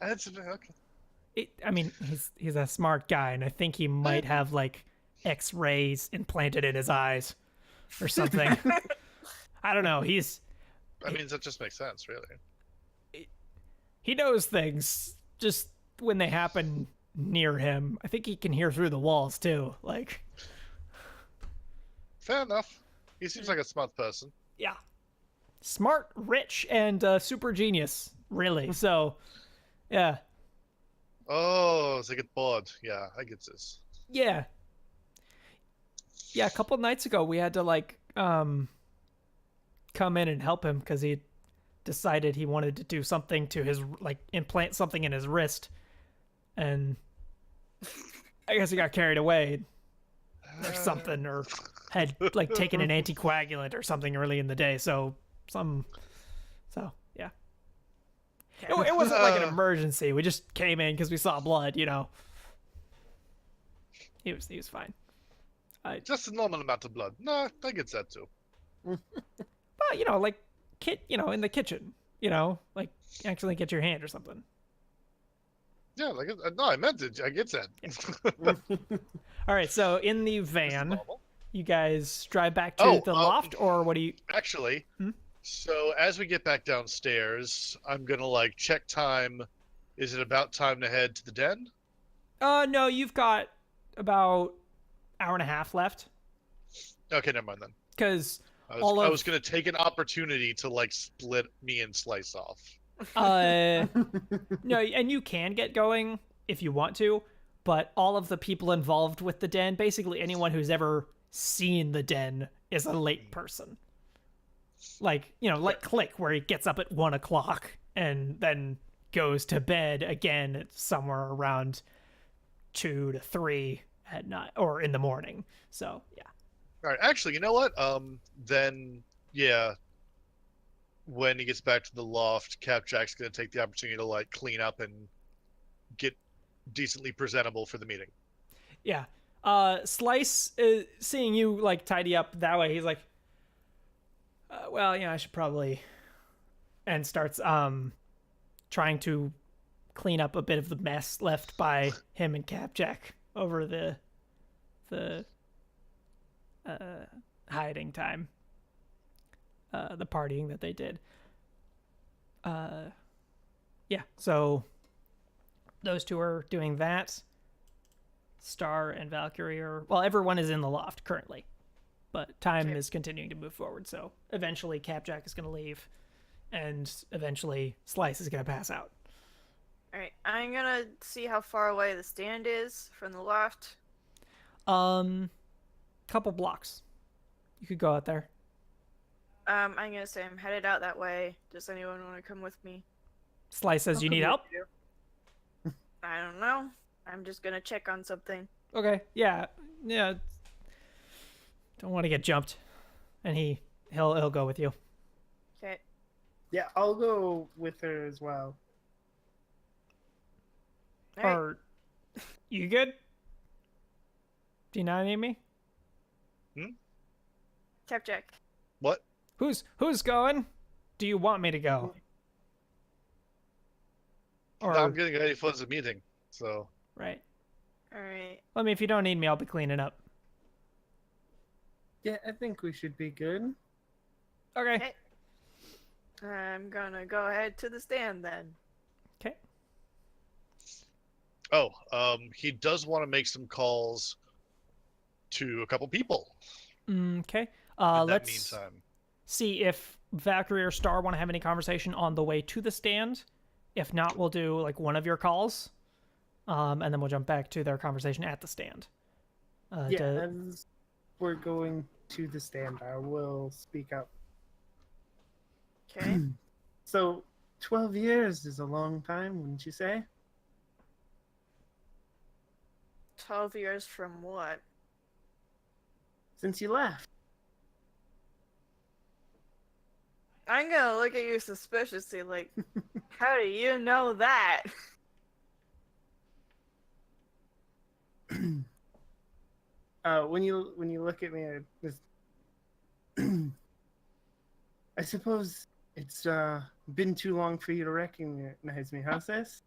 D: That's okay.
A: I mean, he's a smart guy, and I think he might have like X-rays implanted in his eyes or something. I don't know.
D: I mean, that just makes sense, really.
A: He knows things just when they happen near him. I think he can hear through the walls too. Like,
D: Fair enough. He seems like a smart person.
A: yeah, smart, rich, and super genius. Really. So, yeah.
D: Oh, so I get bored. Yeah, I get this.
A: Yeah. Yeah, a couple nights ago we had to like come in and help him because he decided he wanted to do something to his like implant something in his wrist, and I guess he got carried away or something, or had like taken an anticoagulant or something early in the day. So yeah. It wasn't like an emergency. We just came in because we saw blood, you know. He was fine.
D: Just a normal amount of blood. No, I get that too.
A: Well, you know, like in the kitchen, you know, like actually get your hand or something.
D: Yeah, like no, I meant it. I get that.
A: All right, so in the
D: This is
A: van,
D: normal.
A: you guys drive back to the loft, or what do you?
D: Actually,
A: Hmm?
D: so as we get back downstairs, I'm gonna like check time. Is it about time to head to the den?
A: No, you've got about hour and a half left
D: Okay, never mind then.
A: because
D: I
A: all
D: was
A: of
D: gonna take an opportunity to like split me and Slice off.
A: no, and you can get going if you want to, but all of the people involved with the den, basically anyone who's ever seen the den, is a late person. Like, you know, like Click, where he gets up at 1 o'clock and then goes to bed again at somewhere around 2 to 3 at night or in the morning. So yeah.
D: All right, actually, you know what? Then yeah, when he gets back to the loft, Capjack's gonna take the opportunity to like clean up and get decently presentable for the meeting.
A: Yeah. Slice, seeing you like tidy up that way, he's like, well, I should probably, and starts trying to clean up a bit of the mess left by him and Capjack over the hiding time, the partying that they did. Yeah, so those two are doing that. Star and Valkyrie are, well, everyone is in the loft currently, but time is continuing to move forward. So eventually Capjack is going to leave, and eventually Slice is going to pass out.
C: Alright, I'm gonna see how far away the stand is from the loft.
A: Couple blocks. You could go out there.
C: I'm gonna say I'm headed out that way. Does anyone want to come with me?
A: Slice says, "You need help?"
C: I don't know. I'm just gonna check on something.
A: Okay. Yeah. Don't want to get jumped, and he'll go with you.
C: Okay.
B: Yeah, I'll go with her as well.
C: Alright.
A: Or you good? Do you not need me?
C: Capjack.
D: What?
A: Who's going? Do you want me to go? Or
D: No, I'm getting ready for the meeting. So
A: right.
C: Alright.
A: I mean, if you don't need me, I'll be cleaning up.
B: Yeah, I think we should be good.
A: Okay.
C: Okay. I'm gonna go ahead to the stand then.
A: Okay.
D: he does want to make some calls to a couple people.
A: Okay.
D: In that
A: Let's
D: meantime,
A: see if Valkyrie or Star want to have any conversation on the way to the stand. If not, we'll do like one of your calls, and then we'll jump back to their conversation at the stand.
B: Yeah, as we're going to the stand, I will speak up.
C: Okay.
B: So, 12 years is a long time, wouldn't you say?
C: 12 years from what?
B: Since you left.
C: I'm gonna look at you suspiciously, like, how do you know that?
B: When you look at me, I suppose it's been too long for you to recognize me, huh, sis?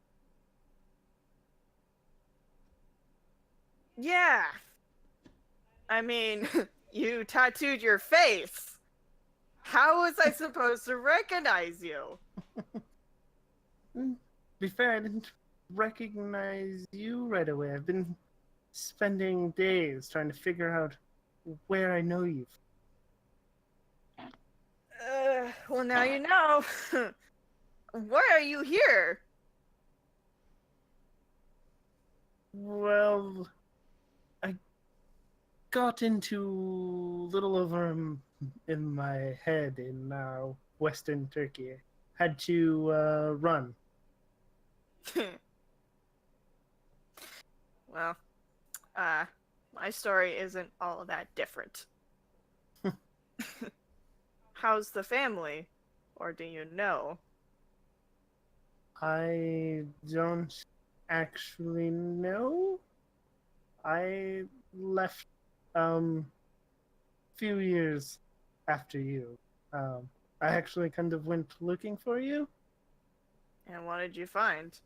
C: Yeah. I mean, you tattooed your face. How was I supposed to recognize you?
B: Be fair, I didn't recognize you right away. I've been spending days trying to figure out where I know you.
C: Well, now you know. Why are you here?
B: Well, I got into a little over in my head in Western Turkey. Had to run.
C: Well, my story isn't all that different. How's the family? Or do you know?
B: I don't actually know. I left few years after you. I actually kind of went looking for you.
C: And what did you find?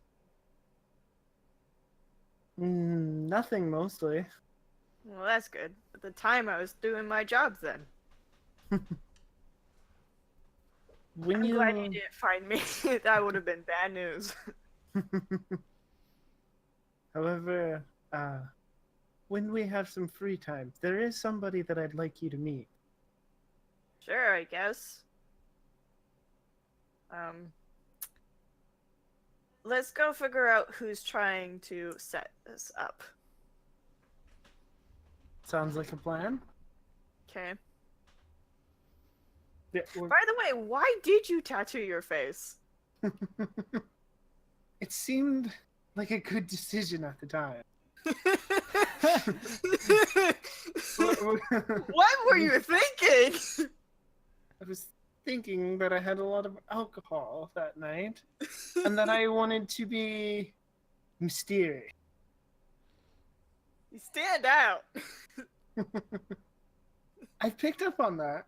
B: Nothing mostly.
C: Well, that's good. At the time, I was doing my job then.
B: When
C: I'm glad you didn't find me. That would have been bad news.
B: However, when we have some free time, there is somebody that I'd like you to meet.
C: Sure, I guess. Let's go figure out who's trying to set this up.
B: Sounds like a plan.
C: Okay.
B: Yeah,
C: By the way, why did you tattoo your face?
B: it seemed like a good decision at the time.
C: What were you thinking?
B: I was thinking that I had a lot of alcohol that night, and that I wanted to be mysterious.
C: You stand out.
B: I picked up on that.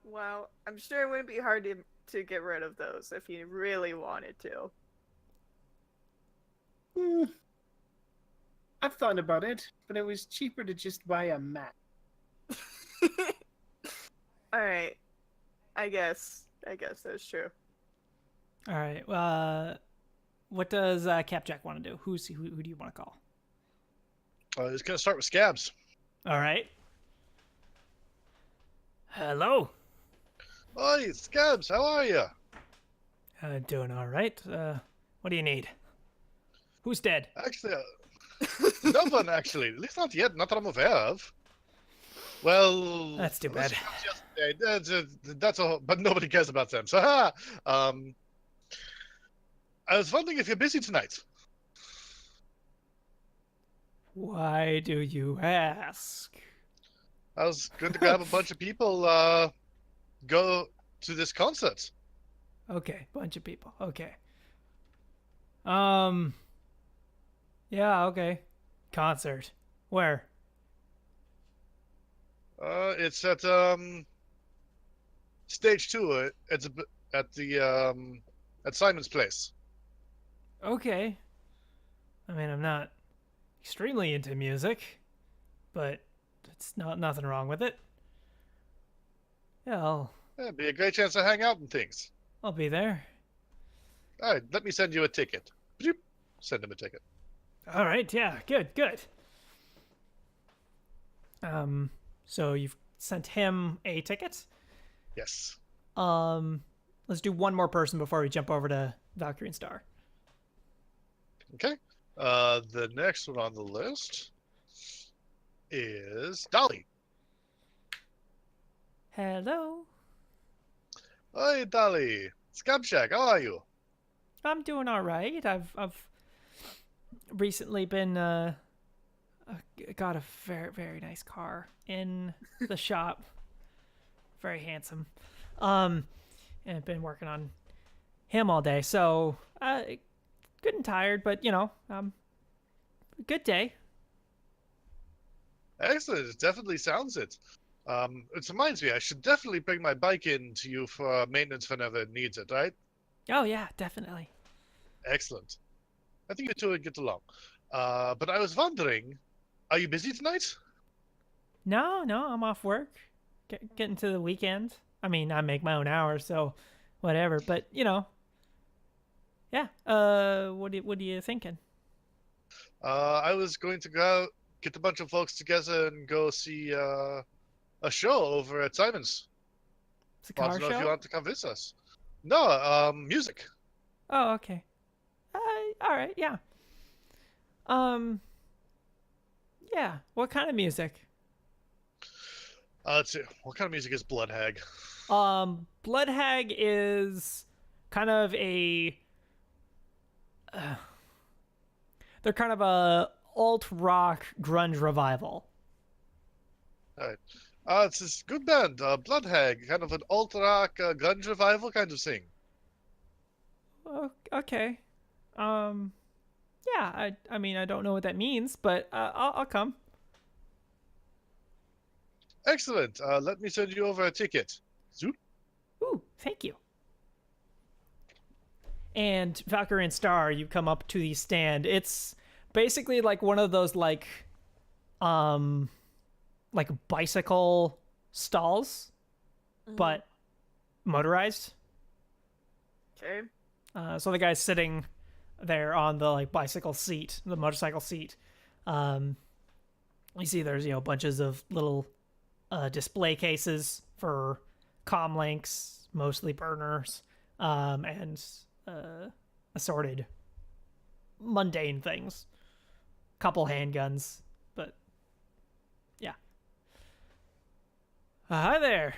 C: Well, I'm sure it wouldn't be hard to get rid of those if you really wanted to.
B: I've thought about it, but it was cheaper to just buy a mat.
C: Alright. I guess that's true.
A: All right. What does Capjack want to do? Who do you want to call?
D: It's gonna start with Scabs.
A: All right. Hello.
D: Hi, Scabs. How are you?
A: Doing all right. What do you need? Who's dead?
D: Actually, no one actually. At least not yet. Not that I'm aware of. Well,
A: That's too
D: unless
A: bad.
D: you come yesterday, that's all. But nobody cares about them. So, I was wondering if you're busy tonight.
A: Why do you ask?
D: I was going to grab a bunch of people, go to this concert.
A: Okay, bunch of people. Okay. Yeah, okay. Concert. Where?
D: It's at stage 2. It's at the at Simon's place.
A: Okay. I mean, I'm not extremely into music, but it's nothing wrong with it. Yeah,
D: It'd be a great chance to hang out and things.
A: I'll be there.
D: All right, let me send you a ticket. Bloop. Send him a ticket.
A: All right, yeah, good. So you've sent him a ticket.
D: Yes.
A: Let's do one more person before we jump over to Valkyrie and Star.
D: Okay. The next one on the list is Dolly.
A: Hello.
D: Hi, Dolly. Scabshack, how are you?
A: I'm doing all right. I've recently been got a very very nice car in the shop. Very handsome. And I've been working on him all day. So good and tired, but good day.
D: Excellent. It definitely sounds it. It reminds me, I should definitely bring my bike in to you for maintenance whenever it needs it, right?
A: Oh yeah, definitely.
D: Excellent. I think you two would get along. But I was wondering, are you busy tonight?
A: No, I'm off work. Getting to the weekend. I mean, I make my own hours, so whatever. But yeah. What are you thinking?
D: I was going to go out, get a bunch of folks together and go see a show over at Simon's.
A: It's a
D: Want
A: car
D: to know if you
A: show.
D: want to come visit us. No, music.
A: Oh, okay. All right. Yeah. Um. Yeah. What kind of music?
D: Let's see. What kind of music is Blood Hag?
A: Blood Hag is kind of a. They're kind of a alt rock grunge revival.
D: Alright. It's this good band, Blood Hag, kind of an alt rock grunge revival kind of thing.
A: Oh, okay. Yeah. I mean, I don't know what that means, but I'll come.
D: Excellent. Let me send you over a ticket. Zoop.
A: Ooh, thank you. And Valkyrie and Star, you come up to the stand. It's basically like one of those like bicycle stalls, but motorized.
C: Okay.
A: So the guy's sitting there on the like bicycle seat, the motorcycle seat. You see there's bunches of little display cases for comm links, mostly burners, and assorted mundane things. Couple handguns, but yeah. Hi there.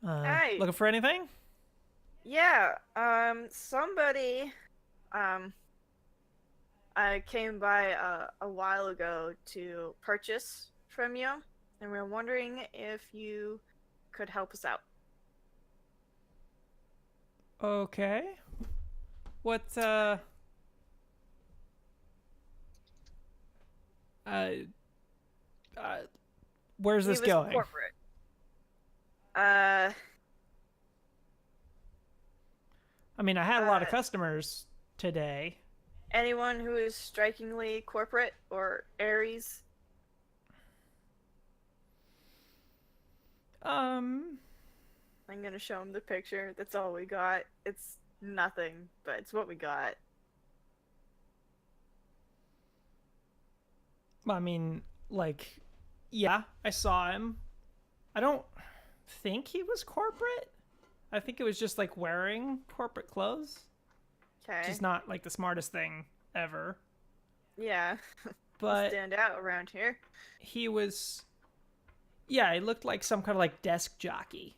C: Hi.
A: Looking for anything?
C: Yeah. Somebody. I came by a while ago to purchase from you, and we were wondering if you could help us out.
A: Okay. What where's this
C: He was
A: going?
C: corporate.
A: I mean, I had a lot of customers today.
C: Anyone who is strikingly corporate or Aries?
A: Um,
C: I'm gonna show him the picture. That's all we got. It's nothing, but it's what we got.
A: I mean, like, yeah, I saw him. I don't think he was corporate. I think it was just like wearing corporate clothes.
C: Okay.
A: Which is not like the smartest thing ever.
C: Yeah.
A: But
C: Stand out around here.
A: he was, yeah, he looked like some kind of like desk jockey.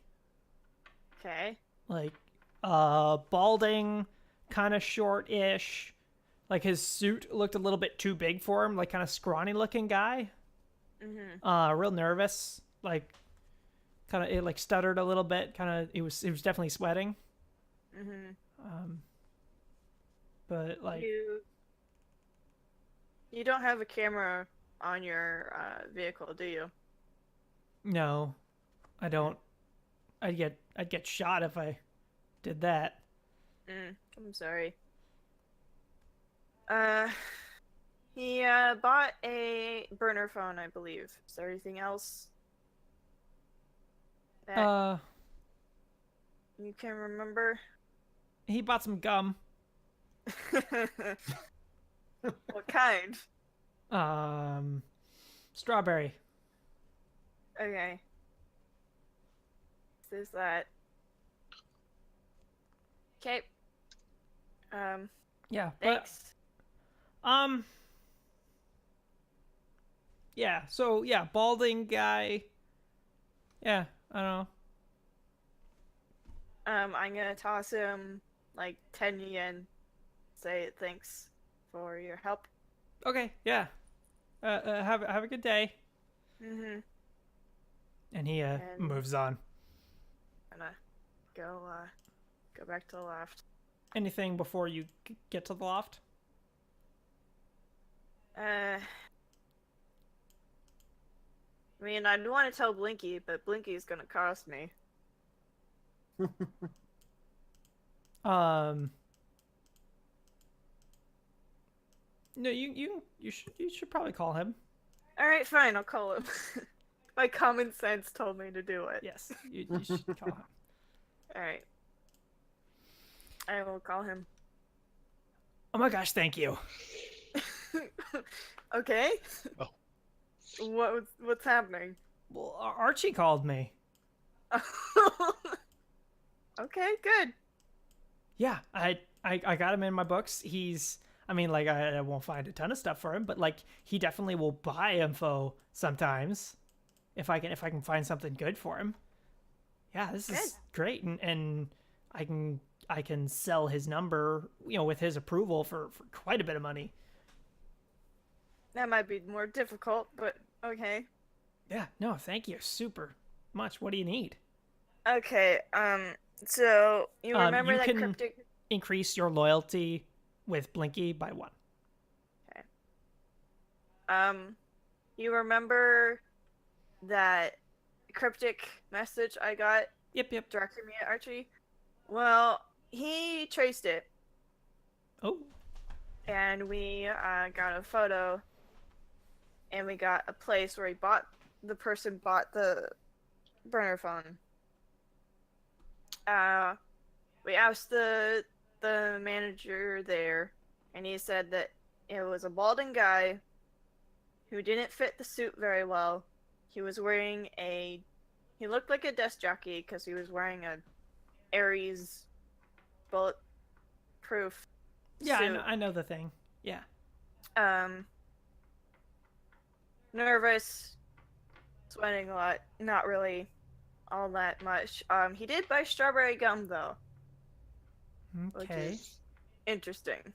C: Okay.
A: Like, balding, kind of short-ish. Like his suit looked a little bit too big for him, like kind of scrawny looking guy. Real nervous, like kind of it like stuttered a little bit, kind of he was definitely sweating. But like
C: you don't have a camera on your vehicle, do you?
A: no, I don't. I'd get shot if I did that.
C: I'm sorry. He bought a burner phone, I believe. Is there anything else that you can remember?
A: He bought some gum.
C: What kind?
A: Strawberry.
C: Okay. There's that. Okay.
A: Yeah,
C: Thanks.
A: but yeah. So yeah, balding guy. Yeah, I don't know.
C: I'm gonna toss him like 10 yen. Say thanks for your help.
A: Okay, yeah. Have a good day.
C: Mm-hmm.
A: And he
C: And
A: moves on.
C: gonna go back to the left.
A: Anything before you get to the loft?
C: I mean, I'd want to tell Blinky, but Blinky's gonna cost me.
A: Um. No, you should probably call him.
C: All right, fine. I'll call him. My common sense told me to do it.
A: Yes, you should call him.
C: All right. I will call him.
A: Oh my gosh, thank you.
C: Okay.
D: Oh.
C: What's happening?
A: Well, Archie called me.
C: Okay, good.
A: Yeah, I got him in my books. I mean, like, I won't find a ton of stuff for him, but like, he definitely will buy info sometimes if I can find something good for him. Yeah, this is great, and I can sell his number, with his approval for quite a bit of money.
C: That might be more difficult, but okay.
A: Yeah, no, thank you super much. What do you need?
C: Okay, so you remember
A: you
C: that
A: can
C: cryptic...
A: increase your loyalty with Blinky by 1.
C: You remember that cryptic message I got
A: Yep.
C: directing me at Archie? Well, he traced it,
A: Oh,
C: and we got a photo, and we got a place where the person bought the burner phone. We asked the manager there, and he said that it was a balding guy who didn't fit the suit very well. He was wearing he looked like a desk jockey because he was wearing a Ares bulletproof
A: yeah,
C: suit.
A: I know the thing. Yeah.
C: Nervous, sweating a lot, not really all that much. He did buy strawberry gum though, which
A: Okay.
C: is interesting.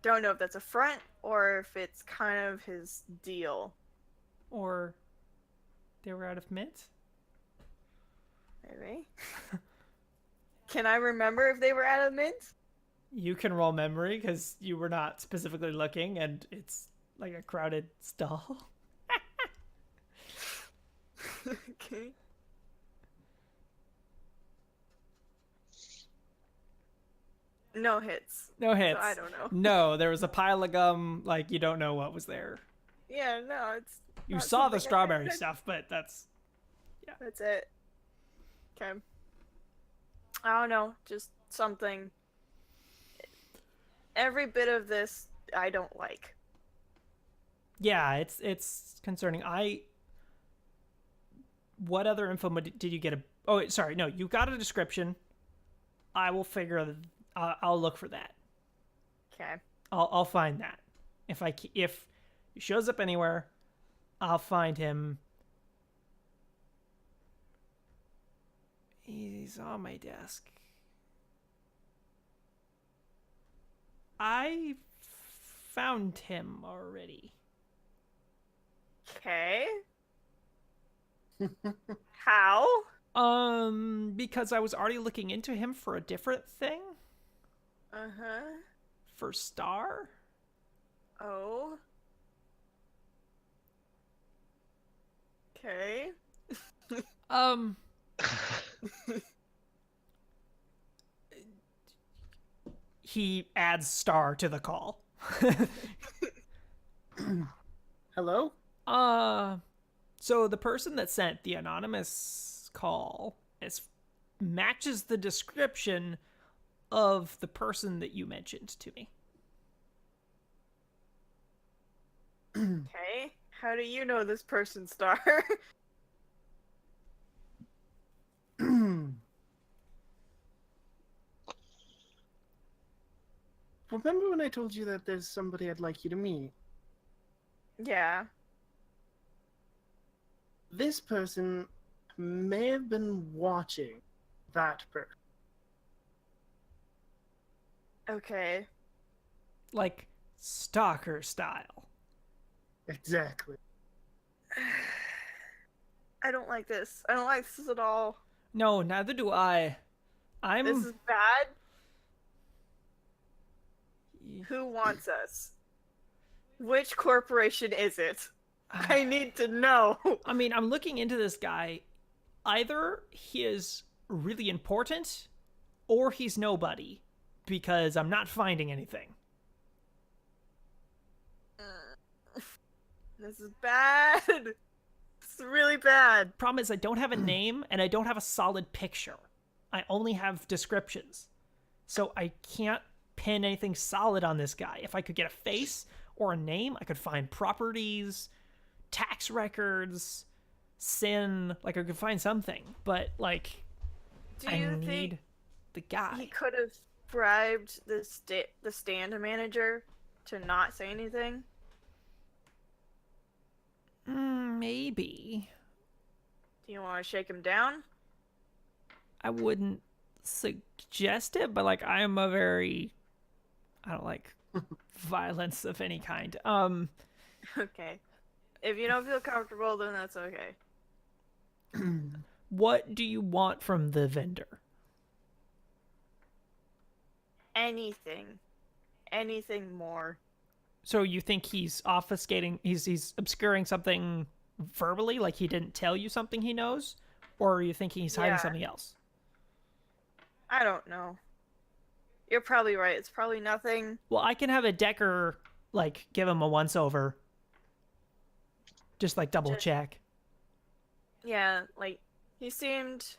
C: Don't know if that's a front or if it's kind of his deal.
A: Or they were out of mint.
C: Maybe. Can I remember if they were out of mint?
A: You can roll memory because you were not specifically looking, and it's like a crowded stall.
C: Okay. No hits.
A: No hits.
C: So I don't know.
A: No, there was a pile of gum. Like, you don't know what was there.
C: Yeah, no, it's.
A: You
C: not
A: saw the
C: something I
A: strawberry
C: picked.
A: stuff, but that's
C: That's it. Okay. I don't know, just something. Every bit of this I don't like.
A: yeah. It's concerning. What other info did you get? Oh, wait, sorry. No, you got a description. I will figure. I'll look for that.
C: Okay.
A: I'll find that. If he shows up anywhere, I'll find him. He's on my desk. I found him already.
C: Okay. How?
A: Because I was already looking into him for a different thing.
C: Uh-huh.
A: For Star.
C: Oh. Okay.
A: He adds Star to the call.
B: Hello?
A: So the person that sent the anonymous call matches the description of the person that you mentioned to me.
C: Okay. How do you know this person's star?
B: Remember when I told you that there's somebody I'd like you to meet?
C: Yeah.
B: This person may have been watching that person.
C: Okay.
A: Like stalker style.
B: Exactly.
C: I don't like this. I don't like this at all.
A: No, neither do I.
C: This is bad. Who wants us? Which corporation is it? I need to know.
A: I mean, I'm looking into this guy. Either he is really important or he's nobody, because I'm not finding anything.
C: This is bad. It's really bad.
A: Problem is I don't have a name and I don't have a solid picture. I only have descriptions. So I can't pin anything solid on this guy. If I could get a face or a name, I could find properties, tax records, sin, like I could find something. But like
C: Do
A: I
C: you
A: need
C: think
A: the guy.
C: he could have bribed the stand manager to not say anything?
A: Maybe.
C: Do you want to shake him down?
A: I wouldn't suggest it, but like I don't like violence of any kind.
C: Okay. If you don't feel comfortable, then that's okay.
A: What do you want from the vendor?
C: Anything. Anything more.
A: So you think he's obfuscating, he's obscuring something verbally, like he didn't tell you something he knows? Or are you thinking he's hiding
C: Yeah.
A: something else?
C: I don't know. You're probably right. It's probably nothing.
A: Well, I can have a Decker, like, give him a once-over. Just, like, double check.
C: Yeah, like, he seemed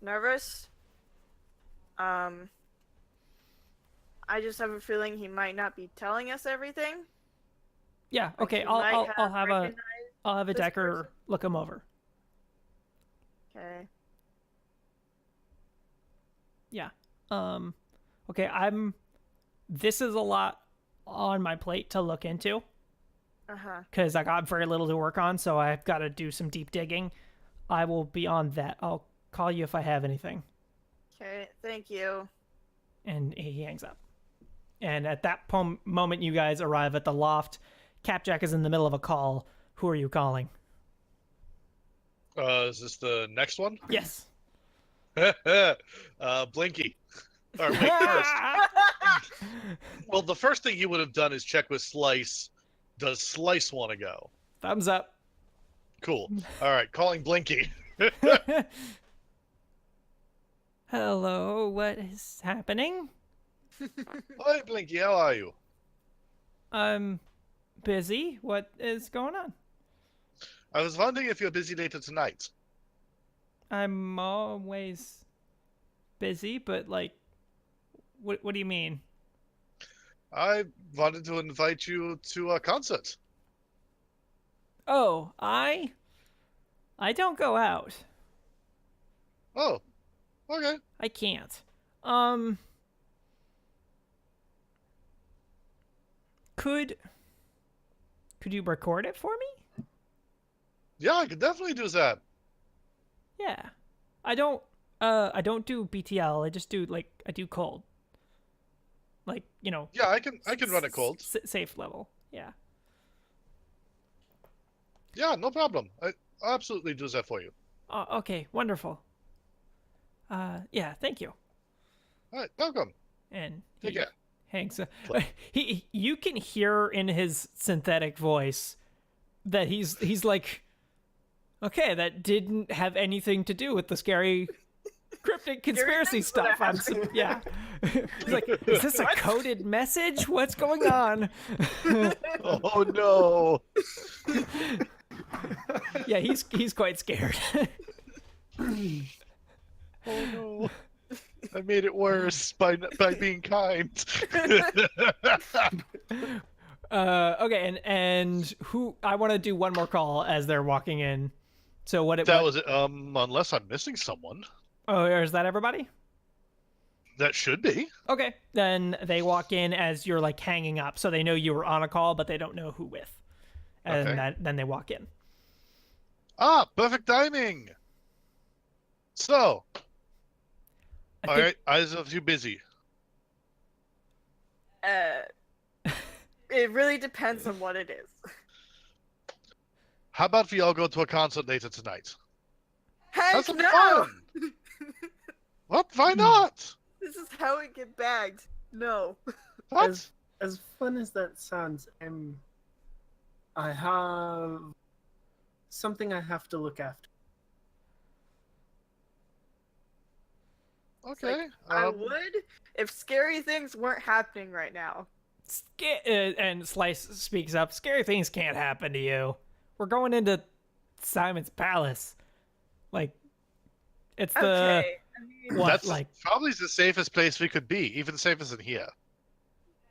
C: nervous. I just have a feeling he might not be telling us everything.
A: Yeah,
C: Like,
A: okay,
C: he
A: I'll
C: might
A: have a
C: recognized this
A: Decker
C: person.
A: look him over.
C: Okay.
A: Yeah. Okay, this is a lot on my plate to look into
C: Uh-huh.
A: because I got very little to work on, so I've got to do some deep digging. I will be on that. I'll call you if I have anything.
C: Okay, thank you.
A: And he hangs up. And at that moment, you guys arrive at the loft. Capjack is in the middle of a call. Who are you calling?
D: Is this the next one?
A: Yes.
D: Blinky. Or wait, first. Well, the first thing you would have done is check with Slice. Does Slice want to go?
A: Thumbs up.
D: Cool. All right, calling Blinky.
A: Hello, what is happening?
D: Hi, Blinky. How are you?
A: I'm busy. What is going on?
D: I was wondering if you're busy later tonight.
A: I'm always busy, but like, what do you mean?
D: I wanted to invite you to a concert.
A: Oh, I don't go out.
D: Oh, okay.
A: I can't. Could you record it for me?
D: Yeah, I could definitely do that.
A: Yeah. I don't do BTL. I just do I do cold. Like, you know,
D: Yeah, I can run it cold.
A: safe level. Yeah.
D: Yeah, no problem. I'll absolutely do that for you.
A: Okay, wonderful. Yeah, thank you.
D: All right, welcome.
A: And
D: Take care.
A: hangs. You can hear in his synthetic voice that he's like, okay, that didn't have anything to do with the scary cryptic conspiracy
C: things that
A: stuff. Yeah. He's like, is this a coded message? What's going on?
D: Oh no.
A: Yeah, he's quite scared.
D: Oh no. I made it worse by being kind.
A: Okay, and who? I want to do one more call as they're walking in. So what?
D: That was it. Unless I'm missing someone.
A: Oh, is that everybody?
D: That should be.
A: Okay, then they walk in as you're like hanging up, so they know you were on a call, but they don't know who with. And
D: Okay.
A: then they walk in.
D: Ah, perfect timing. So,
A: I
D: all
A: think,
D: right, eyes of you busy.
C: It really depends on what it is.
D: How about we all go to a concert later tonight? Have
C: Heck
D: some
C: no!
D: fun. What? Why not?
C: This is how it get bagged. No.
D: What?
B: As fun as that sounds, I have something I have to look after.
D: Okay.
C: I would if scary things weren't happening right now.
A: and Slice speaks up. Scary things can't happen to you. We're going into Simon's palace. Like, it's the
C: Okay. I mean,
A: what?
D: That's
A: Like,
D: probably the safest place we could be, even safest than here.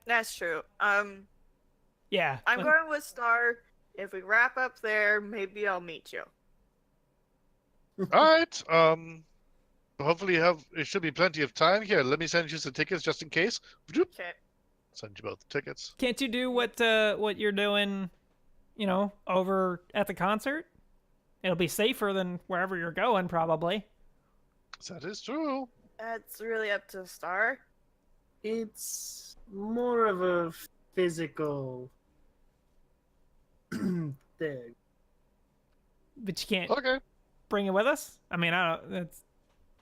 C: that's true.
A: yeah.
C: I'm
A: like-
C: going with Star. If we wrap up there, maybe I'll meet you.
D: All right. Hopefully it should be plenty of time here. Let me send you some tickets just in case. Bloop.
C: Okay.
D: Send you both the tickets.
A: Can't you do what you're doing? You know, over at the concert. It'll be safer than wherever you're going, probably.
D: That is true.
C: That's really up to Star.
B: It's more of a physical thing.
A: But you can't
D: Okay.
A: bring it with us. I mean, I don't. That's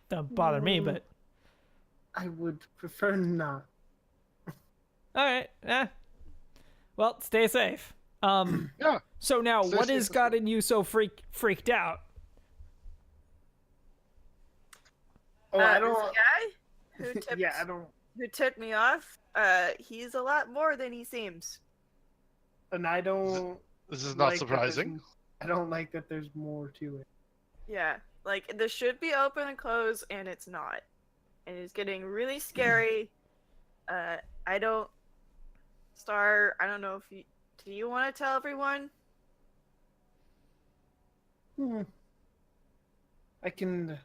A: don't bother me, but
B: I would prefer not.
A: all right. Well, stay safe.
D: Yeah.
A: So now,
D: Stay
A: what
D: safe
A: has
D: for
A: gotten you so freaked out?
B: Oh, I
C: This
B: don't.
C: guy who tipped,
B: Yeah, I don't.
C: who tipped me off. He's a lot more than he seems.
B: And I don't.
D: This is not
B: like that
D: surprising.
B: I don't like that there's more to it.
C: Yeah, like this should be open and closed, and it's not. And it's getting really scary. I don't. Star, I don't know if you. Do you want to tell everyone?
B: I can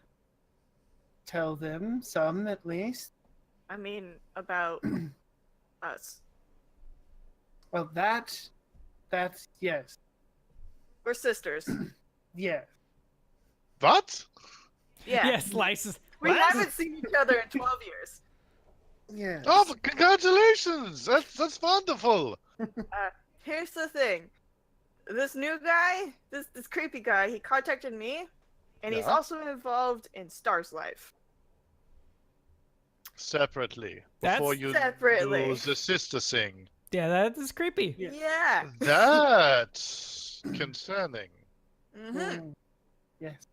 B: tell them some at least.
C: I mean, about us.
B: Well, that's yes,
C: We're sisters.
B: yes.
D: What?
C: Yeah.
A: Yes, slices.
C: We
A: What?
C: haven't seen each other in 12 years.
B: Yes.
D: Oh, congratulations! That's wonderful.
C: Here's the thing. This new guy, this creepy guy, he contacted me, and he's
D: Yeah.
C: also involved in Star's life.
D: Separately,
A: That's-
D: before you
C: Separately.
D: do the sister thing.
A: Yeah, that is creepy.
B: Yeah.
C: Yeah.
D: That's concerning.
C: Mm-hmm.
B: Yes.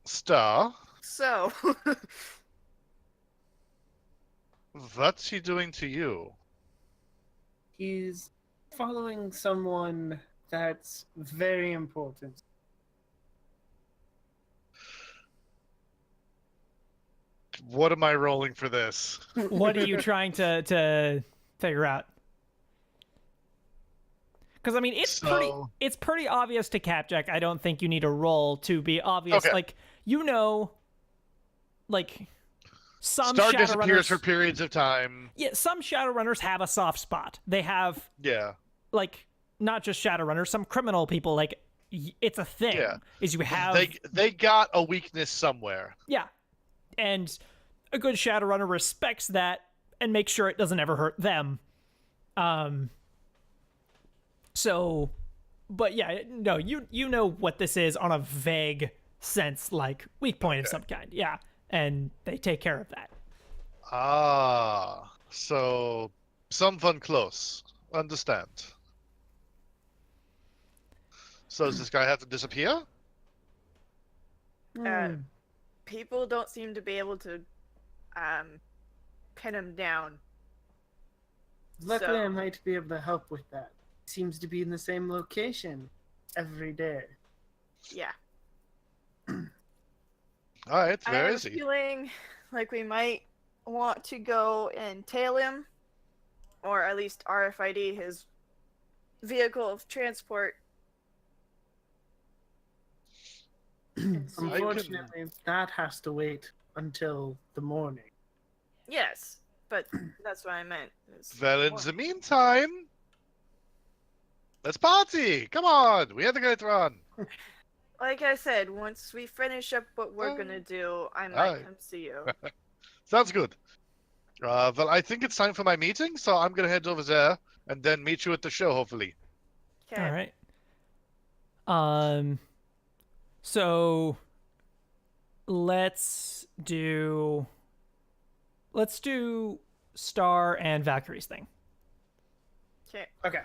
D: Star,
C: So,
D: what's he doing to you?
B: He's following someone that's very important.
D: What am I rolling for this?
A: What are you trying to figure out? Because I mean,
D: So-
A: it's pretty obvious to Capjack. I don't think you need a roll to be obvious.
D: Okay.
A: Like like some
D: Star disappears
A: Shadowrunners.
D: for periods of time.
A: Yeah, some Shadowrunners have a soft spot. They have
D: Yeah.
A: like not just Shadowrunners, some criminal people. Like it's a thing.
D: Yeah.
A: Is you have
D: They got a weakness somewhere.
A: yeah, and a good Shadowrunner respects that and makes sure it doesn't ever hurt them. So, but yeah, no, you know what this is on a vague sense, like weak point of some kind. Yeah, and they take care of that.
D: Ah, so someone close. Understand. So does this guy have to disappear?
C: people don't seem to be able to pin him down.
B: Luckily,
C: So-
B: I might be able to help with that. Seems to be in the same location every day.
C: Yeah.
D: All right,
C: I
D: where
C: have
D: is
C: a
D: he?
C: feeling like we might want to go and tail him, or at least RFID his vehicle of transport. And see-
B: Unfortunately, that has to wait until the morning.
C: Yes, but that's what I meant.
D: Well, in the meantime, let's party. Come on, we had a great run.
C: Like I said, once we finish up what we're gonna do, I might
D: Alright.
C: come see you.
D: Sounds good. Well, I think it's time for my meeting, so I'm gonna head over there and then meet you at the show, hopefully.
C: Okay.
A: All right. So let's do Star and Valkyrie's thing.
C: Okay.
B: Okay.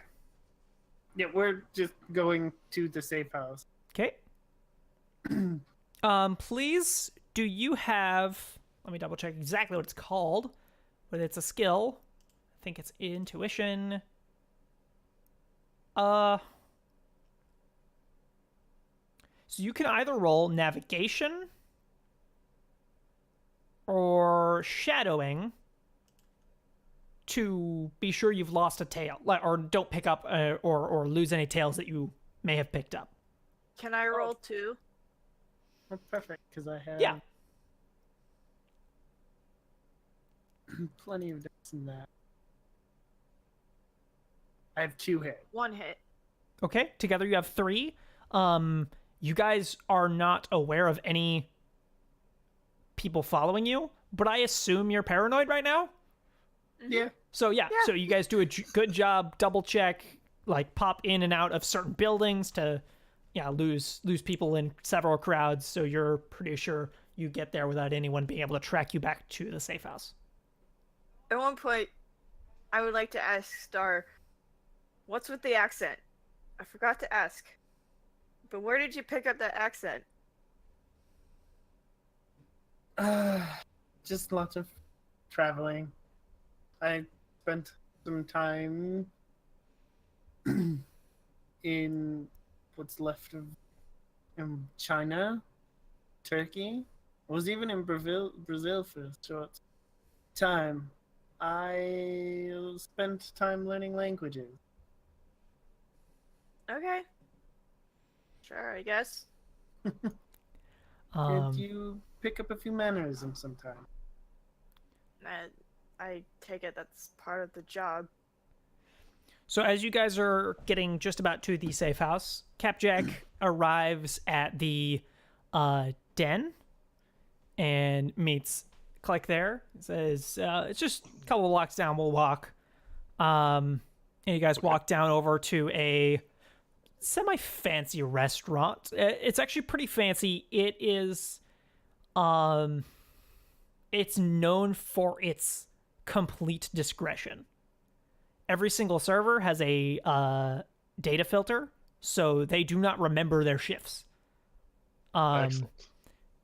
B: Yeah, we're just going to the safe house.
A: Okay. Please, do you have? Let me double check exactly what it's called, but it's a skill. I think it's intuition. So you can either roll navigation or shadowing to be sure you've lost a tail, or don't pick up or lose any tails that you may have picked up.
C: Can I roll 2?
B: Oh, perfect, because I have
A: Yeah.
B: plenty of dice in that. I have 2 hits.
C: 1 hit.
A: Okay, together you have 3. You guys are not aware of any people following you, but I assume you're paranoid right now.
B: Yeah.
A: So yeah, so you guys do a good job, double check, like pop in and out of certain buildings to, lose people in several crowds. So you're pretty sure you get there without anyone being able to track you back to the safe house.
C: At one point, I would like to ask Star, what's with the accent? I forgot to ask. But where did you pick up that accent?
B: Just lots of traveling. I spent some time in what's left of China, Turkey. I was even in Brazil for a short time. I spent time learning languages.
C: Okay. Sure, I guess.
B: Did you pick up a few mannerisms sometime?
C: I take it that's part of the job.
A: So as you guys are getting just about to the safe house, Capjack arrives at the den and meets Click there. It says, it's just a couple of blocks down, we'll walk. And you guys walk down over to a semi-fancy restaurant. It's actually pretty fancy. It is, it's known for its complete discretion. Every single server has a data filter, so they do not remember their shifts.
D: Excellent.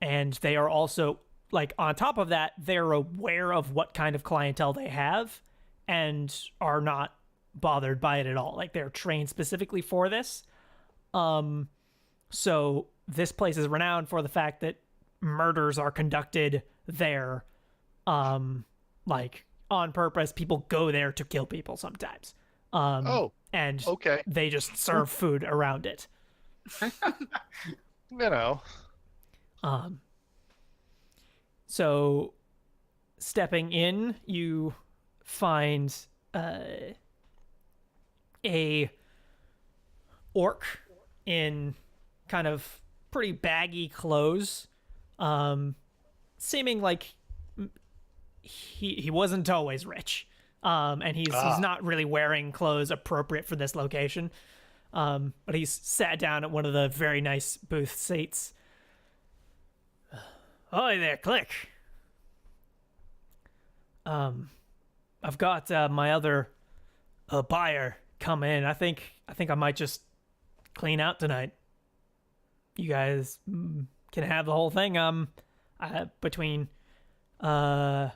A: And they are also, like, on top of that, they're aware of what kind of clientele they have and are not bothered by it at all. Like, they're trained specifically for this. So this place is renowned for the fact that murders are conducted there, like, on purpose. People go there to kill people sometimes. And
D: okay.
A: they just serve food around it. So stepping in, you find a orc in kind of pretty baggy clothes, seeming like he wasn't always rich, and he's not really wearing clothes appropriate for this location, but he's sat down at one of the very nice booth seats. Hi there, Click. I've got my other buyer come in. I think I might just clean out tonight. You guys can have the whole thing. Between you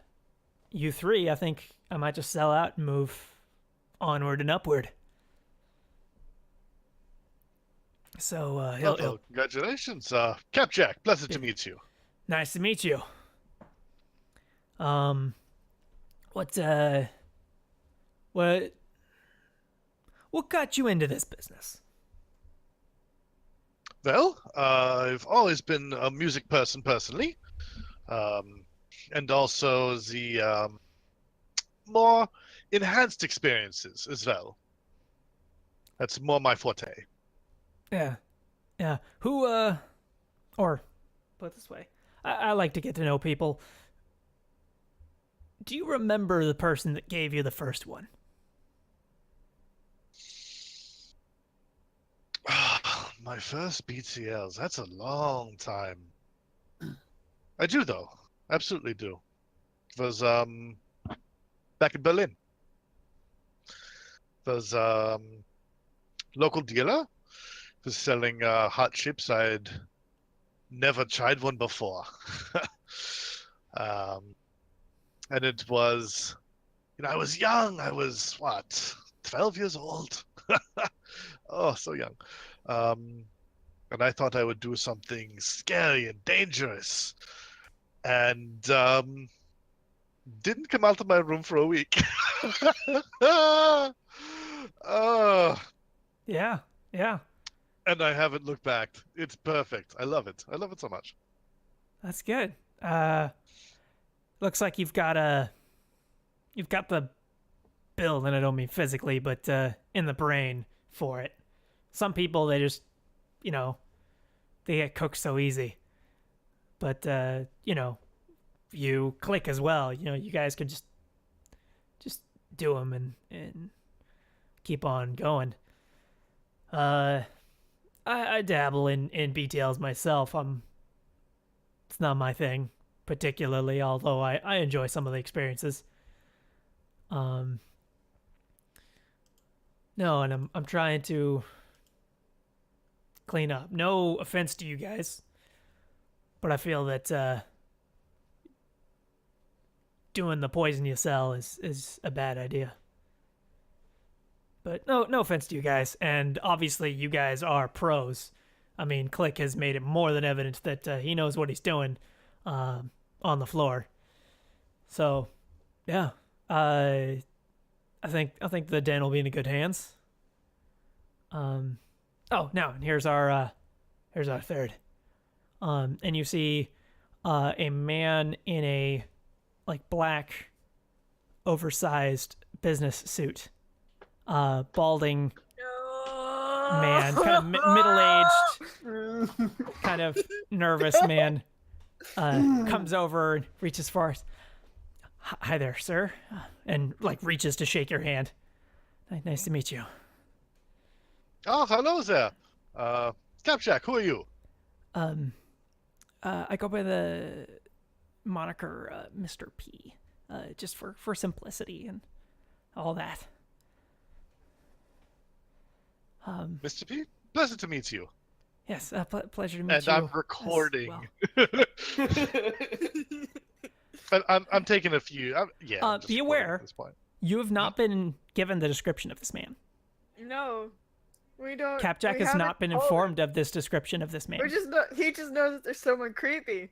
A: three, I think I might just sell out and move onward and upward. So he'll
D: Congratulations, Capjack. Pleasant to meet you.
A: Nice to meet you. What What got you into this business?
D: Well, I've always been a music person personally, and also the more enhanced experiences as well. That's more my forte.
A: Yeah. Yeah. Who, or put it this way, I like to get to know people. Do you remember the person that gave you the first one?
D: My first BTLs, that's a long time. I do though. Absolutely do. It was back in Berlin. It was local dealer was selling hot chips. I'd never tried one before. um, and it was, I was young. I was what, 12 years old? Oh, so young. And I thought I would do something scary and dangerous. And didn't come out of my room for a week. Oh,
A: Yeah. Yeah.
D: and I haven't looked back. It's perfect. I love it. I love it so much.
A: That's good. Looks like you've got the build, and I don't mean physically, but in the brain for it. Some people, they just, they get cooked so easy. But you click as well. You guys could just do them and keep on going. I dabble in BTLs myself. It's not my thing particularly, although I enjoy some of the experiences. No, and I'm trying to clean up. No offense to you guys, but I feel that doing the poison you sell is a bad idea. But no offense to you guys, and obviously you guys are pros. I mean, Click has made it more than evident that he knows what he's doing on the floor. So, yeah, I think the den will be in good hands. Oh, now here's our third. And you see a man in a black, oversized business suit, balding man, kind of middle-aged, kind of nervous man, comes over and reaches for us. Hi there, sir, and reaches to shake your hand. Nice to meet you.
D: Oh, hello there. Capjack, who are you?
A: I go by the moniker Mr. P, just for simplicity and all that.
D: Mr. P? Pleasant to meet you.
A: Yes, pleasure to meet
D: And
A: you.
D: I'm recording.
A: Well.
D: I'm taking a few. I'm just
A: Be
D: recording
A: aware,
D: at this point.
A: you have not been given the description of this man.
C: No, we don't.
A: Capjack has not been informed of this description of this man.
C: He just knows that there's someone creepy.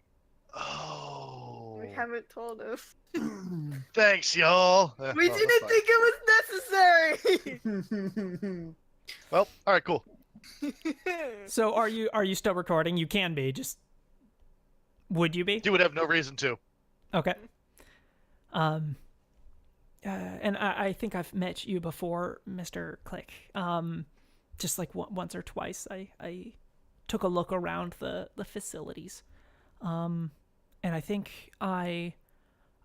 D: Oh.
C: We haven't told him.
D: Thanks, y'all.
C: We didn't think it was necessary.
D: Well, all right, cool.
A: So are you still recording? You can be. Just would you be?
D: You would have no reason to.
A: Okay. And I think I've met you before, Mr. Click. Just once or twice. I took a look around the facilities. And I think I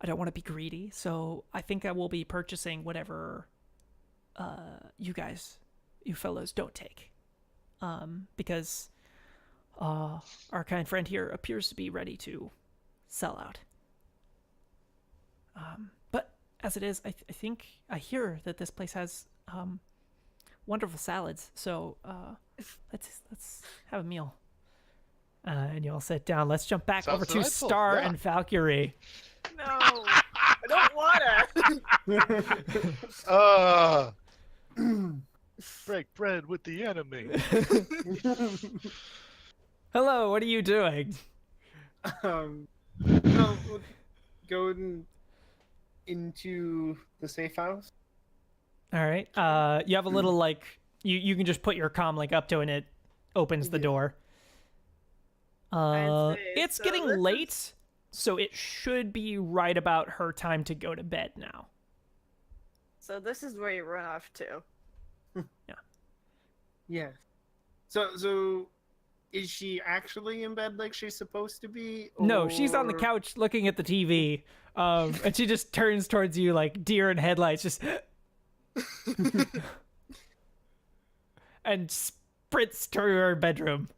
A: don't want to be greedy, so I think I will be purchasing whatever you fellows don't take. Because our kind friend here appears to be ready to sell out. But as it is, I think I hear that this place has wonderful salads. So let's have a meal. And you all sit down. Let's jump back over to
D: delightful.
A: Star
D: Yeah.
A: and Valkyrie.
C: No, I don't wanna.
D: Break bread with the enemy.
A: Hello, what are you doing?
B: Going into the safe house.
A: All right. You have a little like you can just put your comm link up to it and it opens the
B: Yeah.
A: door.
C: I'd say,
A: It's
C: so
A: getting
C: this is-
A: late, so it should be right about her time to go to bed now.
C: So this is where you run off to.
B: Yes. So is she actually in bed like she's supposed to be?
A: No, she's on the
B: or-
A: couch looking at the TV, and she just turns towards you like deer in headlights, just and sprints to her bedroom.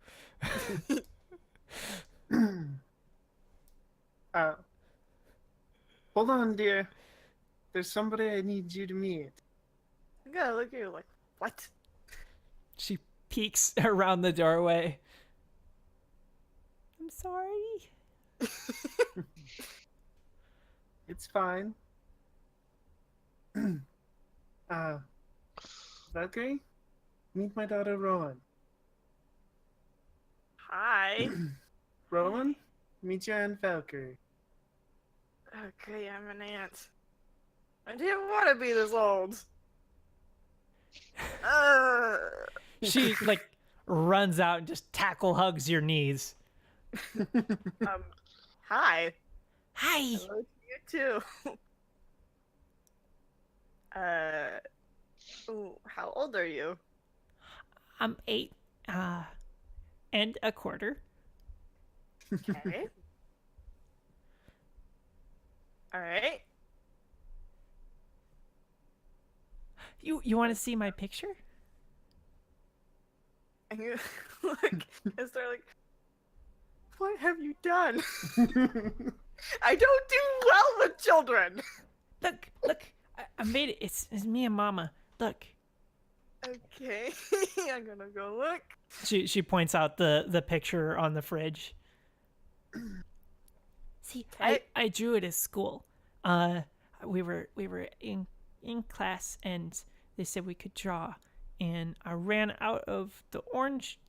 B: Uh, hold on, dear. There's somebody I need you to meet.
C: I'm gonna look at you like, what?
A: She peeks around the doorway. I'm sorry.
B: It's fine. Valkyrie, meet my daughter Rowan.
C: Hi.
B: Rowan, meet your Aunt Valkyrie.
C: Okay, I'm an ant. I didn't want to be this old.
A: She like runs out and just tackle hugs your knees.
C: Hi.
A: Hi.
C: Hello to you too. Ooh, how old are you?
A: I'm 8 and a quarter.
C: Okay. All right.
A: You want to see my picture?
C: And you look, and start like, what have you done? I don't do well with children.
A: Look, I made it. It's me and Mama. Look.
C: Okay, I'm gonna go look.
A: She points out the picture on the fridge. See,
C: Okay.
A: I drew it at school. We were in class and they said we could draw, and I ran out of the orange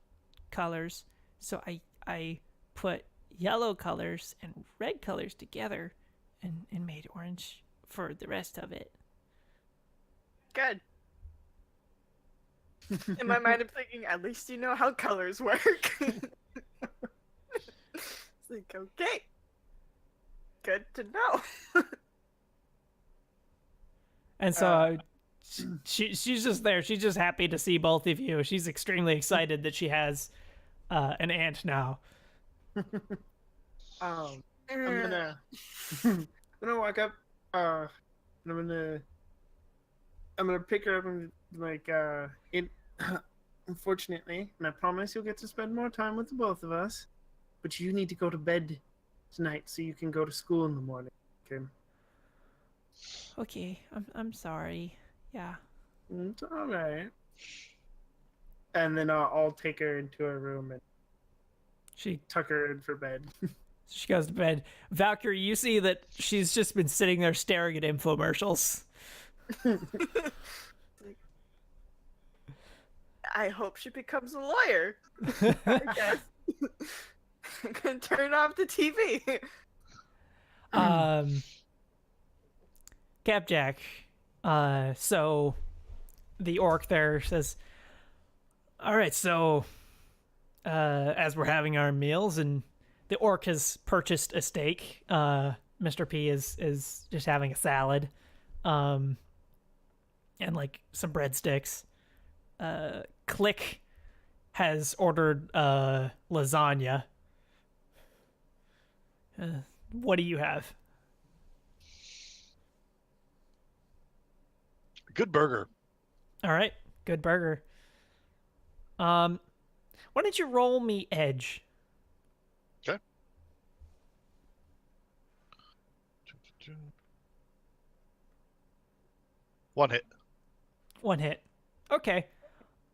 A: colors, so I put yellow colors and red colors together and made orange for the rest of it.
C: Good. In my mind, I'm thinking, at least you know how colors work. It's like, okay. Good to know.
A: And so she's just there. She's just happy to see both of you. She's extremely excited that she has an aunt now.
B: I'm gonna I'm gonna walk up and I'm gonna pick her up and like unfortunately, and I promise you'll get to spend more time with the both of us, but you need to go to bed tonight so you can go to school in the morning. Okay?
A: Okay, I'm sorry. Yeah.
B: It's all right. And then I'll take her into her room and
A: She
B: tuck her in for bed.
A: goes to bed. Valkyrie, you see that she's just been sitting there staring at infomercials.
C: I hope she becomes a lawyer. I guess. I'm gonna turn off the TV.
A: Capjack. So the orc there says, all right, so as we're having our meals and the orc has purchased a steak, Mr. P is just having a salad, and like some breadsticks. Click has ordered lasagna. What do you have?
D: Good burger.
A: All right, good burger. Why don't you roll me edge?
D: Okay. One hit.
A: One hit. Okay.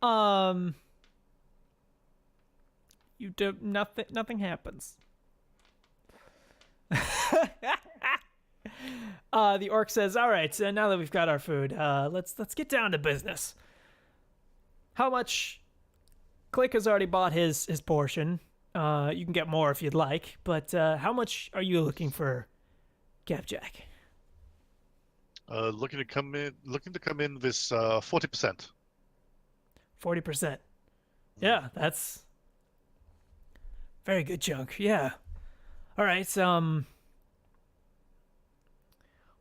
A: You do nothing. Nothing happens. The orc says, "All right. So now that we've got our food, let's get down to business. How much?" Click has already bought his portion. You can get more if you'd like, but how much are you looking for, Capjack?
D: Looking to come in this 40%.
A: 40%. Yeah, that's very good chunk. Yeah. All right.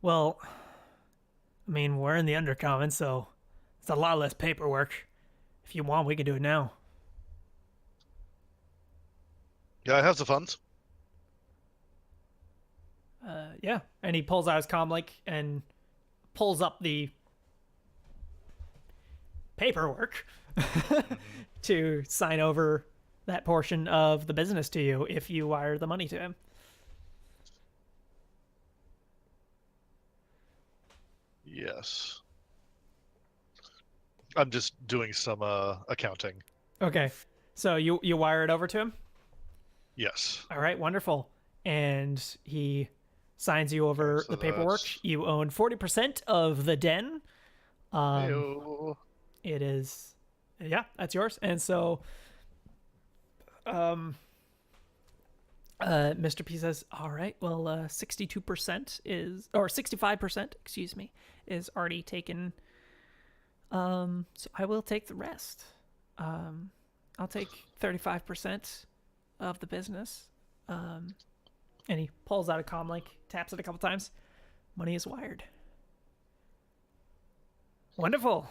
A: Well, I mean, we're in the Undercommon, so it's a lot less paperwork. If you want, we can do it now.
D: Yeah, I have the funds.
A: Yeah. And he pulls out his comlink and pulls up the paperwork to sign over that portion of the business to you if you wire the money to him.
D: Yes. I'm just doing some accounting.
A: Okay. So you wire it over to him?
D: Yes.
A: All right, wonderful. And he signs you over
D: So
A: the paperwork.
D: that's-
A: You own 40% of the den.
D: Heyo.
A: It is, yeah, that's yours. And so, Mr. P says, all right, well, 62% is, or 65%, excuse me, is already taken. So I will take the rest. I'll take 35% of the business. And he pulls out a comlink, taps it a couple times. Money is wired. Wonderful.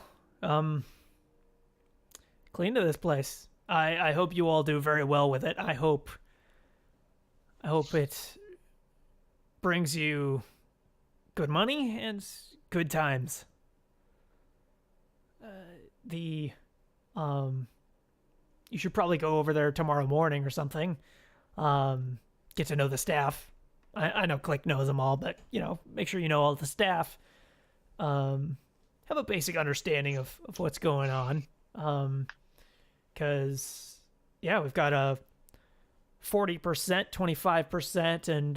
A: Clean to this place. I hope you all do very well with it. I hope it brings you good money and good times. You should probably go over there tomorrow morning or something. Get to know the staff. I know Click knows them all, but make sure you know all the staff. Have a basic understanding of what's going on. Because we've got a 40%, 25%, and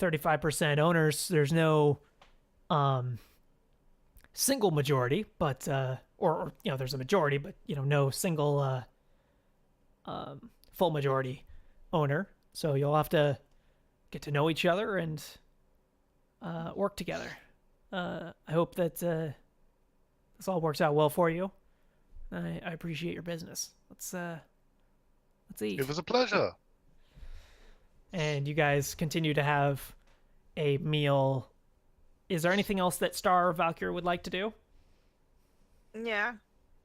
A: 35% owners. There's no single majority, but or there's a majority, but no single full majority owner. So you'll have to get to know each other and work together. I hope that this all works out well for you. I appreciate your business. Let's eat.
D: It was a pleasure.
A: And you guys continue to have a meal. Is there anything else that Star or Valkyr would like to do?
C: Yeah,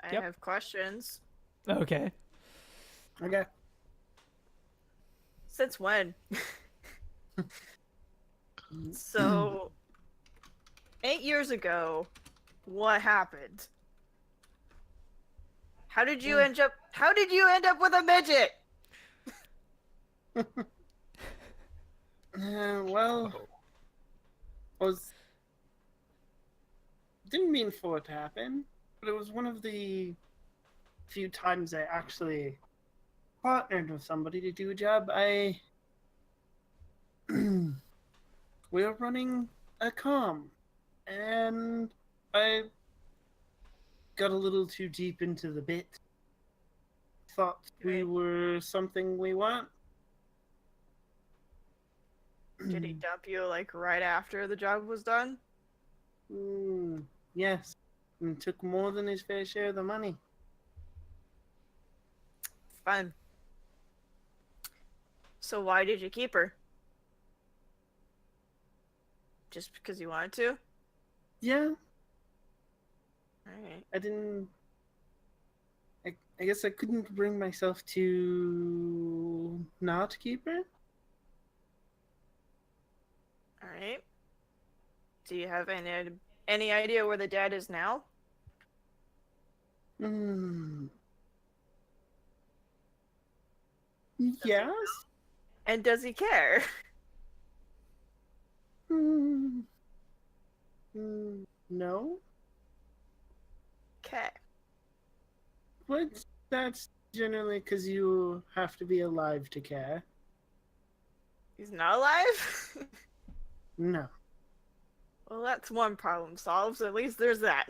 C: I
A: Yep.
C: have questions.
A: Okay.
B: Okay.
C: Since when? So, 8 years ago, what happened? How did you end up? How did you end up with a midget?
B: Well, was didn't mean for it to happen, but it was one of the few times I actually partnered with somebody to do a job. We were running a comm, and I got a little too deep into the bit. Thought we
C: Okay.
B: were something we weren't.
C: Did he dump you like right after the job was done?
B: Yes, and took more than his fair share of the money.
C: Fun. So why did you keep her? Just because you wanted to?
B: Yeah,
C: Alright.
B: I didn't. I guess I couldn't bring myself to not keep her.
C: Alright. Do you have any idea where the dad is now?
B: Yes.
C: And does he care?
B: No,
C: Okay.
B: but that's generally because you have to be alive to care.
C: He's not alive?
B: No.
C: Well, that's one problem solved, so at least there's that.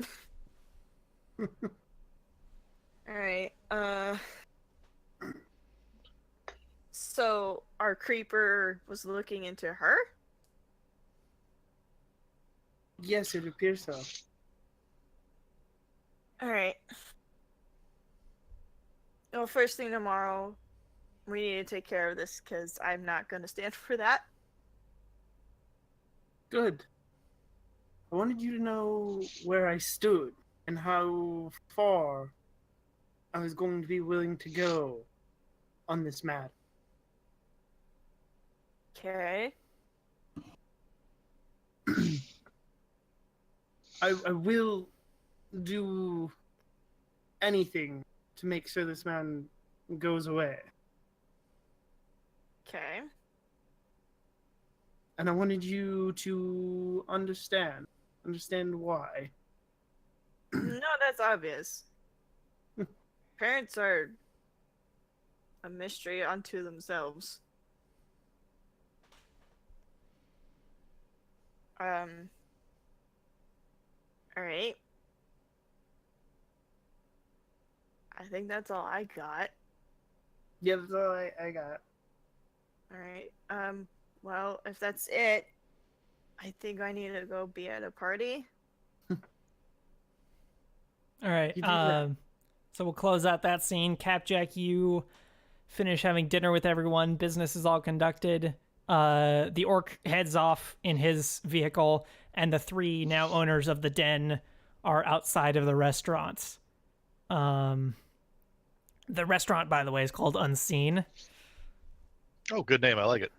C: Alright, so our creeper was looking into her?
B: Yes, it appears so.
C: All right. Well, first thing tomorrow, we need to take care of this because I'm not going to stand for that.
B: Good. I wanted you to know where I stood and how far I was going to be willing to go on this matter.
C: Okay.
B: I will do anything to make sure this man goes away.
C: Okay.
B: And I wanted you to understand why.
C: No, that's obvious. Parents are a mystery unto themselves. All right. I think that's all I got.
B: Yeah, that's all I got.
C: All right. Well, if that's it, I think I need to go be at a party.
A: All right.
B: You do that.
A: So we'll close out that scene. Capjack, you finish having dinner with everyone. Business is all conducted. The orc heads off in his vehicle, and the three now owners of the den are outside of the restaurant. The restaurant, by the way, is called Unseen.
D: Oh, good name. I like it.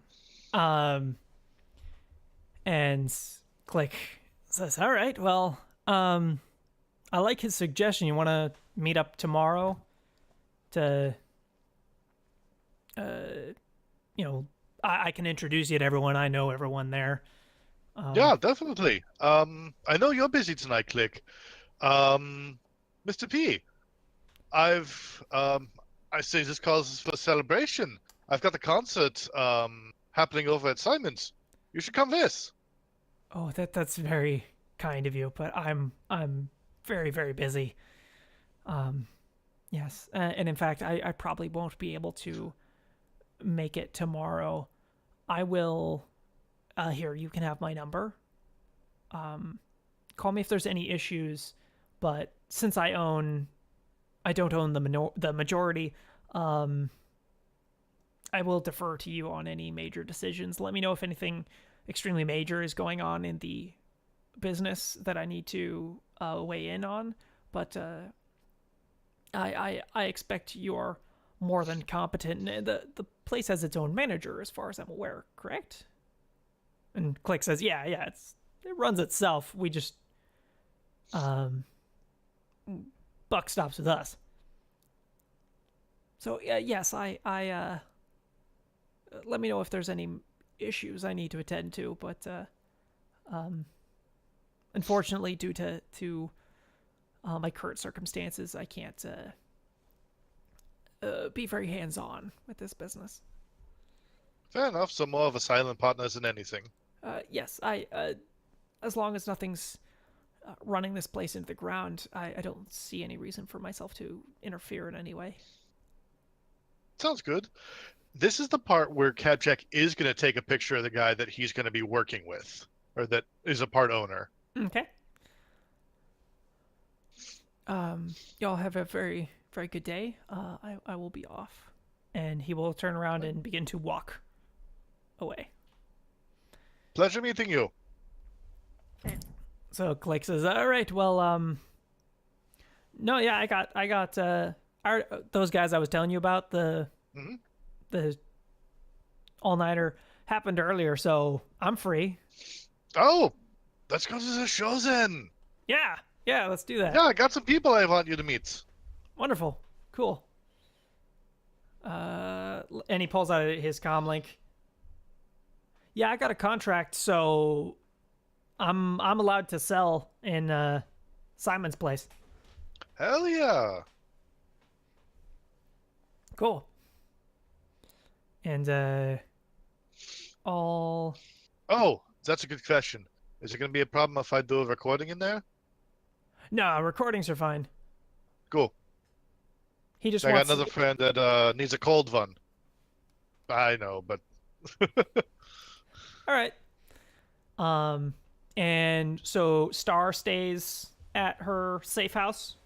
A: And Click says, "All right, well, I like his suggestion. You want to meet up tomorrow to, I can introduce you to everyone. I know everyone there."
D: Yeah, definitely. I know you're busy tonight, Click. Mr. P, I say this calls for a celebration. I've got a concert happening over at Simon's. You should come this.
A: Oh, that's very kind of you, but I'm very, very busy. Yes, and in fact, I probably won't be able to make it tomorrow. I will. Here, you can have my number. Call me if there's any issues, but since I don't own the majority. I will defer to you on any major decisions. Let me know if anything extremely major is going on in the business that I need to weigh in on. But I expect you're more than competent. The place has its own manager, as far as I'm aware. Correct? And Click says, "Yeah, it runs itself. We just buck stops with us." So yes, I let me know if there's any issues I need to attend to, but unfortunately, due to my current circumstances, I can't be very hands-on with this business.
D: Fair enough. So more of a silent partner than anything.
A: Yes, I as long as nothing's running this place into the ground, I don't see any reason for myself to interfere in any way.
D: Sounds good. This is the part where Capjack is going to take a picture of the guy that he's going to be working with, or that is a part owner.
A: Okay. Y'all have a very, very good day. I will be off. And he will turn around and begin to walk away.
D: Pleasure meeting you.
A: So Click says, "All right, well, no, yeah, I got those guys I was telling you about, the all-nighter happened earlier, so I'm free."
D: Oh, let's go to the show then.
A: Yeah, let's do that.
D: Yeah, I got some people I want you to meet.
A: Wonderful. Cool. And he pulls out his comm link. "Yeah, I got a contract, so I'm allowed to sell in Simon's place."
D: Hell yeah.
A: Cool. And all.
D: Oh, that's a good question. Is it going to be a problem if I do a recording in there?
A: No, recordings are fine.
D: Cool.
A: He just
D: I got
A: wants.
D: another friend that needs a cold one. I know, but
A: All right. And so Star stays at her safe house.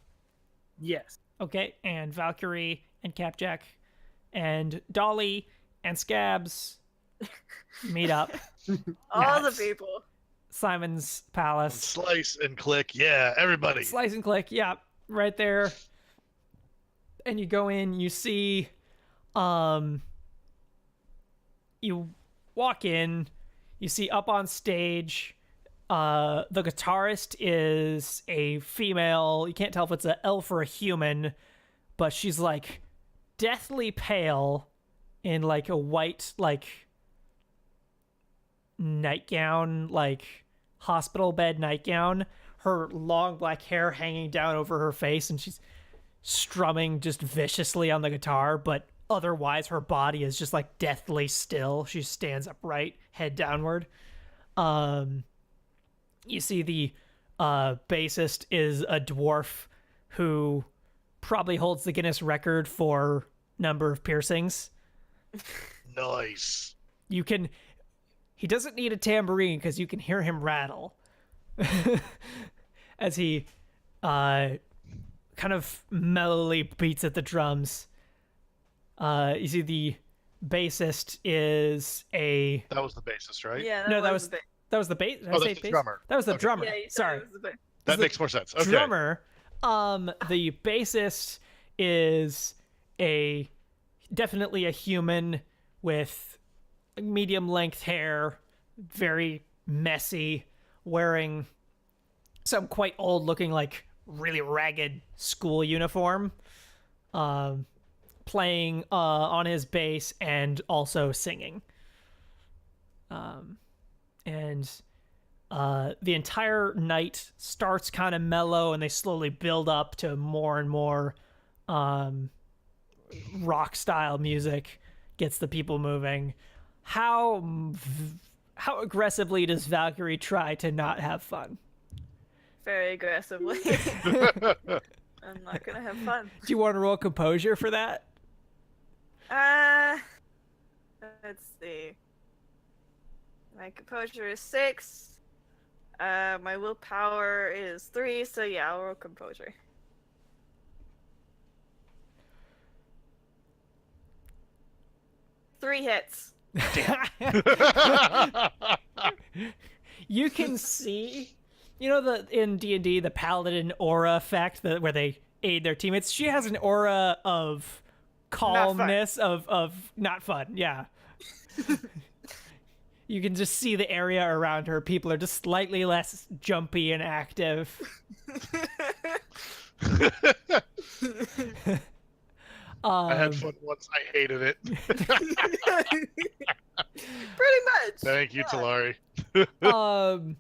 B: Yes.
A: Okay, and Valkyrie and Capjack and Dolly and Scabs meet up.
C: All the
A: Yes.
C: people.
A: Simon's palace.
D: Slice and click. Yeah, everybody.
A: Slice and click, yeah, right there. And you go in, you see, you walk in, you see up on stage, the guitarist is a female. You can't tell if it's an elf or a human, but she's like deathly pale in like a white, like nightgown, like hospital bed nightgown. Her long black hair hanging down over her face, and she's strumming just viciously on the guitar, but otherwise her body is just like deathly still. She stands upright, head downward. You see the bassist is a dwarf who probably holds the Guinness record for number of piercings.
D: Nice.
A: He doesn't need a tambourine because you can hear him rattle as he kind of mellowly beats at the drums. You see the bassist is a...
D: That was the bassist, right?
C: Yeah,
A: No, that was
C: the
A: the bass.
D: Oh, that's the drummer.
A: That was the
D: Okay.
A: drummer.
C: Yeah, you said
A: Sorry.
C: it was the
D: That
A: the
D: makes more sense. Okay.
A: Drummer. The bassist is definitely a human with medium length hair, very messy, wearing some quite old looking, like really ragged school uniform, playing on his bass and also singing. And the entire night starts kind of mellow, and they slowly build up to more and more rock style music. Gets the people moving. How aggressively does Valkyrie try to not have fun?
C: very aggressively. I'm not gonna have fun.
A: Do you want to roll composure for that?
C: Let's see. My composure is 6. My willpower is 3, so yeah, I'll roll composure. Three hits.
A: You can see, you know, in D&D, the paladin aura effect, where they aid their teammates. She has an aura of calmness, of not fun. Yeah. You can just see the area around her. People are just slightly less jumpy and active.
D: I had fun once. I hated it.
C: Pretty much.
D: Thank you,
C: yeah.
D: Talari.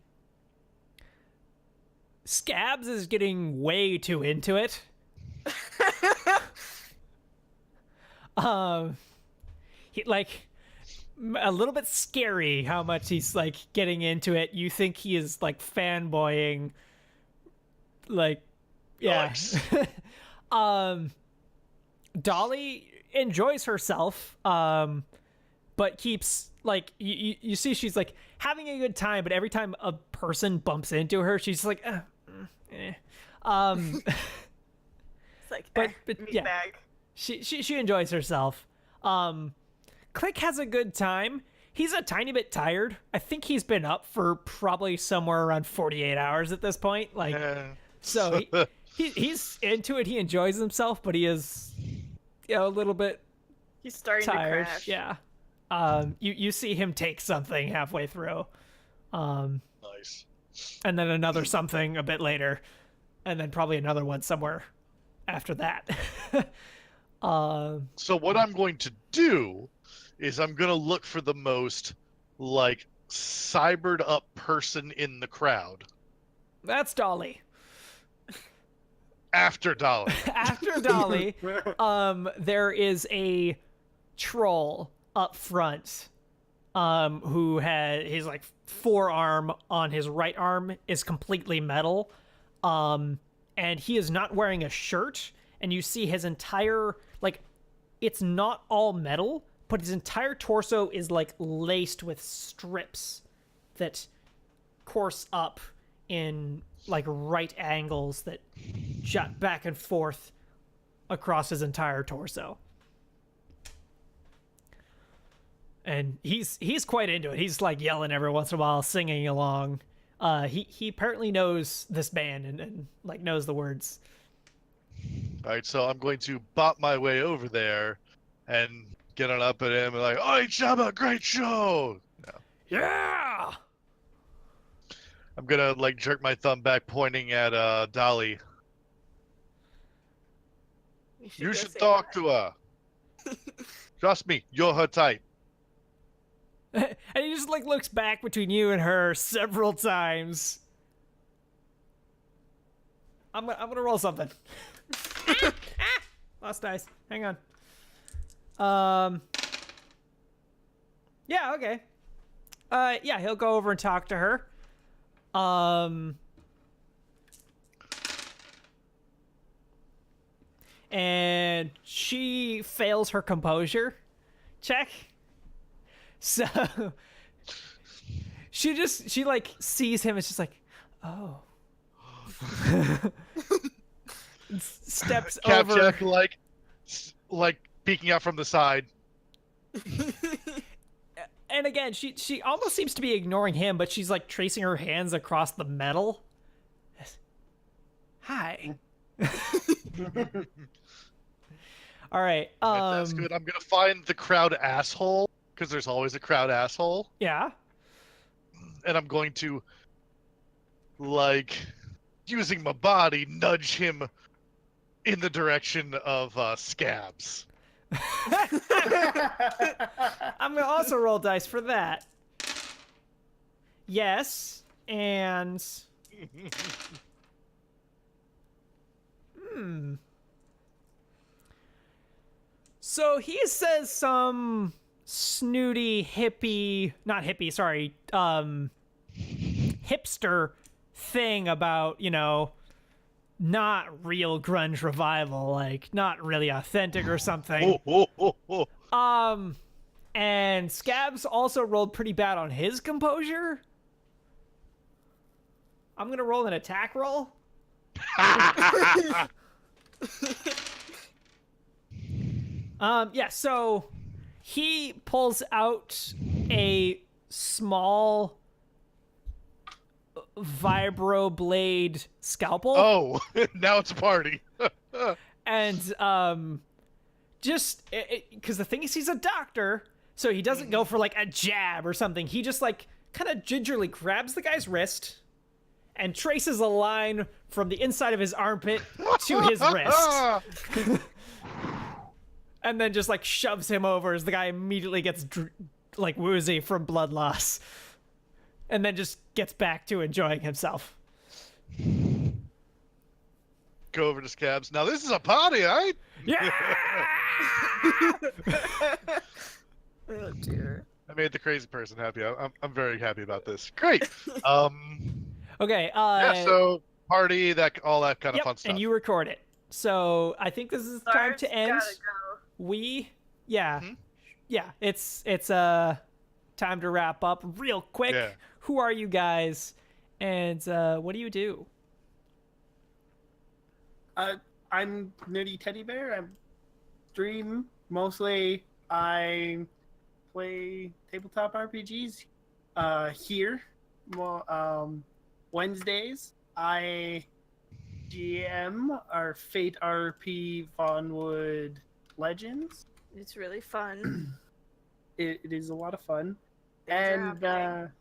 A: Scabs is getting way too into it. He like a little bit scary how much he's like getting into it. You think he is like fanboying, like, yeah.
D: Nice.
A: Dolly enjoys herself, but keeps like you see she's like having a good time, but every time a person bumps into her, she's like, eh.
C: It's like,
A: but
C: meat
A: yeah.
C: bag.
A: She enjoys herself. Click has a good time. He's a tiny bit tired. I think he's been up for probably somewhere around 48 hours at this point. Like, so he's into it. He enjoys himself, but he is, a little bit
C: He's starting
A: tired.
C: to crash.
A: Yeah. You see him take something halfway through.
D: Nice.
A: And then another something a bit later, and then probably another one somewhere after that.
D: So what I'm going to do is I'm going to look for the most, like, cybered up person in the crowd.
A: That's Dolly.
D: After Dolly.
A: After Dolly, there is a troll up front, who had his like forearm on his right arm is completely metal, and he is not wearing a shirt, and you see his entire, like, it's not all metal, but his entire torso is like laced with strips that course up in like right angles that jut back and forth across his entire torso. And he's quite into it. He's like yelling every once in a while, singing along. He apparently knows this band and like knows the words.
D: All right, so I'm going to bop my way over there and get on up at him and like, "Oi, Chubba, great show!"
A: Yeah.
D: I'm gonna like jerk my thumb back, pointing at Dolly. You
C: go
D: should
C: say
D: talk
C: hi.
D: to her. Trust me, you're her type.
A: And he just like looks back between you and her several times. I'm gonna roll something. Lost dice. Hang on. Yeah. Okay. Yeah, he'll go over and talk to her. And she fails her composure check. So she like sees him. It's just like, oh. Steps
D: Cap
A: over.
D: check, like peeking out from the side.
A: And again, she almost seems to be ignoring him, but she's like tracing her hands across the metal. Hi. All right.
D: That's good. I'm gonna find the crowd asshole, because there's always a crowd asshole,
A: Yeah.
D: and I'm going to, like, using my body, nudge him in the direction of Scabs.
A: I'm gonna also roll dice for that. Yes, and so he says some snooty hipster thing about, not real grunge revival, like not really authentic or something. And Scabs also rolled pretty bad on his composure. I'm gonna roll an attack roll. Yeah, so he pulls out a small vibroblade scalpel.
D: Oh, now it's a party.
A: And just because the thing is he's a doctor, so he doesn't go for like a jab or something. He just like kind of gingerly grabs the guy's wrist and traces a line from the inside of his armpit to his wrist. And then just like shoves him over as the guy immediately gets like woozy from blood loss, and then just gets back to enjoying himself.
D: Go over to Scabs. Now this is a party, right?
A: Yeah.
C: Oh dear.
D: I made the crazy person happy. I'm very happy about this. Great.
A: Okay.
D: Yeah. So party, all that kind of
A: Yep,
D: fun stuff.
A: and you record it. So I think this is time to end.
C: Gotta go.
A: Yeah, it's time to wrap up real quick.
D: Yeah.
A: Who are you guys, and what do you do?
B: I'm Nerdy Teddy Bear. I stream mostly. I play tabletop RPGs here. Well, Wednesdays I GM our Fate RP Vonwood Legends.
C: It's really fun.
B: It is a lot of fun.
C: Things are
B: And
C: happening.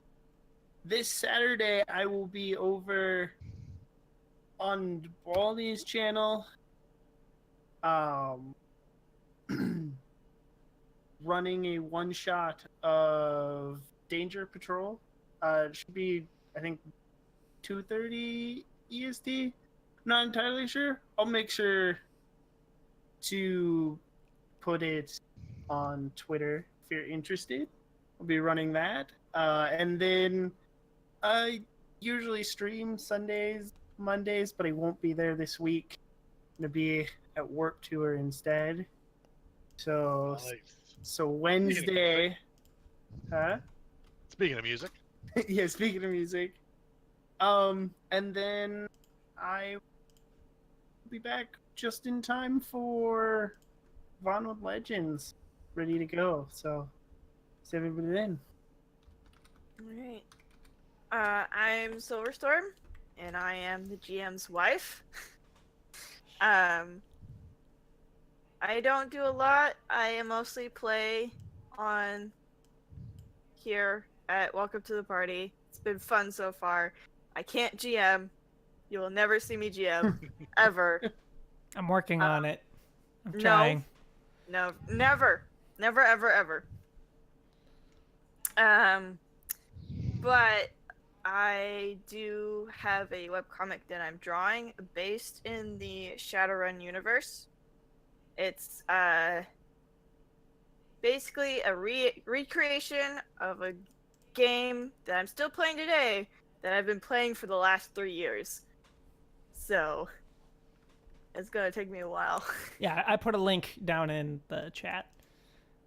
B: this Saturday I will be over on Baldy's channel, running a one-shot of Danger Patrol. It should be, I think, 2:30 EST. Not entirely sure. I'll make sure to put it on Twitter if you're interested. I'll be running that. And then I usually stream Sundays, Mondays, but I won't be there this week. I'm going to be at work tour instead. So Wednesday. Huh?
D: Speaking of music.
B: Yeah, speaking of music. And then I will be back just in time for Vonwood Legends, ready to go. So, is everybody in?
C: Alright. I'm Silverstorm, and I am the GM's wife. I don't do a lot. I mostly play on here at Welcome to the Party. It's been fun so far. I can't GM. You will never see me GM. Ever.
A: I'm working on it. I'm
C: no.
A: trying.
C: No, never. Never, ever, ever. But I do have a webcomic that I'm drawing based in the Shadowrun universe. It's basically a recreation of a game that I'm still playing today that I've been playing for the last 3 years. So it's gonna take me a while.
A: Yeah, I put a link down in the chat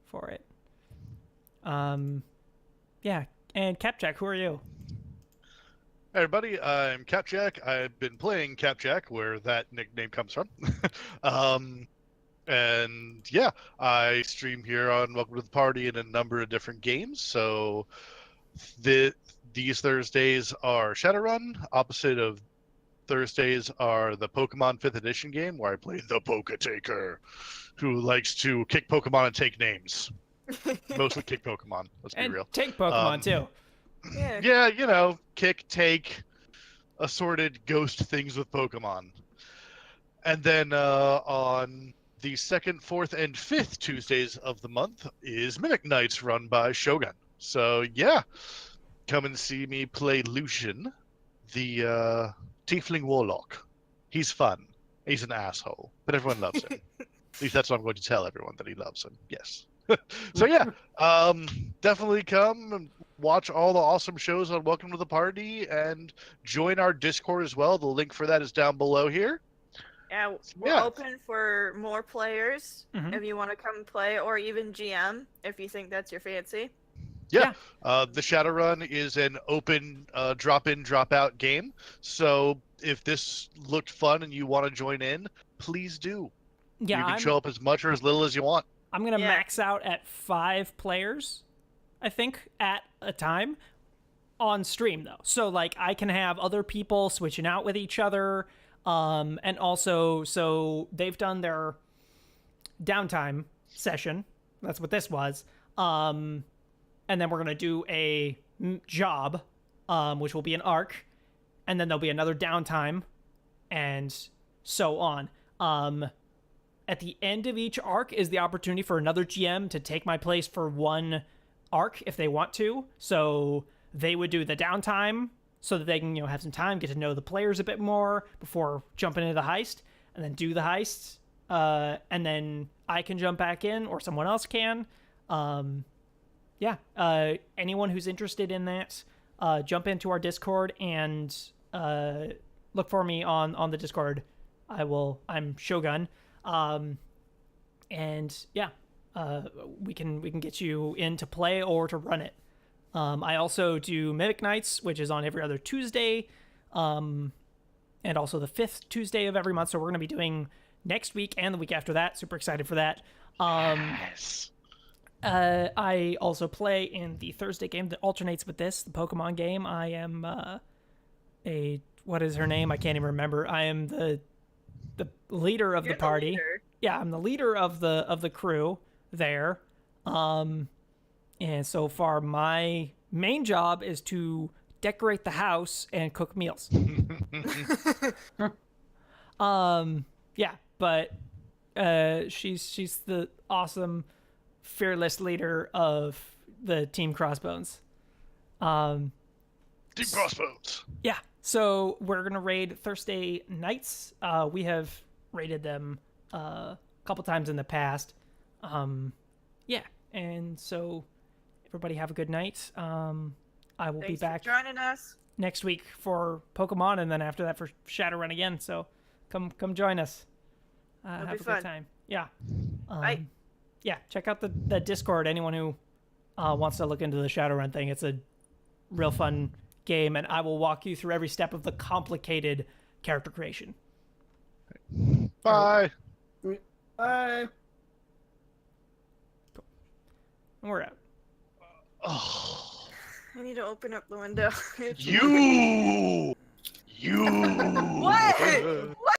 A: for it. Yeah, and Capjack, who are you?
D: Hey everybody, I'm Capjack. I've been playing Capjack, where that nickname comes from. And yeah, I stream here on Welcome to the Party in a number of different games. So these Thursdays are Shadowrun. Opposite of Thursdays are the Pokemon 5th edition game, where I play the Poketaker, who likes to kick Pokemon and take names. Mostly kick Pokemon, let's be
A: And
D: real.
A: take Pokemon too.
C: Yeah.
D: Yeah, you know, kick, take, assorted ghost things with Pokemon. And then on the 2nd, 4th, and 5th Tuesdays of the month is Mimic Nights, run by Shogun. So yeah, come and see me play Lucian, the Tiefling Warlock. He's fun. He's an asshole, but everyone loves him. At least that's what I'm going to tell everyone, that he loves him. Yes. So yeah, definitely come and watch all the awesome shows on Welcome to the Party and join our Discord as well. The link for that is down below here.
C: Yeah, we're
D: Yeah.
C: open for more players
A: Mhm.
C: if you want to come play, or even GM if you think that's your fancy.
D: Yeah. The Shadowrun is an open drop-in, drop-out game. So if this looked fun and you want to join in, please do.
A: Yeah,
D: You can show up as much or as little as you want.
A: I'm gonna
C: Yeah.
A: max out at 5 players, I think, at a time on stream though. So like I can have other people switching out with each other. And also, so they've done their downtime session. That's what this was. And then we're gonna do a job, which will be an arc, and then there'll be another downtime, and so on. At the end of each arc is the opportunity for another GM to take my place for one arc if they want to. So they would do the downtime so that they can, have some time, get to know the players a bit more before jumping into the heist, and then do the heist. And then I can jump back in, or someone else can. Anyone who's interested in that, jump into our Discord and look for me on the Discord. I'm Shogun. We can get you in to play or to run it. I also do Mimic Nights, which is on every other Tuesday, and also the 5th Tuesday of every month. So we're going to be doing next week and the week after that. Super excited for that.
D: Yes.
A: I also play in the Thursday game that alternates with this, the Pokemon game. I am what is her name? I can't even remember. I am the leader of
C: You're
A: the party.
C: leader.
A: Yeah, I'm the leader of the crew there. And so far my main job is to decorate the house and cook meals. But she's the awesome, fearless leader of the Team Crossbones.
D: Team Crossbones.
A: Yeah, so we're gonna raid Thursday nights. We have raided them a couple times in the past. And so everybody have a good night. I will
C: Thanks
A: be back
C: for joining us.
A: next week for Pokemon, and then after that for Shadowrun again. So come join us. Have
C: be
A: a
C: fun.
A: good time. Yeah.
C: Bye.
A: Yeah, check out the Discord. Anyone who wants to look into the Shadowrun thing, it's a real fun game, and I will walk you through every step of the complicated character creation.
D: Bye.
B: Bye.
A: And we're out.
D: Oh,
C: I need to open up the window.
D: you.
C: What?